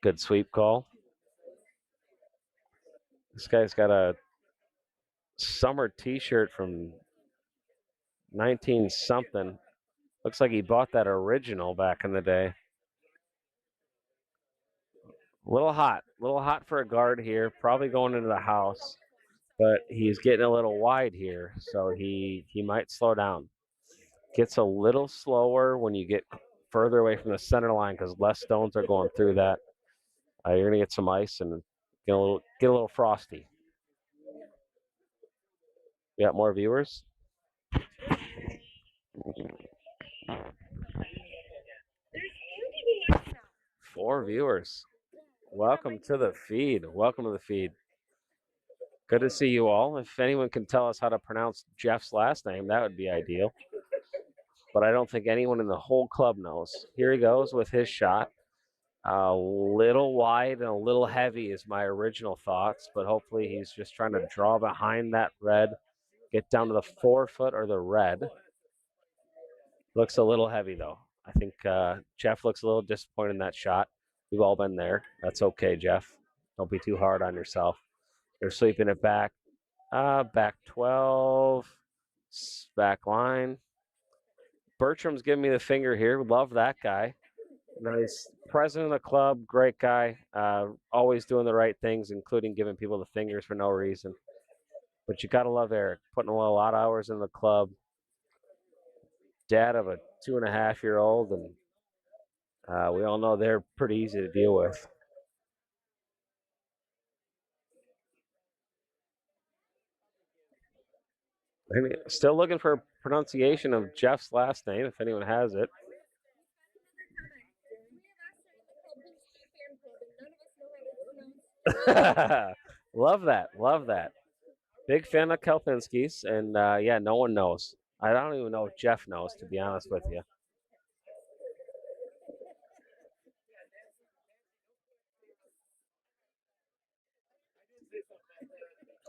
Good sweep call. This guy's got a summer t-shirt from 19 something. Looks like he bought that original back in the day. A little hot for a guard here. Probably going into the house, but he's getting a little wide here, so he might slow down. Gets a little slower when you get further away from the center line because less stones are going through that. You're gonna get some ice and get a little frosty. We got more viewers. 4 viewers. Welcome to the feed. Welcome to the feed. Good to see you all. If anyone can tell us how to pronounce Jeff's last name, that would be ideal. But I don't think anyone in the whole club knows. Here he goes with his shot. A little wide and a little heavy is my original thoughts, but hopefully he's just trying to draw behind that red, get down to the 4-foot or the red. Looks a little heavy though. I think Jeff looks a little disappointed in that shot. We've all been there. That's okay, Jeff. Don't be too hard on yourself. They're sweeping it back. Back 12. Back line. Bertram's giving me the finger here. Love that guy. Nice. President of the club, great guy. Always doing the right things, including giving people the fingers for no reason. But you got to love Eric. Putting a lot of hours in the club. Dad of a 2.5-year-old, and we all know they're pretty easy to deal with. Still looking for a pronunciation of Jeff's last name, if anyone has it. Love that. Big fan of Kelpinski's, and yeah, no one knows. I don't even know if Jeff knows, to be honest with you.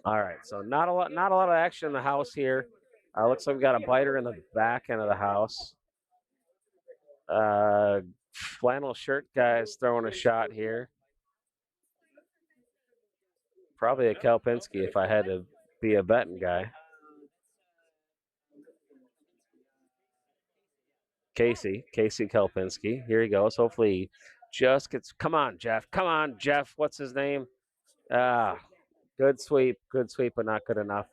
All right, so not a lot of action in the house here. Looks like we got a biter in the back end of the house. Flannel shirt guy's throwing a shot here. Probably a Kelpinski if I had to be a betting guy. Casey Kelpinski. Here he goes. Hopefully he just gets. Come on, Jeff. What's his name? Good sweep, but not good enough.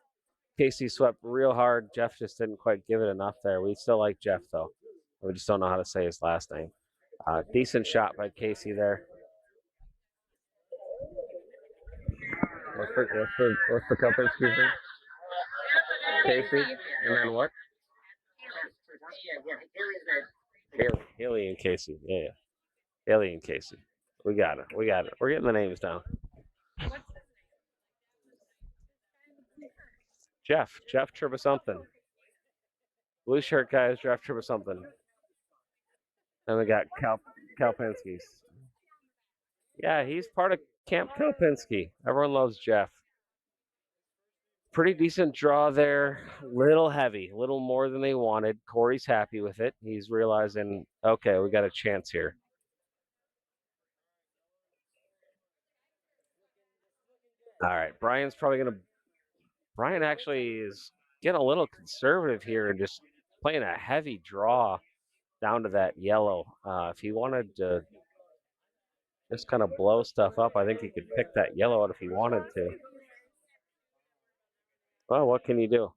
Casey swept real hard. Jeff just didn't quite give it enough there. We still like Jeff, though. We just don't know how to say his last name. Decent shot by Casey there. What's the Kelpinski's name? Casey, and then what? Haley and Casey. Yeah. Haley and Casey. We got it. We're getting the names down. Jeff Triba something. Blue shirt guys, Jeff Triba something. Then we got Kalpinski's. Yeah, he's part of Camp Kopinski. Everyone loves Jeff. Pretty decent draw there. Little heavy, a little more than they wanted. Corey's happy with it. He's realizing, okay, we got a chance here. All right, Brian actually is getting a little conservative here and just playing a heavy draw down to that yellow. If he wanted to just kind of blow stuff up, I think he could pick that yellow out if he wanted to. Well, what can you do?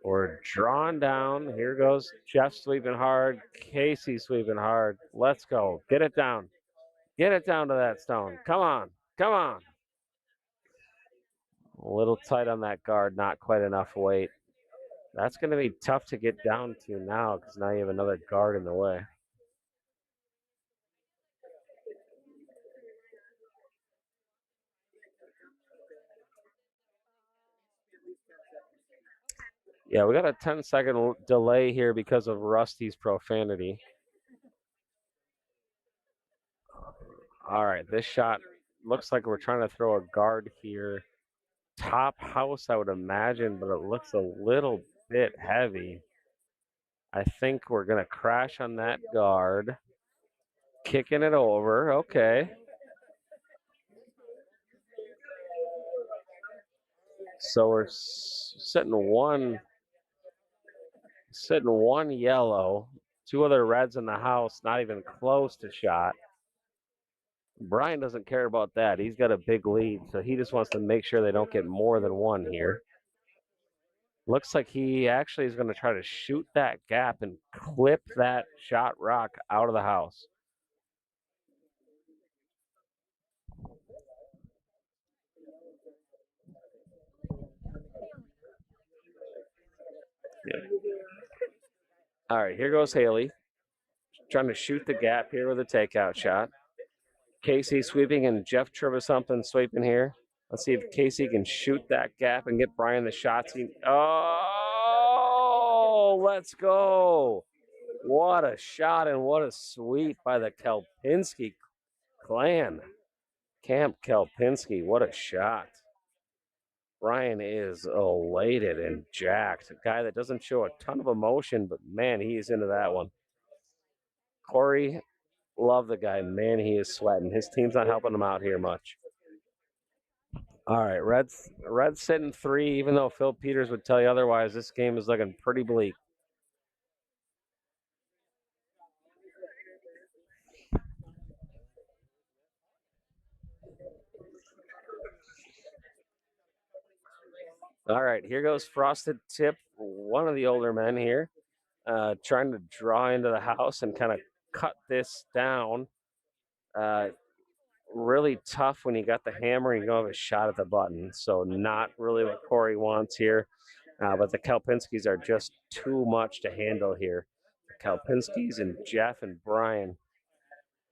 We're drawn down. Here goes Jeff sweeping hard. Casey sweeping hard. Let's go. Get it down. Get it down to that stone. Come on. Come on. A little tight on that guard. Not quite enough weight. That's going to be tough to get down to now because now you have another guard in the way. Yeah, we got a 10-second delay here because of Rusty's profanity. All right, this shot looks like we're trying to throw a guard here. Top house, I would imagine, but it looks a little bit heavy. I think we're going to crash on that guard. Kicking it over. Okay. So we're sitting one yellow, two other reds in the house, not even close to shot. Brian doesn't care about that. He's got a big lead, so he just wants to make sure they don't get more than one here. Looks like he actually is going to try to shoot that gap and clip that shot rock out of the house. Yeah. All right, here goes Haley. Trying to shoot the gap here with a takeout shot. Casey sweeping and Jeff Trevisomething sweeping here. Let's see if Casey can shoot that gap and get Brian the shots. Oh, let's go. What a shot and what a sweep by the Kelpinski clan. Camp Kelpinski, what a shot. Brian is elated and jacked. A guy that doesn't show a ton of emotion, but man, he's into that one. Corey, love the guy. Man, he is sweating. His team's not helping him out here much. All right, Reds sitting 3, even though Phil Peters would tell you otherwise. This game is looking pretty bleak. All right, here goes Frosted Tip, one of the older men here, trying to draw into the house and kind of cut this down. Really tough when you got the hammer and you don't have a shot at the button. So not really what Corey wants here. But the Kalpinskis are just too much to handle here. The Kalpinskis and Jeff and Brian.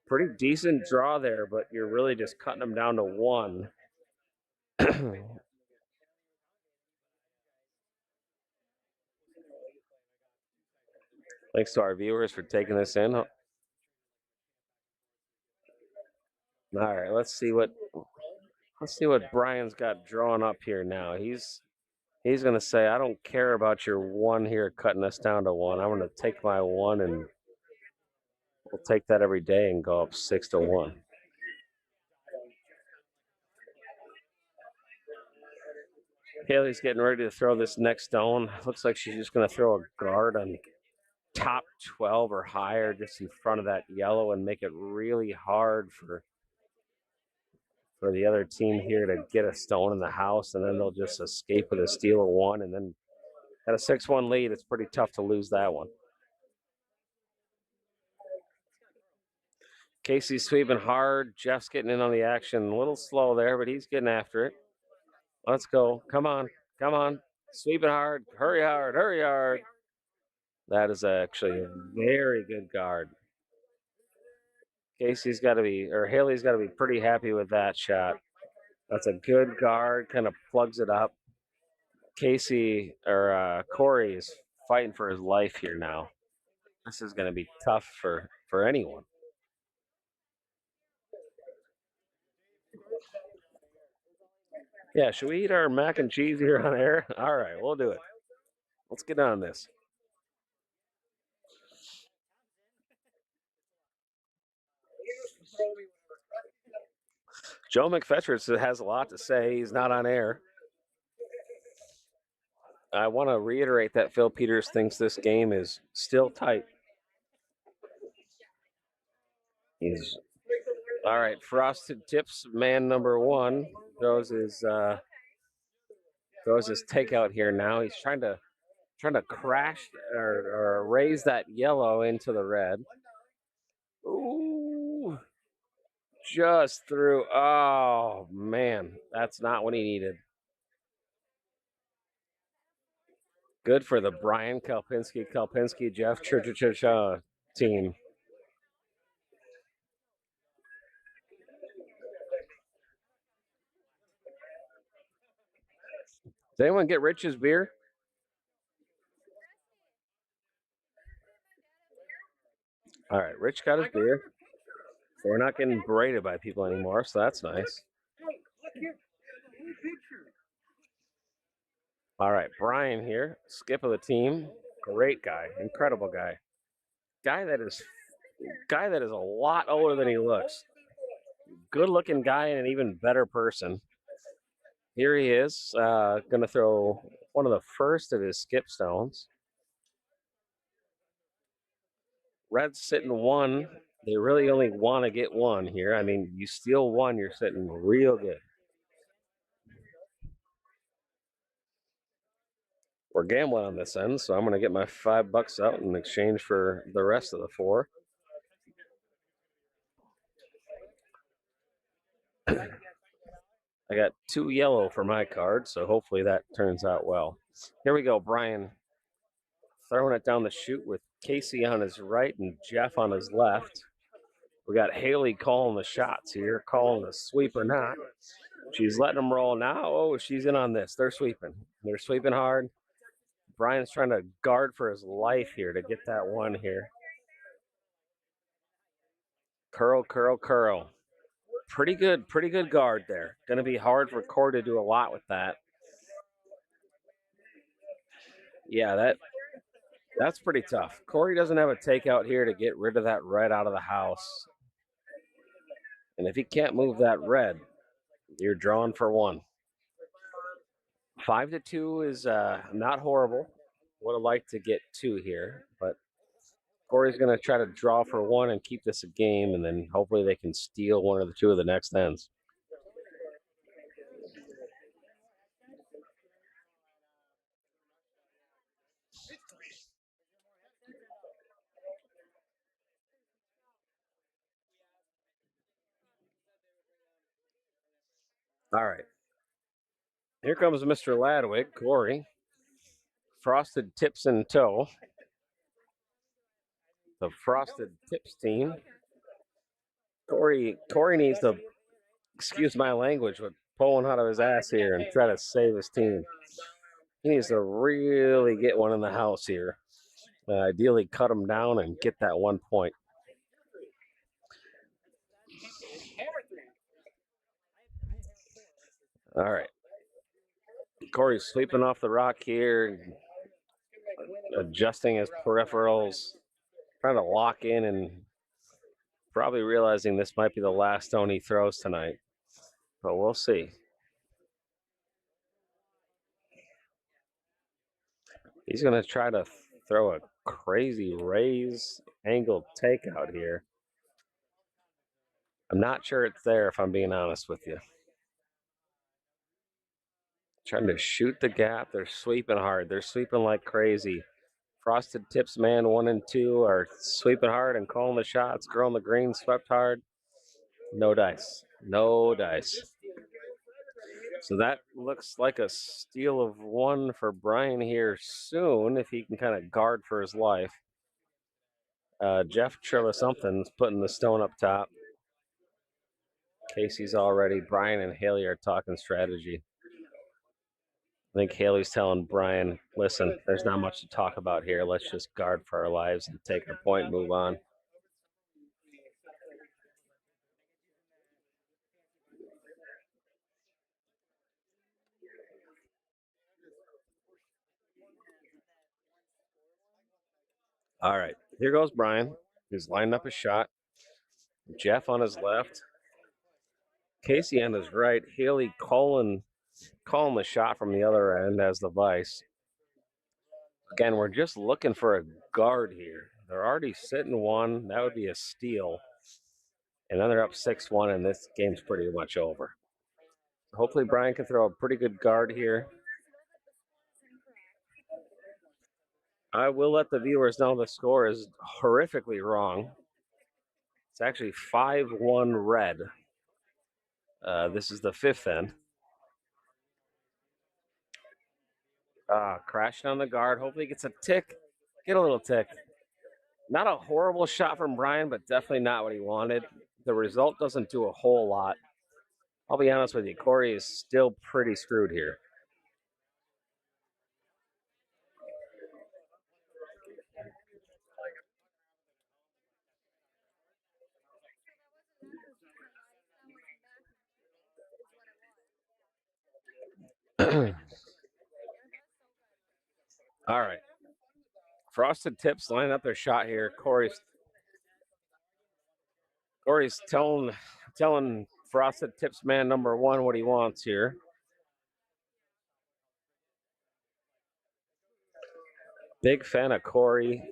Pretty decent draw there, but you're really just cutting them down to one. Thanks to our viewers for taking this in. All right, let's see what Brian's got drawn up here now. He's gonna say, I don't care about your one here cutting us down to one. I'm gonna take my one and we'll take that every day and go up 6-1. Haley's getting ready to throw this next stone. Looks like she's just gonna throw a guard on top 12 or higher just in front of that yellow and make it really hard for the other team here to get a stone in the house, and then they'll just escape with a steal of one, and then at a 6-1 lead, it's pretty tough to lose that one. Casey's sweeping hard. Jeff's getting in on the action. A little slow there, but he's getting after it. Let's go. Come on. Come on. Sweeping hard. Hurry hard. Hurry hard. That is actually a very good guard. Haley's got to be pretty happy with that shot. That's a good guard, kind of plugs it up. Casey or Corey is fighting for his life here now. This is going to be tough for anyone. Yeah, should we eat our mac and cheese here on air? All right, we'll do it. Let's get on this. Joe McFetridge has a lot to say. He's not on air. I want to reiterate that Phil Peters thinks this game is still tight. He's all right. Frosted Tips man number one throws his takeout here now. He's trying to crash or raise that yellow into the red. Ooh, just through. Oh man, that's not what he needed. Good for the Brian Kalpinski, Jeff Church team. Does anyone get Rich's beer? All right, Rich got his beer. So we're not getting berated by people anymore, so that's nice. All right, Brian here, skip of the team. Great guy, incredible guy. Guy that is a lot older than he looks. Good looking guy and an even better person. Here he is, going to throw one of the first of his skip stones. Red's sitting one. They really only want to get one here. I mean, you steal one, you're sitting real good. We're gambling on this end, so I'm going to get my $5 out in exchange for the rest of the four. I got 2 yellow for my card, so hopefully that turns out well. Here we go, Brian throwing it down the chute with Casey on his right and Jeff on his left. We got Haley calling the shots here, calling the sweep or not. She's letting them roll now. Oh, she's in on this. They're sweeping. They're sweeping hard. Brian's trying to guard for his life here to get that one here. Curl, curl, curl. Pretty good guard there. Going to be hard for Corey to do a lot with that. Yeah, that's pretty tough. Corey doesn't have a takeout here to get rid of that red out of the house. And if he can't move that red, you're drawing for one. 5-2 is not horrible. Would have liked to get 2 here, but Corey's going to try to draw for one and keep this a game, and then hopefully they can steal one or the 2 of the next ends. All right. Here comes Mr. Ladwig, Corey. Frosted Tips in tow. The Frosted Tips team. Corey needs to, excuse my language, but pulling out of his ass here and try to save his team. He needs to really get one in the house here. Ideally, cut him down and get that 1 point. All right. Corey's sweeping off the rock here, adjusting his peripherals, trying to lock in and probably realizing this might be the last stone he throws tonight. But we'll see. He's going to try to throw a crazy raise angled takeout here. I'm not sure it's there, if I'm being honest with you. Trying to shoot the gap. They're sweeping hard. They're sweeping like crazy. Frosted Tips man 1 and 2 are sweeping hard and calling the shots. Girl in the green swept hard. No dice. No dice. So that looks like a steal of 1 for Brian here soon, if he can kind of guard for his life. Jeff Trilla something's putting the stone up top. Casey's already. Brian and Haley are talking strategy. I think Haley's telling Brian, listen, there's not much to talk about here. Let's just guard for our lives and take our point, move on. All right, here goes Brian. He's lining up a shot. Jeff on his left. Casey on his right. Haley calling the shot from the other end as the vice. Again, we're just looking for a guard here. They're already sitting one. That would be a steal. And then they're up 6-1, and this game's pretty much over. Hopefully Brian can throw a pretty good guard here. I will let the viewers know the score is horrifically wrong. It's actually 5-1 red. This is the fifth end. Crashing on the guard. Hopefully he gets a tick. Get a little tick. Not a horrible shot from Brian, but definitely not what he wanted. The result doesn't do a whole lot. I'll be honest with you, Corey is still pretty screwed here. All right. Frosted Tips lining up their shot here. Corey's telling Frosted Tips man number one what he wants here. Big fan of Corey.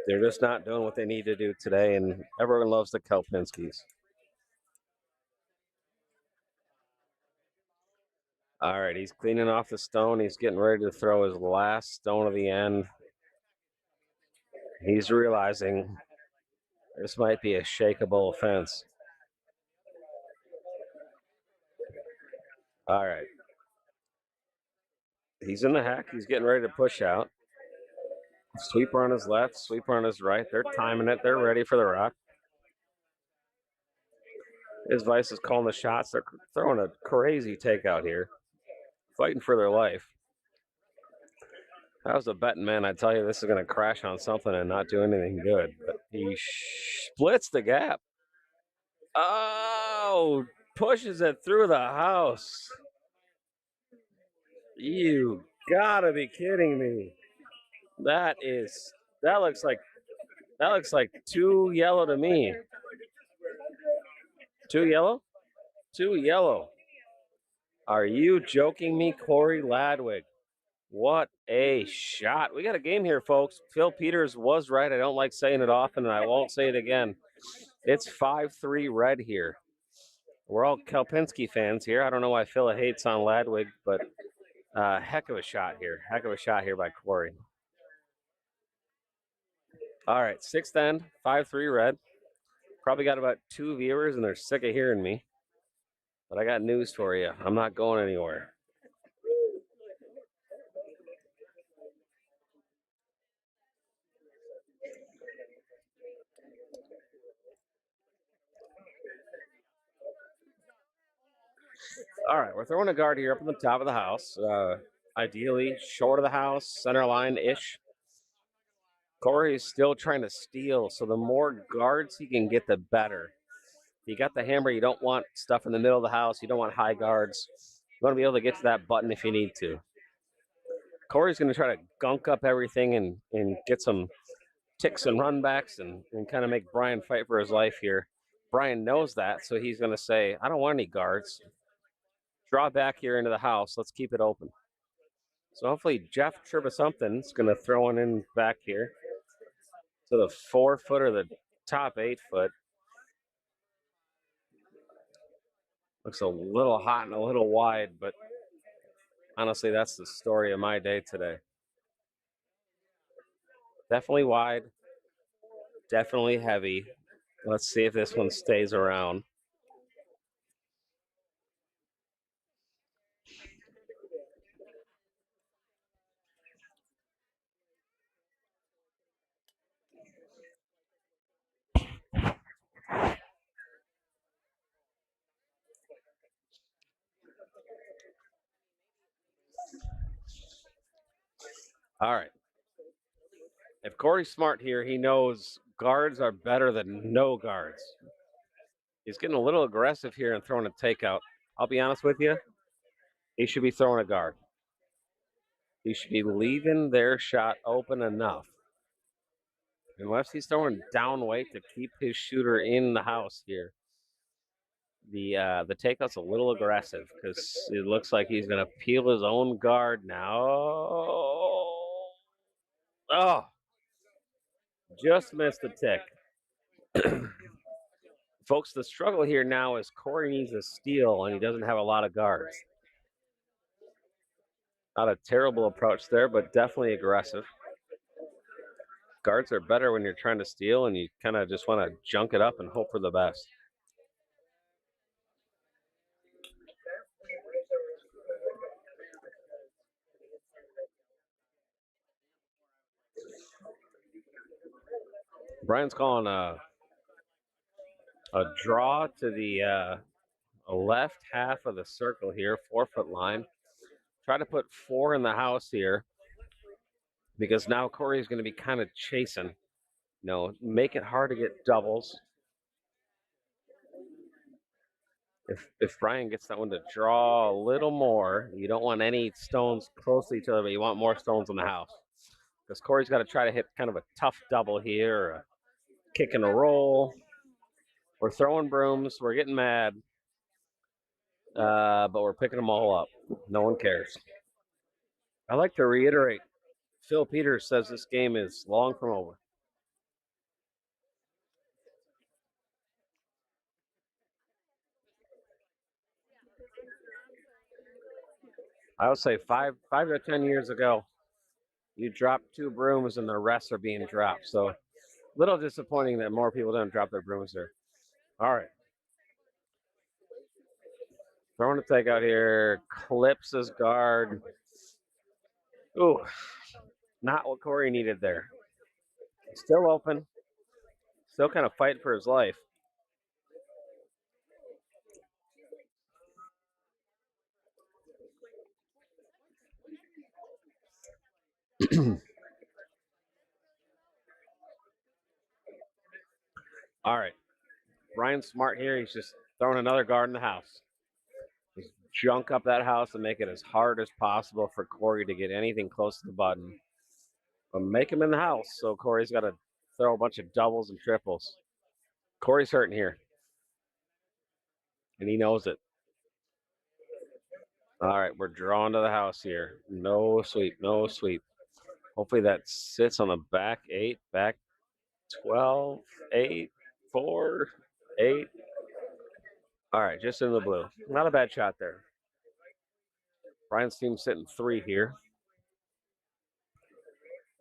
They're just not doing what they need to do today, and everyone loves the Kelpinskis. All right, he's cleaning off the stone. He's getting ready to throw his last stone of the end. He's realizing this might be a shakeable offense. All right. He's in the hack. He's getting ready to push out. Sweeper on his left, sweeper on his right. They're timing it. They're ready for the rock. His vice is calling the shots. They're throwing a crazy takeout here, fighting for their life. If I was a betting man, I'd tell you this is going to crash on something and not do anything good. But he splits the gap. Oh, pushes it through the house. You gotta be kidding me. That looks like too yellow to me. Too yellow? Too yellow. Are you joking me, Corey Ladwig? What a shot. We got a game here, folks. Phil Peters was right. I don't like saying it often, and I won't say it again. It's 5-3 red here. We're all Kelpinski fans here. I don't know why Phil hates on Ladwig, but heck of a shot here. Heck of a shot here by Corey. All right, sixth end, 5-3 red. Probably got about 2 viewers, and they're sick of hearing me. But I got news for you. I'm not going anywhere. All right, we're throwing a guard here up on the top of the house. Ideally, short of the house, center line-ish. Corey's still trying to steal, so the more guards he can get, the better. You got the hammer, you don't want stuff in the middle of the house. You don't want high guards. You want to be able to get to that button if you need to. Corey's going to try to gunk up everything and get some ticks and runbacks and kind of make Brian fight for his life here. Brian knows that, so he's going to say, I don't want any guards. Draw back here into the house. Let's keep it open. So hopefully Jeff Something's going to throw one in back here to the 4 foot or the top 8 foot. Looks a little hot and a little wide, but honestly, that's the story of my day today. Definitely wide, definitely heavy. Let's see if this one stays around. All right. If Corey's smart here, he knows guards are better than no guards. He's getting a little aggressive here and throwing a takeout. I'll be honest with you, he should be throwing a guard. He should be leaving their shot open enough. Unless he's throwing down weight to keep his shooter in the house here. The takeout's a little aggressive because it looks like he's going to peel his own guard now. Oh, just missed the tick. Folks, the struggle here now is Corey needs a steal and he doesn't have a lot of guards. Not a terrible approach there, but definitely aggressive. Guards are better when you're trying to steal and you kind of just want to junk it up and hope for the best. Brian's calling a draw to the left half of the circle here, 4-foot line. Try to put 4 in the house here because now Corey's going to be kind of chasing. Make it hard to get doubles. If Brian gets that one to draw a little more, you don't want any stones close to each other, but you want more stones in the house. Because Corey's got to try to hit kind of a tough double here, or a kick and a roll. We're throwing brooms. We're getting mad. But we're picking them all up. No one cares. I like to reiterate, Phil Peters says this game is long from over. I would say 5 to 10 years ago, you drop 2 brooms and the rest are being dropped. So a little disappointing that more people don't drop their brooms there. All right. Throwing a takeout here. Clips his guard. Ooh, not what Corey needed there. Still open. Still kind of fighting for his life. All right. Brian's smart here. He's just throwing another guard in the house. Just junk up that house and make it as hard as possible for Corey to get anything close to the button. But make him in the house. So Corey's got to throw a bunch of doubles and triples. Corey's hurting here. And he knows it. All right, we're drawing to the house here. No sweep, no sweep. Hopefully that sits on the back 8, back 12, 8, 4, 8. All right, just in the blue. Not a bad shot there. Brian's team sitting 3 here.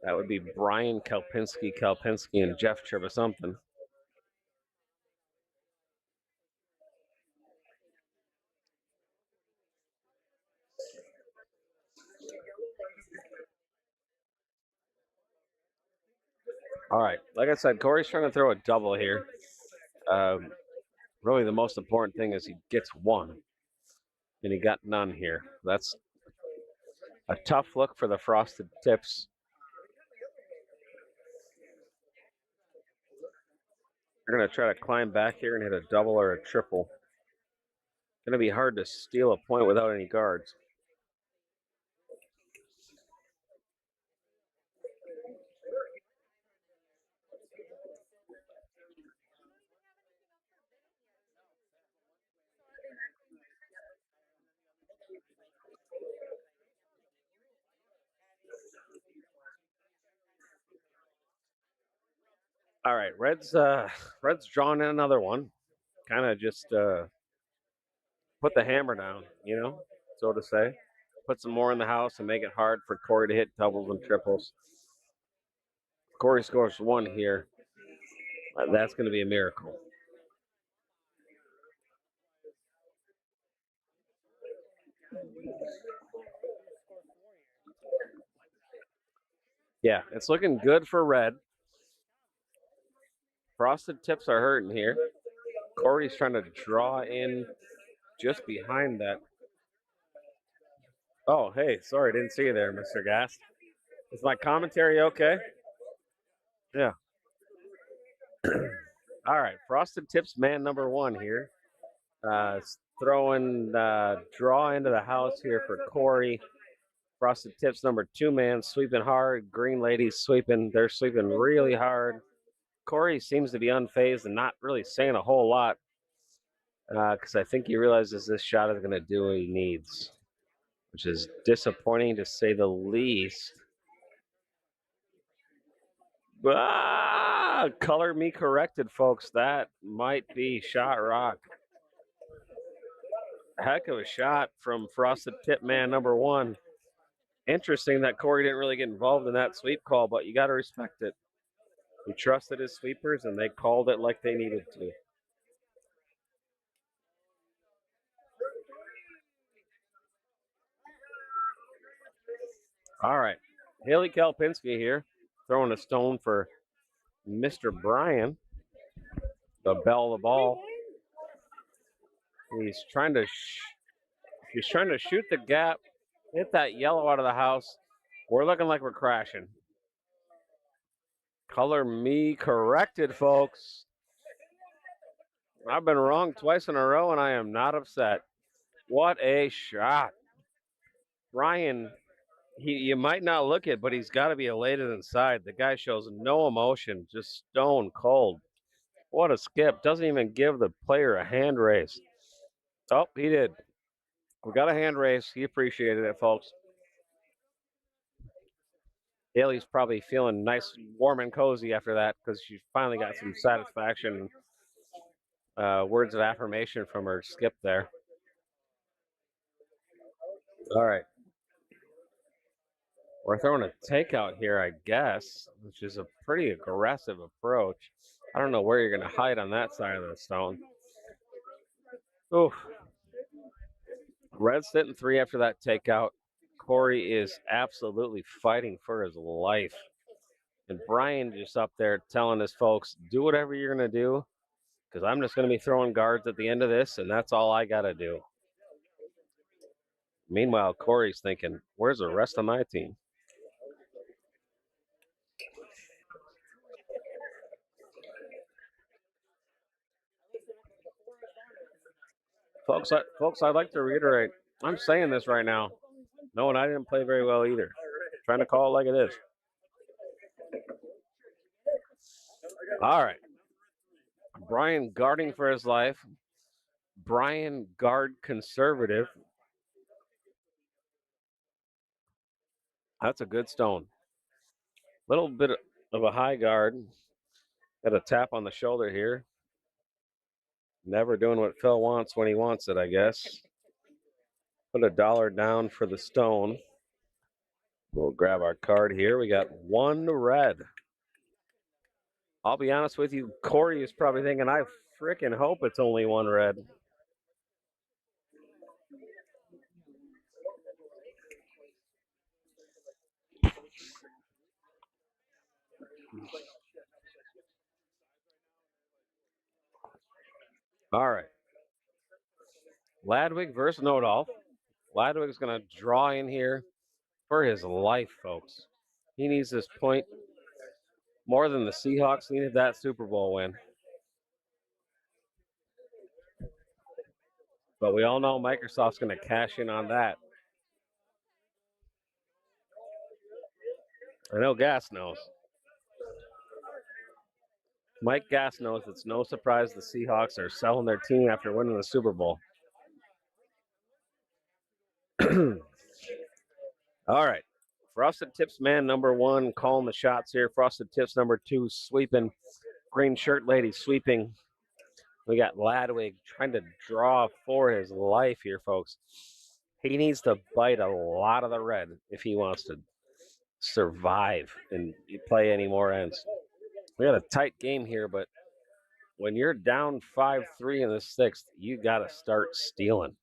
That would be Brian Kalpinski, and Jeff something. All right, like I said, Corey's trying to throw a double here. Really, the most important thing is he gets 1, and he got none here. That's a tough look for the frosted tips. They're going to try to climb back here and hit a double or a triple. Going to be hard to steal a point without any guards. All right, Red's drawn in another one. Kind of just put the hammer down, so to say. Put some more in the house and make it hard for Corey to hit doubles and triples. Corey scores 1 here. That's going to be a miracle. Yeah, it's looking good for Red. Frosted tips are hurting here. Corey's trying to draw in just behind that. Oh, hey, sorry, didn't see you there, Mr. Gast. Is my commentary okay? Yeah. All right. Frosted Tips man number one here. Throwing draw into the house here for Corey. Frosted Tips number two man sweeping hard. Green Ladies sweeping. They're sweeping really hard. Corey seems to be unfazed and not really saying a whole lot because I think he realizes this shot is going to do what he needs, which is disappointing to say the least. Color me corrected, folks. That might be shot rock. Heck of a shot from Frosted Tip man number one. Interesting that Corey didn't really get involved in that sweep call, but you got to respect it. He trusted his sweepers, and they called it like they needed to. All right. Haley Kalpinski here, throwing a stone for Mr. Brian, the bell of the ball. He's trying to shoot the gap, hit that yellow out of the house. We're looking like we're crashing. Color me corrected, folks. I've been wrong twice in a row, and I am not upset. What a shot. Brian, you might not look it, but he's got to be elated inside. The guy shows no emotion, just stone cold. What a skip. Doesn't even give the player a hand raise. Oh, he did. We got a hand raise. He appreciated it, folks. Haley's probably feeling nice, warm, and cozy after that because she finally got some satisfaction, words of affirmation from her skip there. All right. We're throwing a takeout here, I guess, which is a pretty aggressive approach. I don't know where you're going to hide on that side of the stone. Oof. Red's hitting three after that takeout. Corey is absolutely fighting for his life. And Brian just up there telling his folks, do whatever you're going to do, because I'm just going to be throwing guards at the end of this, and that's all I got to do. Meanwhile, Corey's thinking, where's the rest of my team? Folks, I'd like to reiterate, I'm saying this right now, knowing I didn't play very well either. Trying to call it like it is. All right. Brian guarding for his life. Brian guard conservative. That's a good stone. Little bit of a high guard. Got a tap on the shoulder here. Never doing what Phil wants when he wants it, I guess. Put $1 down for the stone. We'll grab our card here. We got one red. I'll be honest with you, Corey is probably thinking, I freaking hope it's only one red. All right. Ladwig versus Nodolf. Ladwig's going to draw in here for his life, folks. He needs this point more than the Seahawks needed that Super Bowl win. But we all know Microsoft's going to cash in on that. I know Gas knows. Mike Gas knows it's no surprise the Seahawks are selling their team after winning the Super Bowl. All right. Frosted Tips man number one calling the shots here. Frosted Tips number two sweeping. Green shirt lady sweeping. We got Ladwig trying to draw for his life here, folks. He needs to bite a lot of the red if he wants to survive and play any more ends. We got a tight game here, but when you're down 5-3 in the sixth, you got to start stealing.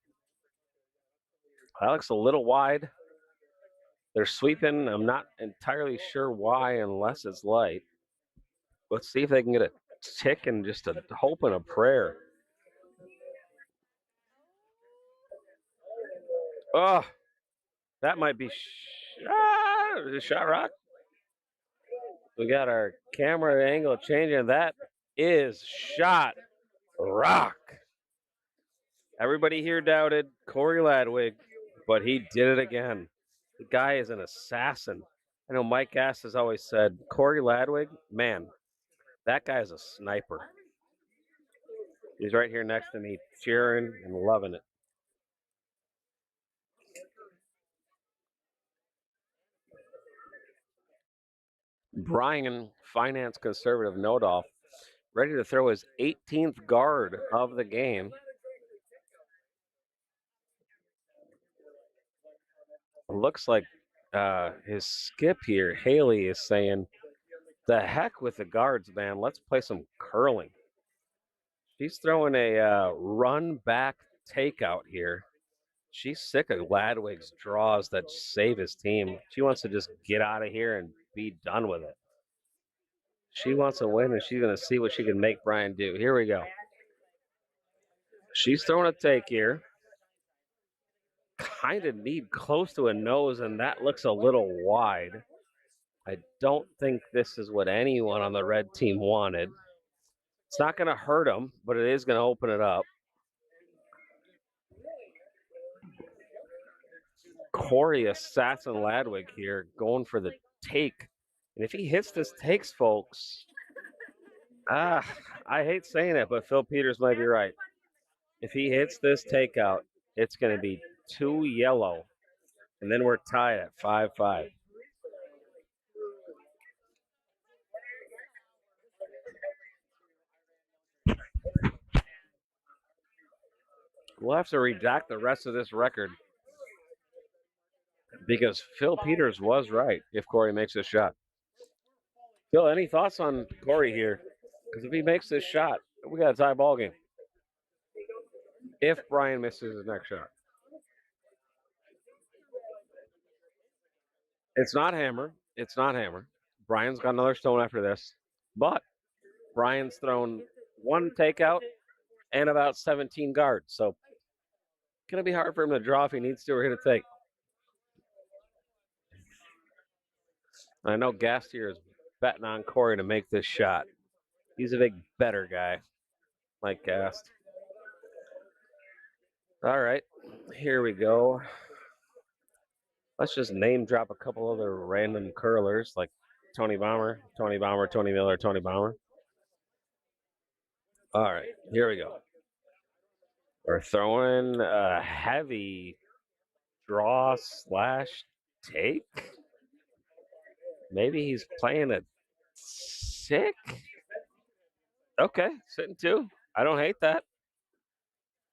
That looks a little wide. They're sweeping. I'm not entirely sure why, unless it's light. Let's see if they can get a tick and just a hope and a prayer. Oh, that might be shot rock. We got our camera angle changing. That is shot rock. Everybody here doubted Corey Ladwig, but he did it again. The guy is an assassin. I know Mike Gass has always said, Corey Ladwig, man, that guy is a sniper. He's right here next to me, cheering and loving it. Brian, finance conservative Nodoff, ready to throw his 18th guard of the game. Looks like his skip here, Haley, is saying, the heck with the guards, man. Let's play some curling. She's throwing a run back takeout here. She's sick of Ladwig's draws that save his team. She wants to just get out of here and be done with it. She wants to win, and she's going to see what she can make Brian do. Here we go. She's throwing a take here. Kind of need close to a nose, and that looks a little wide. I don't think this is what anyone on the red team wanted. It's not going to hurt them, but it is going to open it up. Corey Assassin Ladwig here going for the take. And if he hits this takes, folks, I hate saying it, but Phil Peters might be right. If he hits this takeout, it's going to be 2 yellow. And then we're tied at 5-5. We'll have to redact the rest of this record because Phil Peters was right if Corey makes this shot. Phil, any thoughts on Corey here? Because if he makes this shot, we got a tie ball game. If Brian misses his next shot. It's not hammer. It's not hammer. Brian's got another stone after this. But Brian's thrown 1 takeout and about 17 guards. So it's going to be hard for him to draw if he needs to or hit a take. I know Gastier is betting on Corey to make this shot. He's a big better guy, like Gast. All right, here we go. Let's just name drop a couple other random curlers like Tony Bomber, Tony Bomber, Tony Miller, Tony Bomber. All right, here we go. We're throwing a heavy draw / take. Maybe he's playing a sick. Okay, sitting 2. I don't hate that.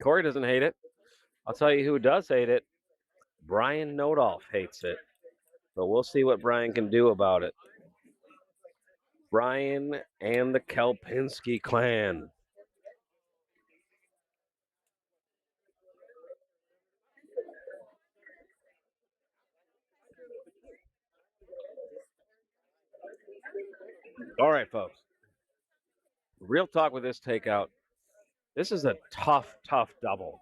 Corey doesn't hate it. I'll tell you who does hate it. Brian Nodoff hates it. But we'll see what Brian can do about it. Brian and the Kelpinski clan. All right, folks. Real talk with this takeout. This is a tough double.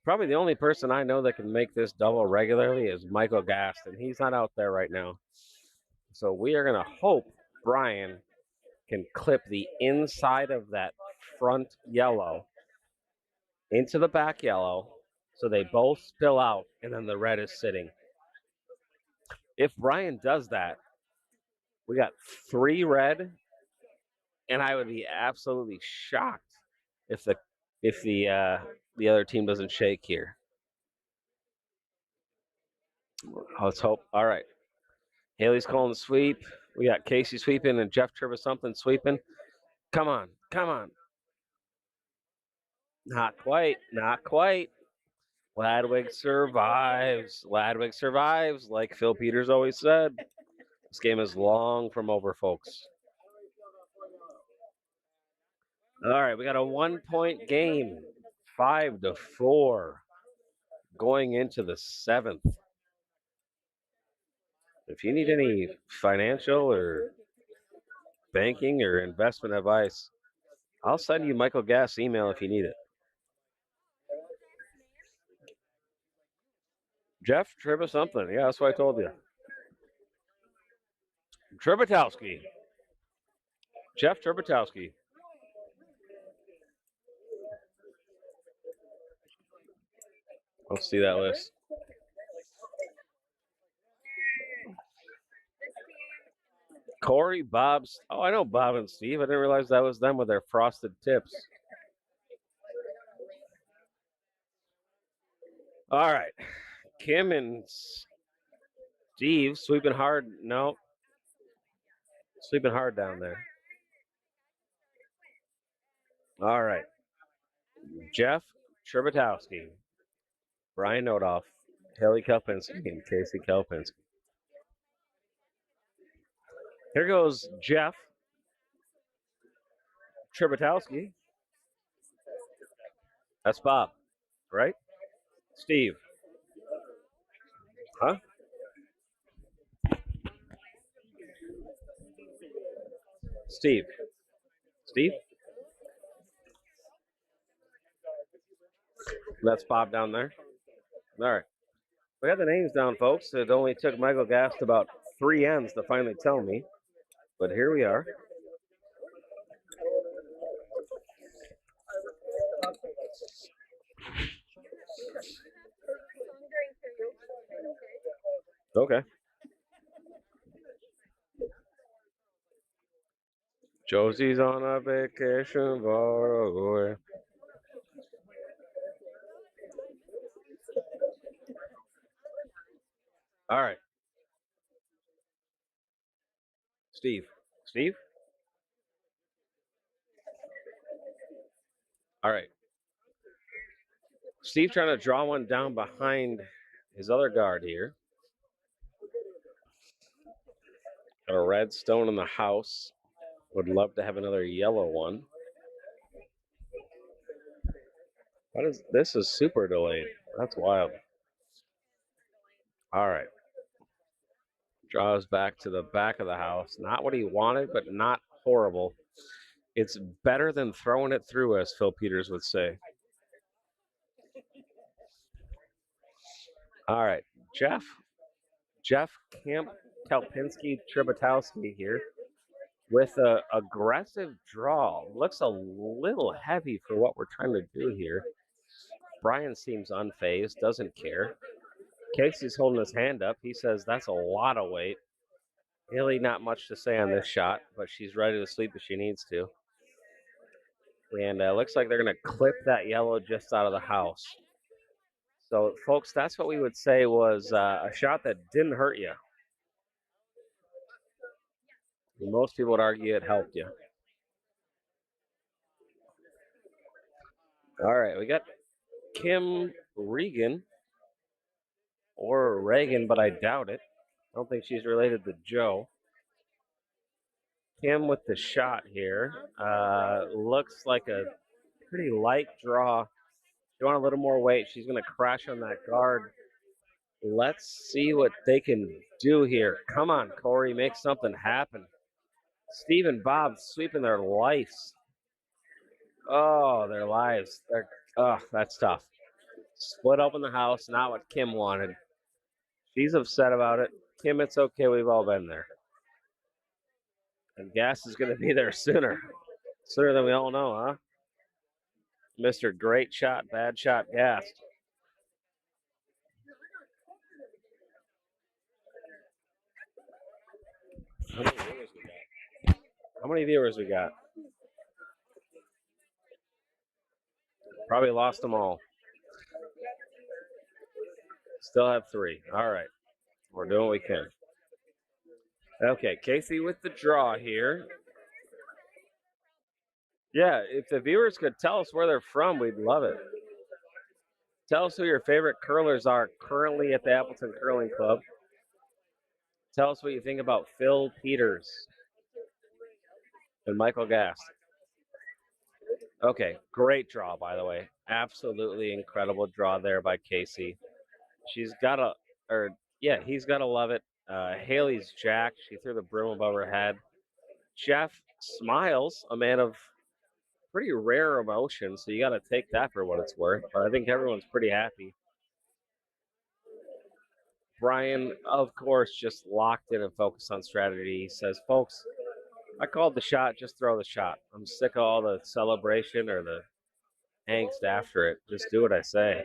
Probably the only person I know that can make this double regularly is Michael Gast, and he's not out there right now. So we are going to hope Brian can clip the inside of that front yellow into the back yellow so they both spill out, and then the red is sitting. If Brian does that, we got 3 red, and I would be absolutely shocked if the other team doesn't shake here. Let's hope. All right. Haley's calling the sweep. We got Casey sweeping and Jeff Trivia something sweeping. Come on. Come on. Not quite. Not quite. Ladwig survives. Ladwig survives, like Phil Peters always said. This game is long from over, folks. All right, we got a 1-point game, 5-4, going into the 7th. If you need any financial or banking or investment advice, I'll send you Michael Gass' email if you need it. Jeff Trivia something. Yeah, that's what I told you. Trubetowski. Jeff Trubetowski. Let's see that list. Corey, Bob's. Oh, I know Bob and Steve. I didn't realize that was them with their frosted tips. All right. Kim and Steve sweeping hard. No. Sweeping hard down there. All right. Jeff Trubetowski, Brian Nodoff, Haley Kelpinski, and Casey Kelpinski. Here goes Jeff Trubetowski. That's Bob, right? Steve. Huh? Steve. Steve? That's Bob down there. All right. We got the names down, folks. It only took Michael Gast about 3 ends to finally tell me. But here we are. Okay. Josie's on a vacation far away. All right. Steve. Steve? All right. Steve trying to draw one down behind his other guard here. Got a red stone in the house. Would love to have another yellow one. What is this? Is super delayed. That's wild. All right. Draws back to the back of the house. Not what he wanted, but not horrible. It's better than throwing it through, as Phil Peters would say. All right. Jeff Camp Kalpinski Trubetowski here with a aggressive draw. Looks a little heavy for what we're trying to do here. Brian seems unfazed, doesn't care. Casey's holding his hand up. He says that's a lot of weight. Really not much to say on this shot, but she's ready to sleep if she needs to. And looks like they're going to clip that yellow just out of the house. So, folks, that's what we would say was a shot that didn't hurt you. Most people would argue it helped you. All right, we got Kim Regan or Reagan, but I doubt it. I don't think she's related to Joe. Kim with the shot here. Looks like a pretty light draw. If you want a little more weight, she's going to crash on that guard. Let's see what they can do here. Come on, Corey, make something happen. Steve and Bob sweeping their lives. Oh, their lives. That's tough. Split open the house, not what Kim wanted. She's upset about it. Kim, it's okay. We've all been there. And Gas is going to be there sooner than we all know, huh? Mr. Great Shot, Bad Shot Gas. How many viewers we got? Probably lost them all. Still have 3. All right. We're doing what we can. Okay, Casey with the draw here. Yeah, if the viewers could tell us where they're from, we'd love it. Tell us who your favorite curlers are currently at the Appleton Curling Club. Tell us what you think about Phil Peters and Michael Gast. Okay, great draw, by the way. Absolutely incredible draw there by Casey. He's got to love it. Haley's jacked. She threw the broom above her head. Jeff smiles, a man of pretty rare emotion, so you got to take that for what it's worth. But I think everyone's pretty happy. Brian, of course, just locked in and focused on strategy. He says, folks, I called the shot, just throw the shot. I'm sick of all the celebration or the angst after it. Just do what I say.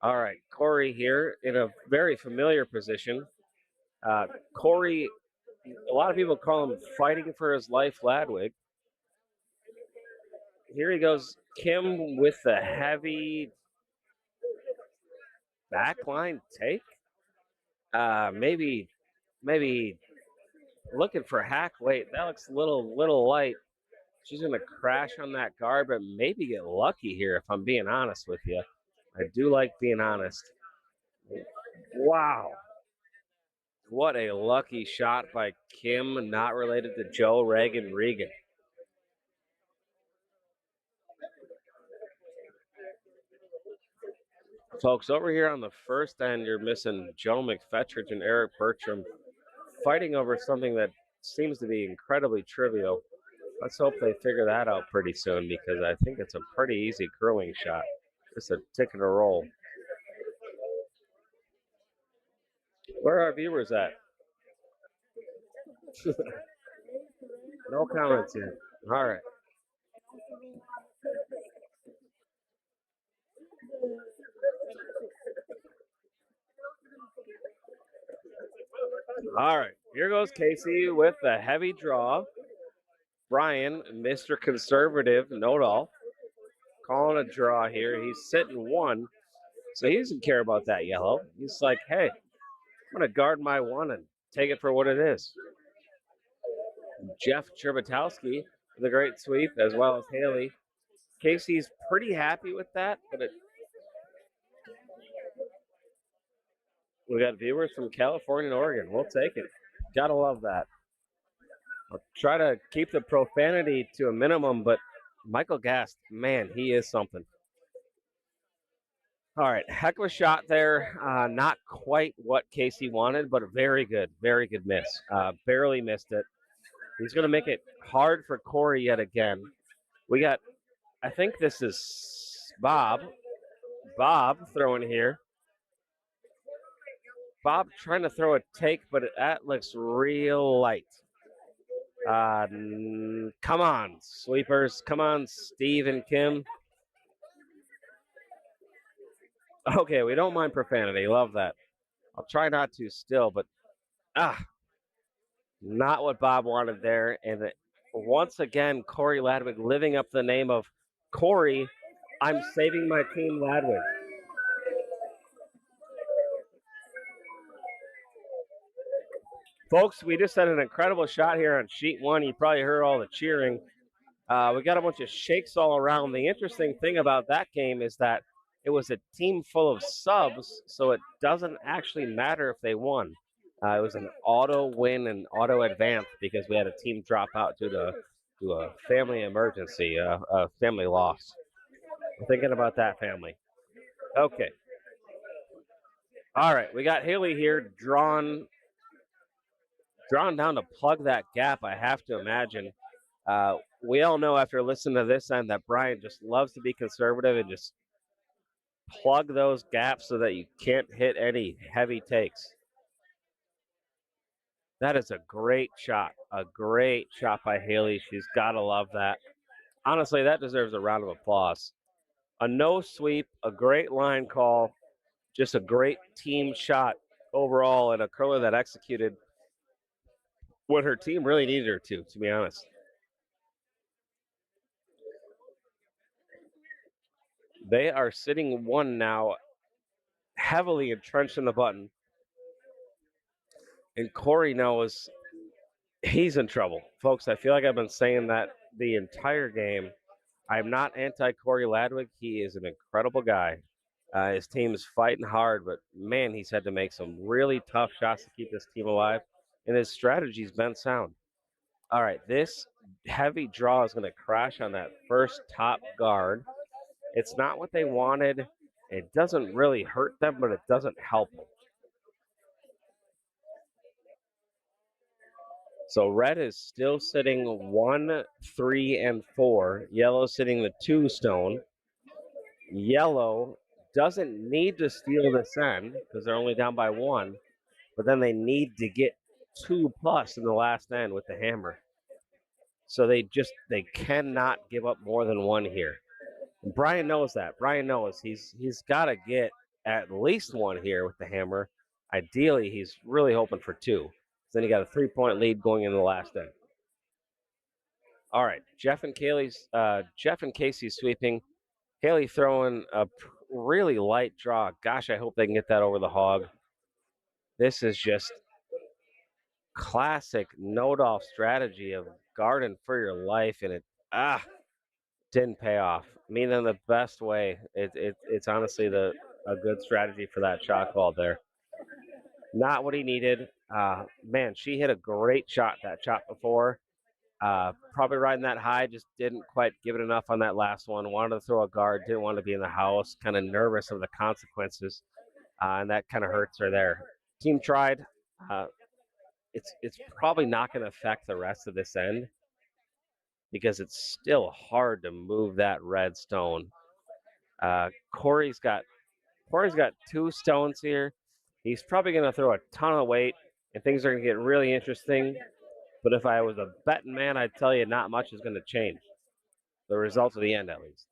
All right, Corey here in a very familiar position. Corey, a lot of people call him fighting for his life Ladwig. Here he goes, Kim with the heavy backline take. Maybe looking for hack. Wait, that looks a little light. She's gonna crash on that guard, but maybe get lucky here. If I'm being honest with you, I do like being honest. Wow, what a lucky shot by Kim, not related to Joe Reagan Regan. Folks, over here on the first end, you're missing Joe McFetridge and Eric Bertram fighting over something that seems to be incredibly trivial. Let's hope they figure that out pretty soon because I think it's a pretty easy curling shot. Just a tick and a roll. Where are our viewers at? No comments yet. All right. All right. Here goes Casey with the heavy draw. Brian, Mr. Conservative, Nodal, calling a draw here. He's sitting one, so he doesn't care about that yellow. He's like, hey, I'm going to guard my one and take it for what it is. Jeff Cherbatowski with a great sweep, as well as Haley. Casey's pretty happy with that, but we got viewers from California and Oregon. We'll take it. Gotta love that. I'll try to keep the profanity to a minimum, but Michael Gast, man, he is something. All right, heck of a shot there. Not quite what Casey wanted, but a very good miss. Barely missed it. He's going to make it hard for Corey yet again. We got, I think this is Bob. Bob throwing here. Bob trying to throw a take, but that looks real light. Come on, sweepers. Come on, Steve and Kim. Okay, we don't mind profanity. Love that. I'll try not to still, but not what Bob wanted there. And once again, Corey Ladwig living up the name of Corey. I'm saving my team, Ladwig. Folks, we just had an incredible shot here on sheet one. You probably heard all the cheering. We got a bunch of shakes all around. The interesting thing about that game is that it was a team full of subs, so it doesn't actually matter if they won. It was an auto win and auto advance because we had a team drop out due to a family emergency, a family loss. I'm thinking about that family. Okay. All right, we got Haley here drawn down to plug that gap, I have to imagine. We all know after listening to this end that Brian just loves to be conservative and just plug those gaps so that you can't hit any heavy takes. That is a great shot by Haley. She's got to love that. Honestly, that deserves a round of applause. A no sweep, a great line call, just a great team shot overall, and a curler that executed what her team really needed her to be honest. They are sitting one now, heavily entrenched in the button. And Corey knows he's in trouble. Folks, I feel like I've been saying that the entire game. I'm not anti-Corey Ladwig. He is an incredible guy. His team's fighting hard, but man, he's had to make some really tough shots to keep this team alive. And his strategy's been sound. All right, this heavy draw is going to crash on that first top guard. It's not what they wanted. It doesn't really hurt them, but it doesn't help them. So red is still sitting 1, 3, and 4. Yellow sitting the 2 stone. Yellow doesn't need to steal this end because they're only down by 1, but then they need to get 2+ in the last end with the hammer. So they cannot give up more than 1 here. And Brian knows that. Brian knows he's got to get at least 1 here with the hammer. Ideally, he's really hoping for 2. Then he got a 3-point lead going into the last end. All right, Jeff and Casey sweeping. Haley throwing a really light draw. Gosh, I hope they can get that over the hog. This is just classic note-off strategy of guarding for your life, and it didn't pay off. I mean, in the best way. It's honestly a good strategy for that shot call there. Not what he needed. Man, she hit a great shot that shot before. Probably riding that high, just didn't quite give it enough on that last one. Wanted to throw a guard, didn't want to be in the house, kind of nervous of the consequences, and that kind of hurts her there. Team tried. It's probably not going to affect the rest of this end because it's still hard to move that red stone. Corey's got 2 stones here. He's probably going to throw a ton of weight, and things are going to get really interesting. But if I was a betting man, I'd tell you not much is going to change. The results of the end, at least.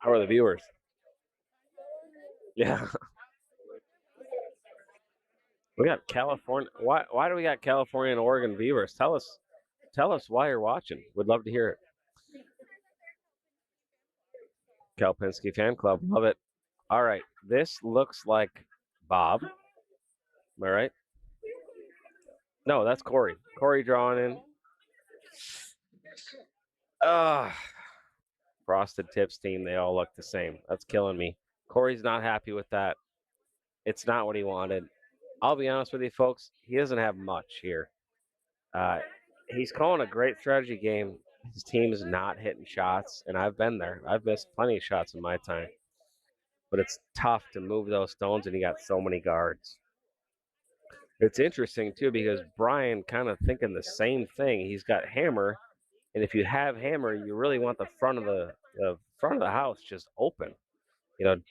How are the viewers? Yeah. We got California. Why do we got California and Oregon viewers? Tell us why you're watching. Would love to hear it. Cal Penske Fan Club. Love it. All right. This looks like Bob. Am I right? No, that's Corey. Corey drawing in. Frosted Tips team, they all look the same. That's killing me. Corey's not happy with that. It's not what he wanted. I'll be honest with you, folks. He doesn't have much here. He's calling a great strategy game. His team is not hitting shots, and I've been there. I've missed plenty of shots in my time. But it's tough to move those stones, and he got so many guards. It's interesting, too, because Brian kind of thinking the same thing. He's got hammer, and if you have hammer, you really want the front of the house just open.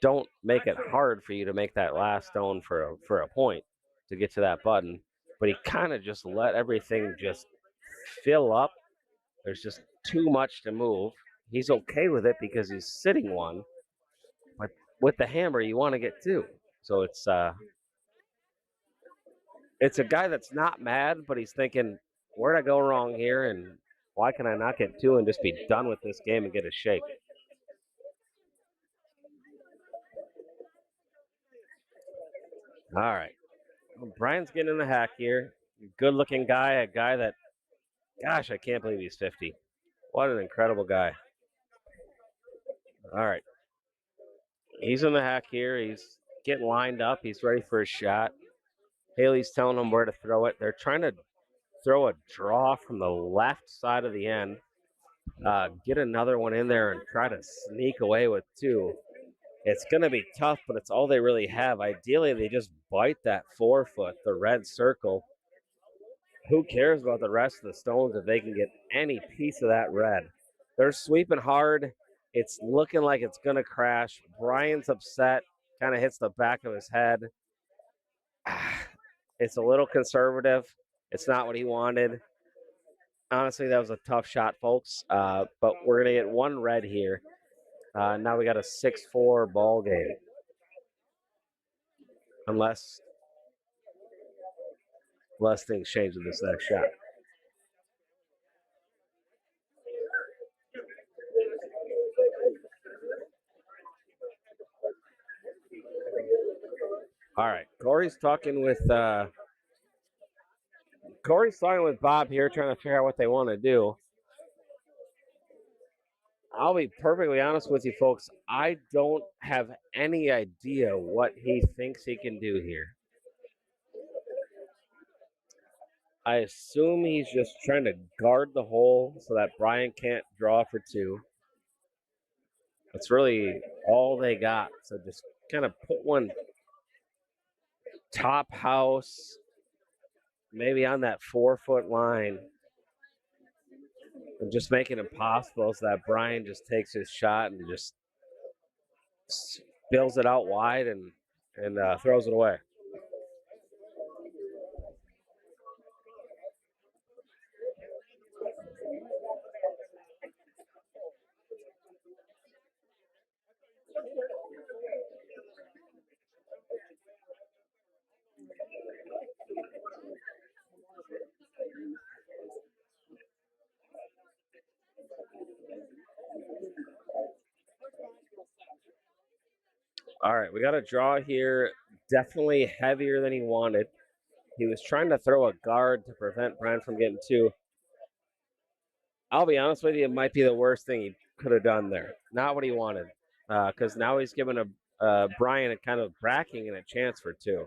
Don't make it hard for you to make that last stone for a point to get to that button. But he kind of just let everything just fill up. There's just too much to move. He's okay with it because he's sitting 1. But with the hammer, you want to get 2. So it's a guy that's not mad, but he's thinking, where'd I go wrong here? And why can I not get 2 and just be done with this game and get a shake? All right. Brian's getting in the hack here. Good looking guy, a guy that, gosh, I can't believe he's 50. What an incredible guy. All right. He's in the hack here. He's getting lined up. He's ready for a shot. Haley's telling him where to throw it. They're trying to throw a draw from the left side of the end. Get another one in there and try to sneak away with 2. It's going to be tough, but it's all they really have. Ideally, they just bite that 4-foot, the red circle. Who cares about the rest of the stones if they can get any piece of that red? They're sweeping hard. It's looking like it's going to crash. Brian's upset, kind of hits the back of his head. It's a little conservative. It's not what he wanted. Honestly, that was a tough shot, folks. But we're going to get 1 red here. Now we got a 6-4 ball game. Unless things change in this next shot. All right, Corey's talking with Bob here, trying to figure out what they want to do. I'll be perfectly honest with you, folks. I don't have any idea what he thinks he can do here. I assume he's just trying to guard the hole so that Brian can't draw for 2. That's really all they got. So just kind of put one top house, maybe on that 4-foot line. and just make it impossible so that Brian just takes his shot and just spills it out wide and throws it away. All right, we got a draw here. Definitely heavier than he wanted. He was trying to throw a guard to prevent Brian from getting two. I'll be honest with you, it might be the worst thing he could have done there. Not what he wanted, because now he's given a Brian a kind of bracking and a chance for two.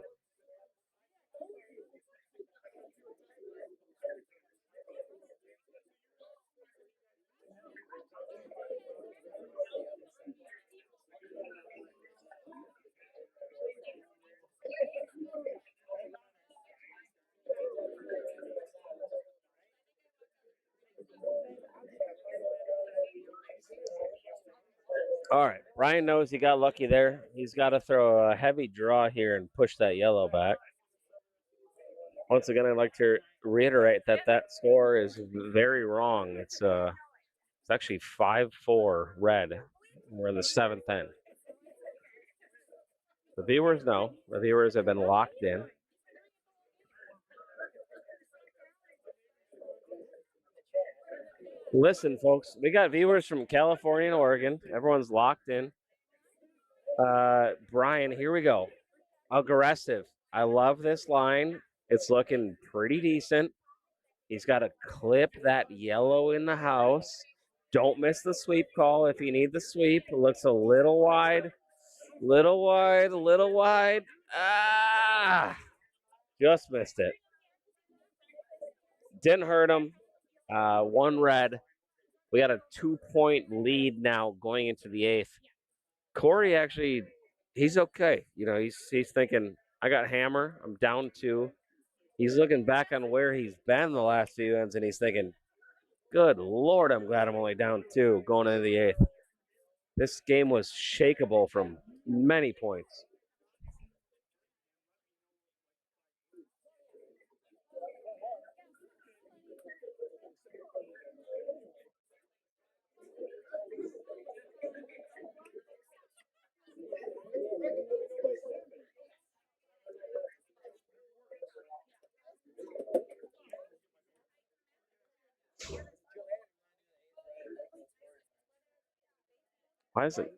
All right, Brian knows he got lucky there. He's got to throw a heavy draw here and push that yellow back. Once again, I'd like to reiterate that score is very wrong. It's actually 5-4 red. We're in the seventh end. The viewers know. The viewers have been locked in. Listen, folks, we got viewers from California and Oregon. Everyone's locked in. Brian, here we go. Aggressive. I love this line. It's looking pretty decent. He's got to clip that yellow in the house. Don't miss the sweep call if you need the sweep. It looks a little wide. Little wide, a little wide. Ah! Just missed it. Didn't hurt him. One red. We got a 2-point lead now going into the eighth. Corey actually, he's okay. You know, he's thinking, I got hammer. I'm down two. He's looking back on where he's been the last few ends, and he's thinking, good Lord, I'm glad I'm only down two going into the eighth. This game was shakeable from many points. Why is it?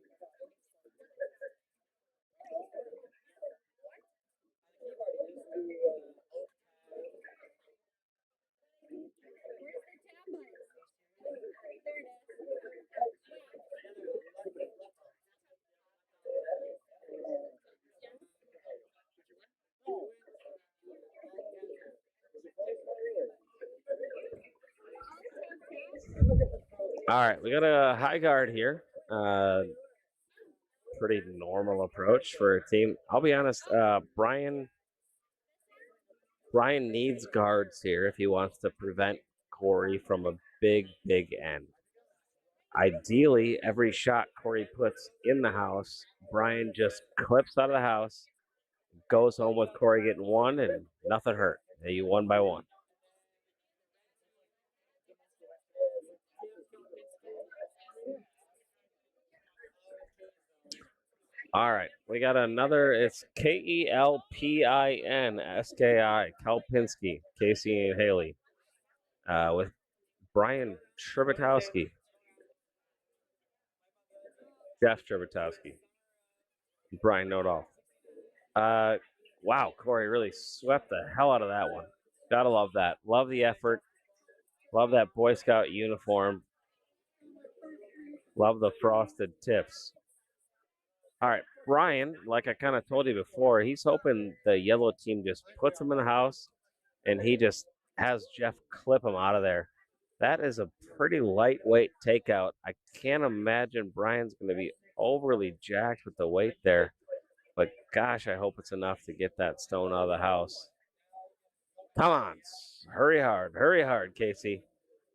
All right, we got a high guard here. Pretty normal approach for a team. I'll be honest, Brian needs guards here if he wants to prevent Corey from a big end. Ideally, every shot Corey puts in the house, Brian just clips out of the house, goes home with Corey getting one, and nothing hurt. You won by one. All right, we got another. It's KELPINSKI, Kalpinski, Casey and Haley, with Brian Trzebatowski, Jeff Trzebatowski, Brian Nodal. Wow, Corey really swept the hell out of that one. Gotta love that. Love the effort. Love that Boy Scout uniform. Love the frosted tips. All right, Brian, like I kind of told you before, he's hoping the yellow team just puts him in the house and he just has Jeff clip him out of there. That is a pretty lightweight takeout. I can't imagine Brian's going to be overly jacked with the weight there. But gosh, I hope it's enough to get that stone out of the house. Come on. Hurry hard, Casey.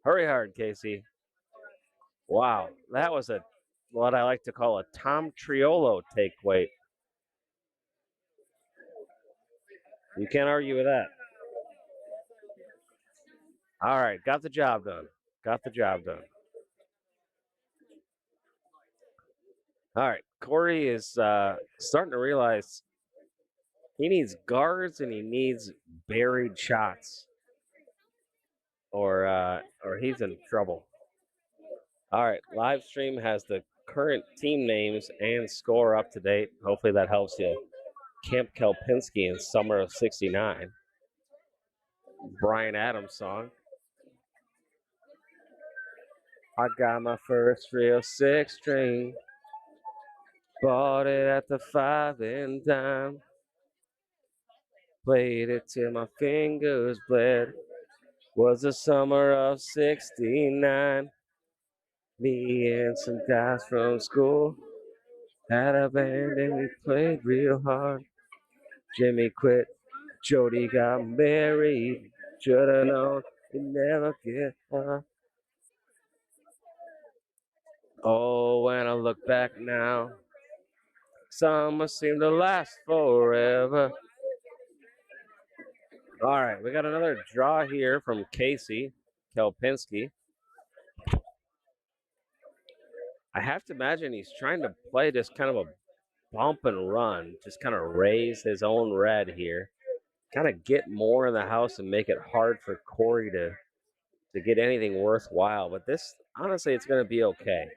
Hurry hard, Casey. Wow, that was a what I like to call a Tom Triolo take weight. You can't argue with that. All right, got the job done. Got the job done. All right, Corey is starting to realize he needs guards and he needs buried shots, or he's in trouble. All right, live stream has the current team names and score up to date. Hopefully that helps you. Camp Kelpinski in summer of '69. Brian Adams song. I got my first real six string. Bought it at the 5 and dime. Played it till my fingers bled. Was the summer of '69. Me and some guys from school had a band and we played real hard. Jimmy quit, Jody got married. Should've known you never get far. Oh, when I look back now, summer seemed to last forever. All right, we got another draw here from Casey Kelpinski. I have to imagine he's trying to play just kind of a bump and run, just kind of raise his own red here, kind of get more in the house and make it hard for Corey to get anything worthwhile. But this, honestly, it's going to be okay.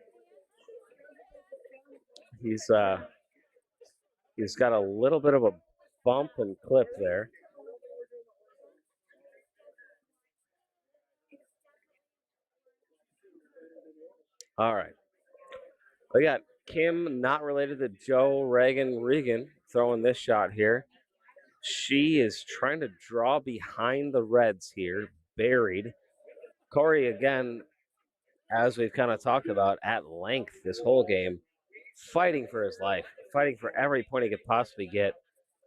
He's got a little bit of a bump and clip there. All right. We got Kim, not related to Joe Regan, throwing this shot here. She is trying to draw behind the Reds here, buried. Corey, again, as we've kind of talked about at length this whole game, fighting for his life, fighting for every point he could possibly get.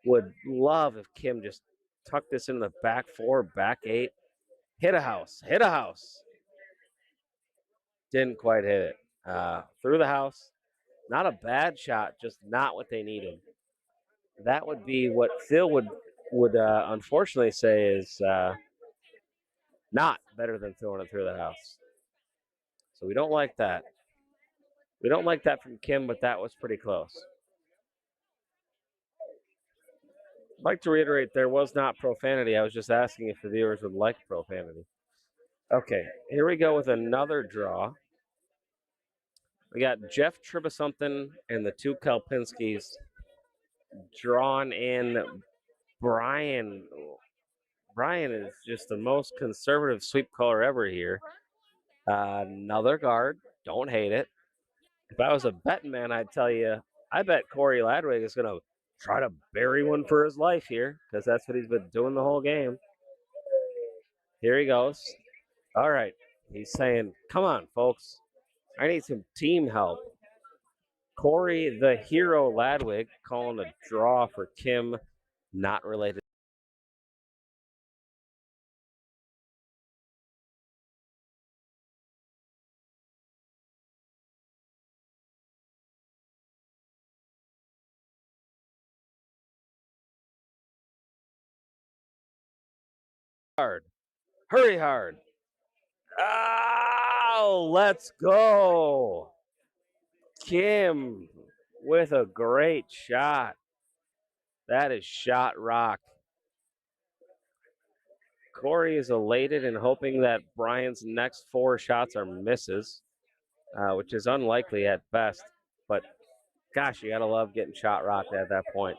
Would love if Kim just tucked this in the back four, back eight, hit a house, hit a house. Didn't quite hit it. Through the house. Not a bad shot, just not what they needed. That would be what Phil would unfortunately say is not better than throwing it through the house. So we don't like that. We don't like that from Kim, but that was pretty close. I'd like to reiterate, there was not profanity. I was just asking if the viewers would like profanity. Okay, here we go with another draw. We got Jeff Tribasomething and the two Kelpinskis drawn in. Brian is just the most conservative sweep caller ever here. Another guard. Don't hate it. If I was a betting man, I'd tell you, I bet Corey Ladwig is going to try to bury one for his life here because that's what he's been doing the whole game. Here he goes. All right. He's saying, come on, folks. I need some team help. Corey, the hero Ladwig, calling a draw for Kim, not related. Hard. Hurry hard. Oh, let's go. Kim with a great shot. That is shot rock. Corey is elated and hoping that Brian's next four shots are misses, which is unlikely at best. But gosh, you got to love getting shot rocked at that point.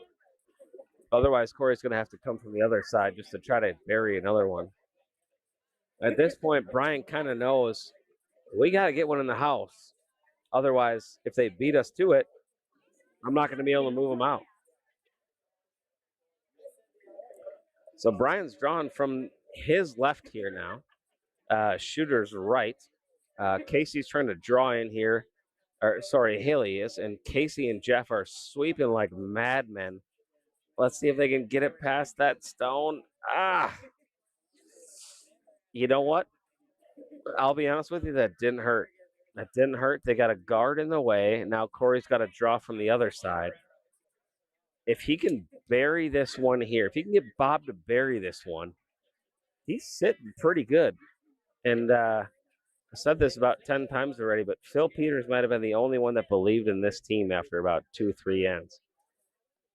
Otherwise, Corey's going to have to come from the other side just to try to bury another one. At this point, Brian kind of knows we got to get one in the house. Otherwise, if they beat us to it, I'm not going to be able to move them out. So Brian's drawn from his left here now. Shooter's right. Casey's trying to draw in here. Or sorry, Haley is. And Casey and Jeff are sweeping like madmen. Let's see if they can get it past that stone. You know what? I'll be honest with you, that didn't hurt. That didn't hurt. They got a guard in the way. Now Corey's got to draw from the other side. If he can bury this one here, if he can get Bob to bury this one, he's sitting pretty good. And I said this about 10 times already, but Phil Peters might have been the only one that believed in this team after about 2-3 ends.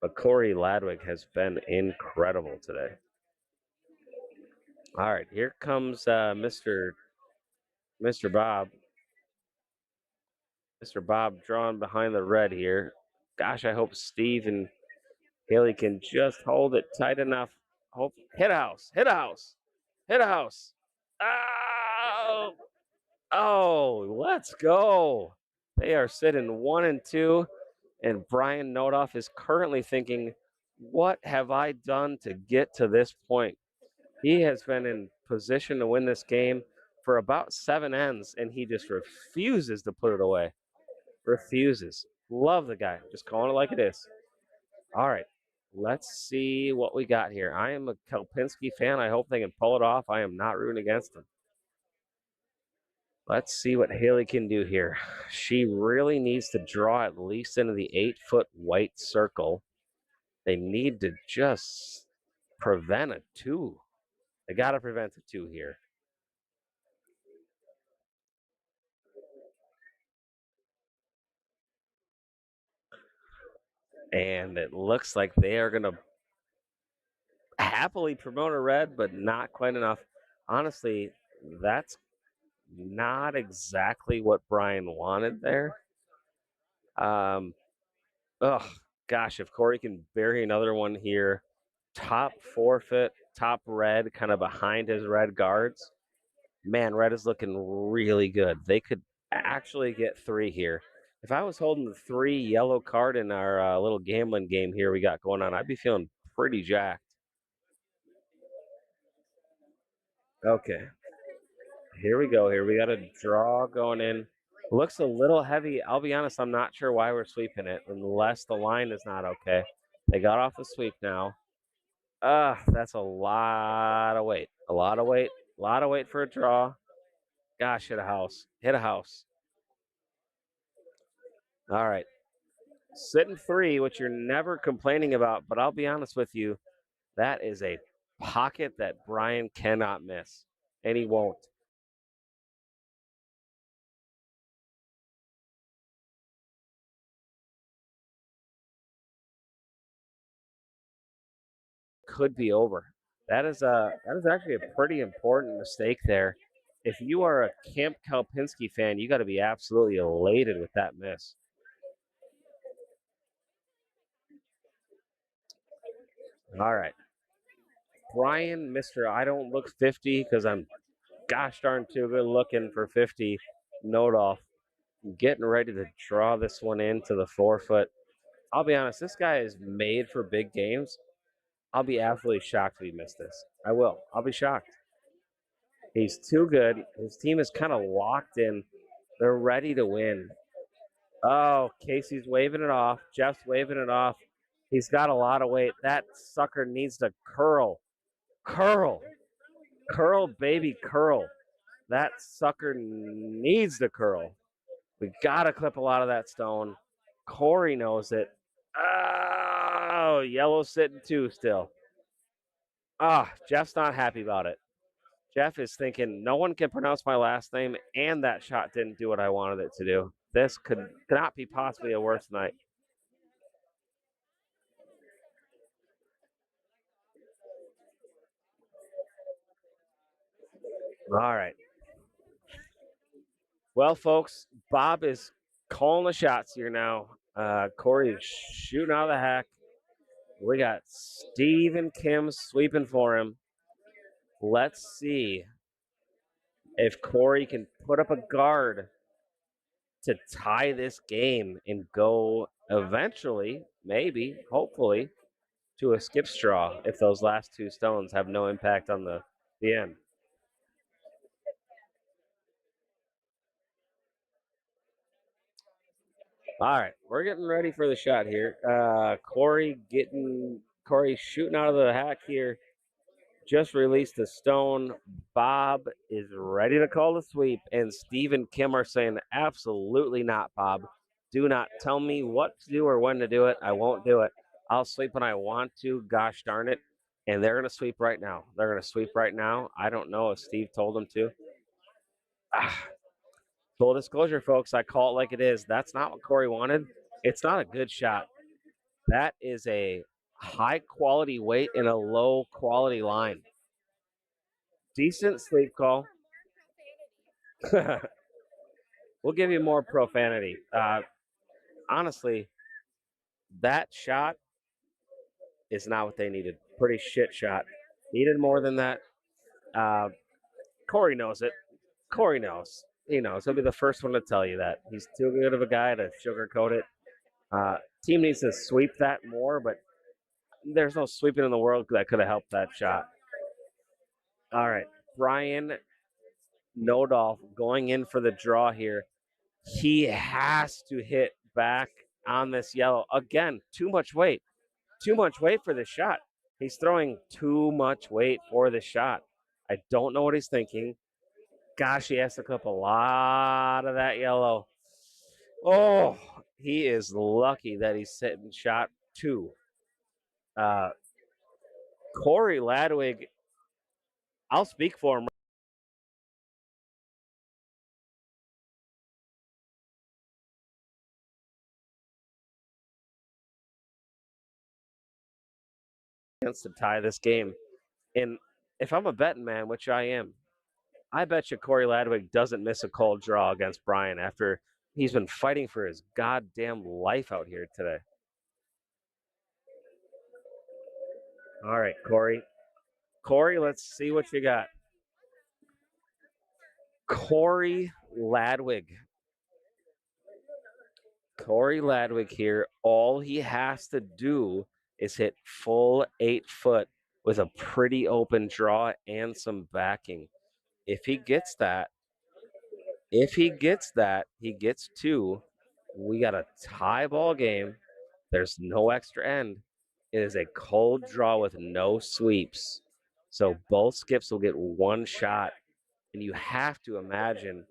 But Corey Ladwig has been incredible today. All right, here comes Mr. Bob. Mr. Bob drawing behind the red here. Gosh, I hope Steve and Haley can just hold it tight enough. Hope hit a house, hit a house, hit a house. Oh, let's go. They are sitting 1 and 2, and Brian Nodoff is currently thinking, what have I done to get to this point? He has been in position to win this game for about 7 ends, and he just refuses to put it away. Refuses. Love the guy. Just calling it like it is. All right. Let's see what we got here. I am a Kelpinski fan. I hope they can pull it off. I am not rooting against them. Let's see what Haley can do here. She really needs to draw at least into the 8-foot white circle. They need to just prevent a 2. They got to prevent a 2 here. And it looks like they are going to happily promote a red, but not quite enough. Honestly, that's not exactly what Brian wanted there. Gosh, if Corey can bury another one here, top forfeit, top red, kind of behind his red guards. Man, red is looking really good. They could actually get 3 here. If I was holding the 3 yellow card in our little gambling game here we got going on, I'd be feeling pretty jacked. Okay. Here we go. Here we got a draw going in. Looks a little heavy. I'll be honest, I'm not sure why we're sweeping it unless the line is not okay. They got off the sweep now. That's a lot of weight. A lot of weight. A lot of weight for a draw. Gosh, hit a house. Hit a house. All right. Sitting 3, which you're never complaining about, but I'll be honest with you, that is a pocket that Brian cannot miss, and he won't. Could be over. That is actually a pretty important mistake there. If you are a Camp Kalpinski fan, you got to be absolutely elated with that miss. All right. Brian, Mr. I don't look 50 because I'm gosh darn too good looking for 50. Note off. Getting ready to draw this one into the 4-foot. I'll be honest, this guy is made for big games. I'll be absolutely shocked if he missed this. I will. I'll be shocked. He's too good. His team is kind of locked in. They're ready to win. Oh, Casey's waving it off. Jeff's waving it off. He's got a lot of weight. That sucker needs to curl. Curl. Curl, baby, curl. That sucker needs to curl. We got to clip a lot of that stone. Corey knows it. Oh, yellow sitting 2 still. Jeff's not happy about it. Jeff is thinking, no one can pronounce my last name, and that shot didn't do what I wanted it to do. This could not be possibly a worse night. All right. Well, folks, Bob is calling the shots here now. Corey is shooting out of the hack. We got Steve and Kim sweeping for him. Let's see if Corey can put up a guard to tie this game and go eventually, maybe, hopefully, to a skip straw if those last 2 stones have no impact on the end. All right, we're getting ready for the shot here. Corey shooting out of the hack here. just released the stone. Bob is ready to call the sweep, and Steve and Kim are saying, absolutely not, Bob. Do not tell me what to do or when to do it. I won't do it. I'll sweep when I want to. Gosh darn it. And they're going to sweep right now. They're going to sweep right now. I don't know if Steve told them to. Full disclosure, folks, I call it like it is. That's not what Corey wanted. It's not a good shot. That is a high quality weight in a low quality line. Decent sleep call. We'll give you more profanity. Honestly, that shot is not what they needed. Pretty shit shot. Needed more than that. Corey knows it. Corey knows. He knows. He'll be the first one to tell you that. He's too good of a guy to sugarcoat it. Team needs to sweep that more, but there's no sweeping in the world that could have helped that shot. All right. Brian Nodolf going in for the draw here. He has to hit back on this yellow. Again, too much weight. Too much weight for this shot. He's throwing too much weight for the shot. I don't know what he's thinking. Gosh, he has to clip a lot of that yellow. Oh, he is lucky that he's sitting shot 2. Corey Ladwig, I'll speak for him. To tie this game. And if I'm a betting man, which I am, I bet you Corey Ladwig doesn't miss a cold draw against Brian after he's been fighting for his goddamn life out here today. All right, Corey. Corey, let's see what you got. Corey Ladwig. Corey Ladwig here. All he has to do is hit full 8 foot with a pretty open draw and some backing. If he gets that, he gets 2. We got a tie ball game. There's no extra end. It is a cold draw with no sweeps. So both skips will get 1 shot. And you have to imagine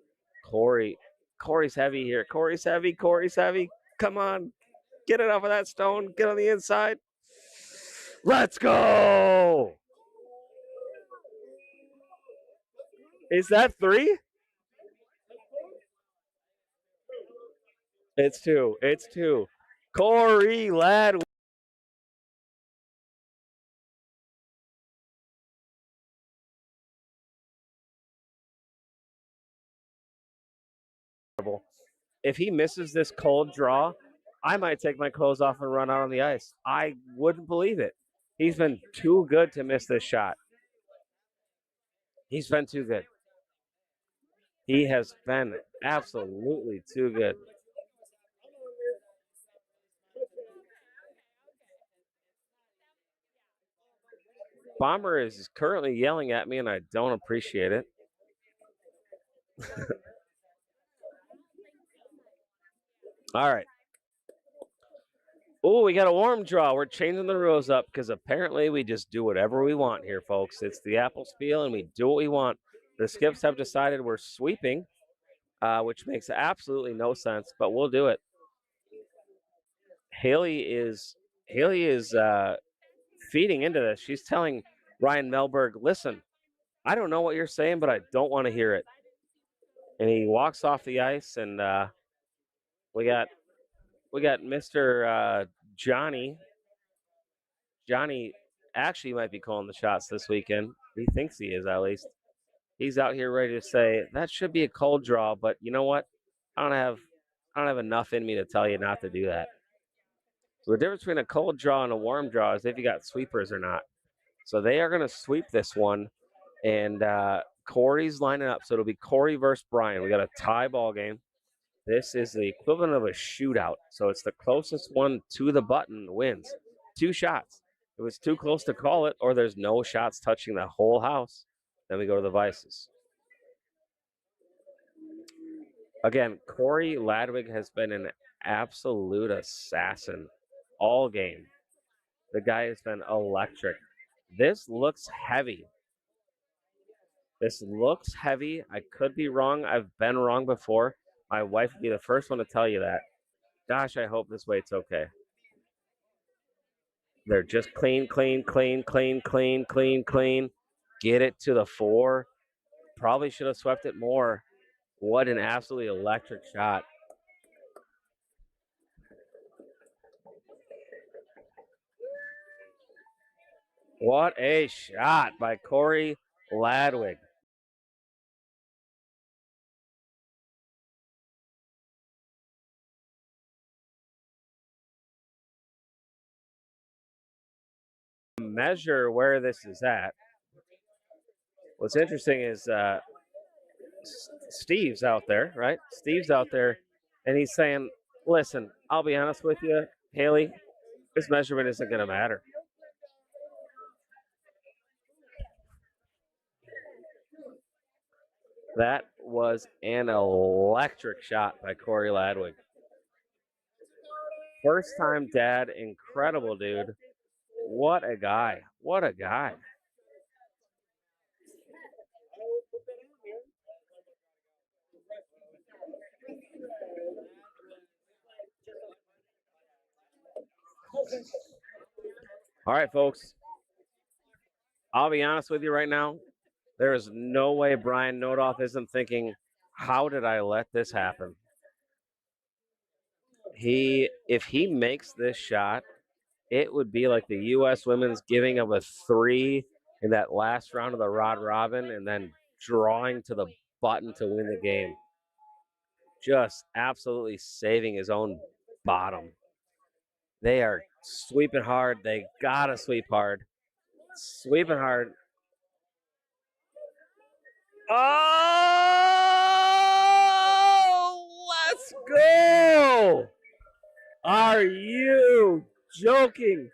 Corey's heavy here. Corey's heavy. Come on. Get it off of that stone. Get on the inside. Let's go. Is that 3? It's 2. It's 2. Corey Ladd. If he misses this cold draw, I might take my clothes off and run out on the ice. I wouldn't believe it. He's been too good to miss this shot. He's been too good. He has been absolutely too good. Bomber is currently yelling at me, and I don't appreciate it. All right. Oh, we got a warm draw. We're changing the rules up because apparently we just do whatever we want here, folks. It's the Applespiel, and we do what we want. The Skips have decided we're sweeping, which makes absolutely no sense, but we'll do it. Haley is feeding into this. She's telling Ryan Melberg, "Listen, I don't know what you're saying, but I don't want to hear it." And he walks off the ice, and we got Mr. Johnny. Johnny actually might be calling the shots this weekend. He thinks he is, at least. He's out here ready to say that should be a cold draw, but you know what? I don't have enough in me to tell you not to do that. So the difference between a cold draw and a warm draw is if you got sweepers or not. So they are going to sweep this one, and Corey's lining up. So it'll be Corey versus Brian. We got a tie ball game. This is the equivalent of a shootout. So it's the closest one to the button wins. 2 shots. If it's too close to call it, or there's no shots touching the whole house, then we go to the vices. Again, Corey Ladwig has been an absolute assassin all game. The guy has been electric. This looks heavy. This looks heavy. I could be wrong. I've been wrong before. My wife would be the first one to tell you that. Gosh, I hope this weight's okay. They're just clean, clean, clean, clean, clean, clean, clean. Get it to the 4. Probably should have swept it more. What an absolutely electric shot. What a shot by Corey Ladwig. Measure where this is at. What's interesting is Steve's out there, right? Steve's out there, and he's saying, listen, I'll be honest with you, Haley, this measurement isn't going to matter. That was an electric shot by Corey Ladwig. First time dad, incredible dude. What a guy. What a guy. All right, folks. I'll be honest with you right now. There is no way Brian Nodoff isn't thinking, how did I let this happen? If he makes this shot, it would be like the U.S. women's giving up a 3 in that last round of the Rod Robin and then drawing to the button to win the game. Just absolutely saving his own bottom. They are sweeping hard. They gotta sweep hard. Sweeping hard. Oh, let's go! Are you joking?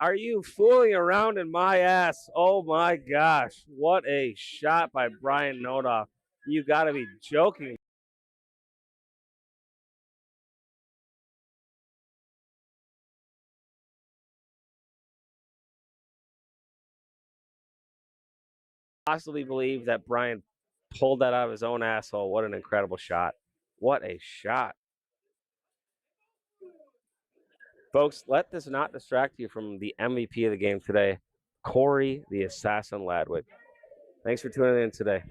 Are you fooling around in my ass? Oh my gosh. What a shot by Brian Nodoff. You got to be joking. Possibly believe that Brian pulled that out of his own asshole. What an incredible shot. What a shot. Folks, let this not distract you from the MVP of the game today, Corey the Assassin Ladwig. Thanks for tuning in today.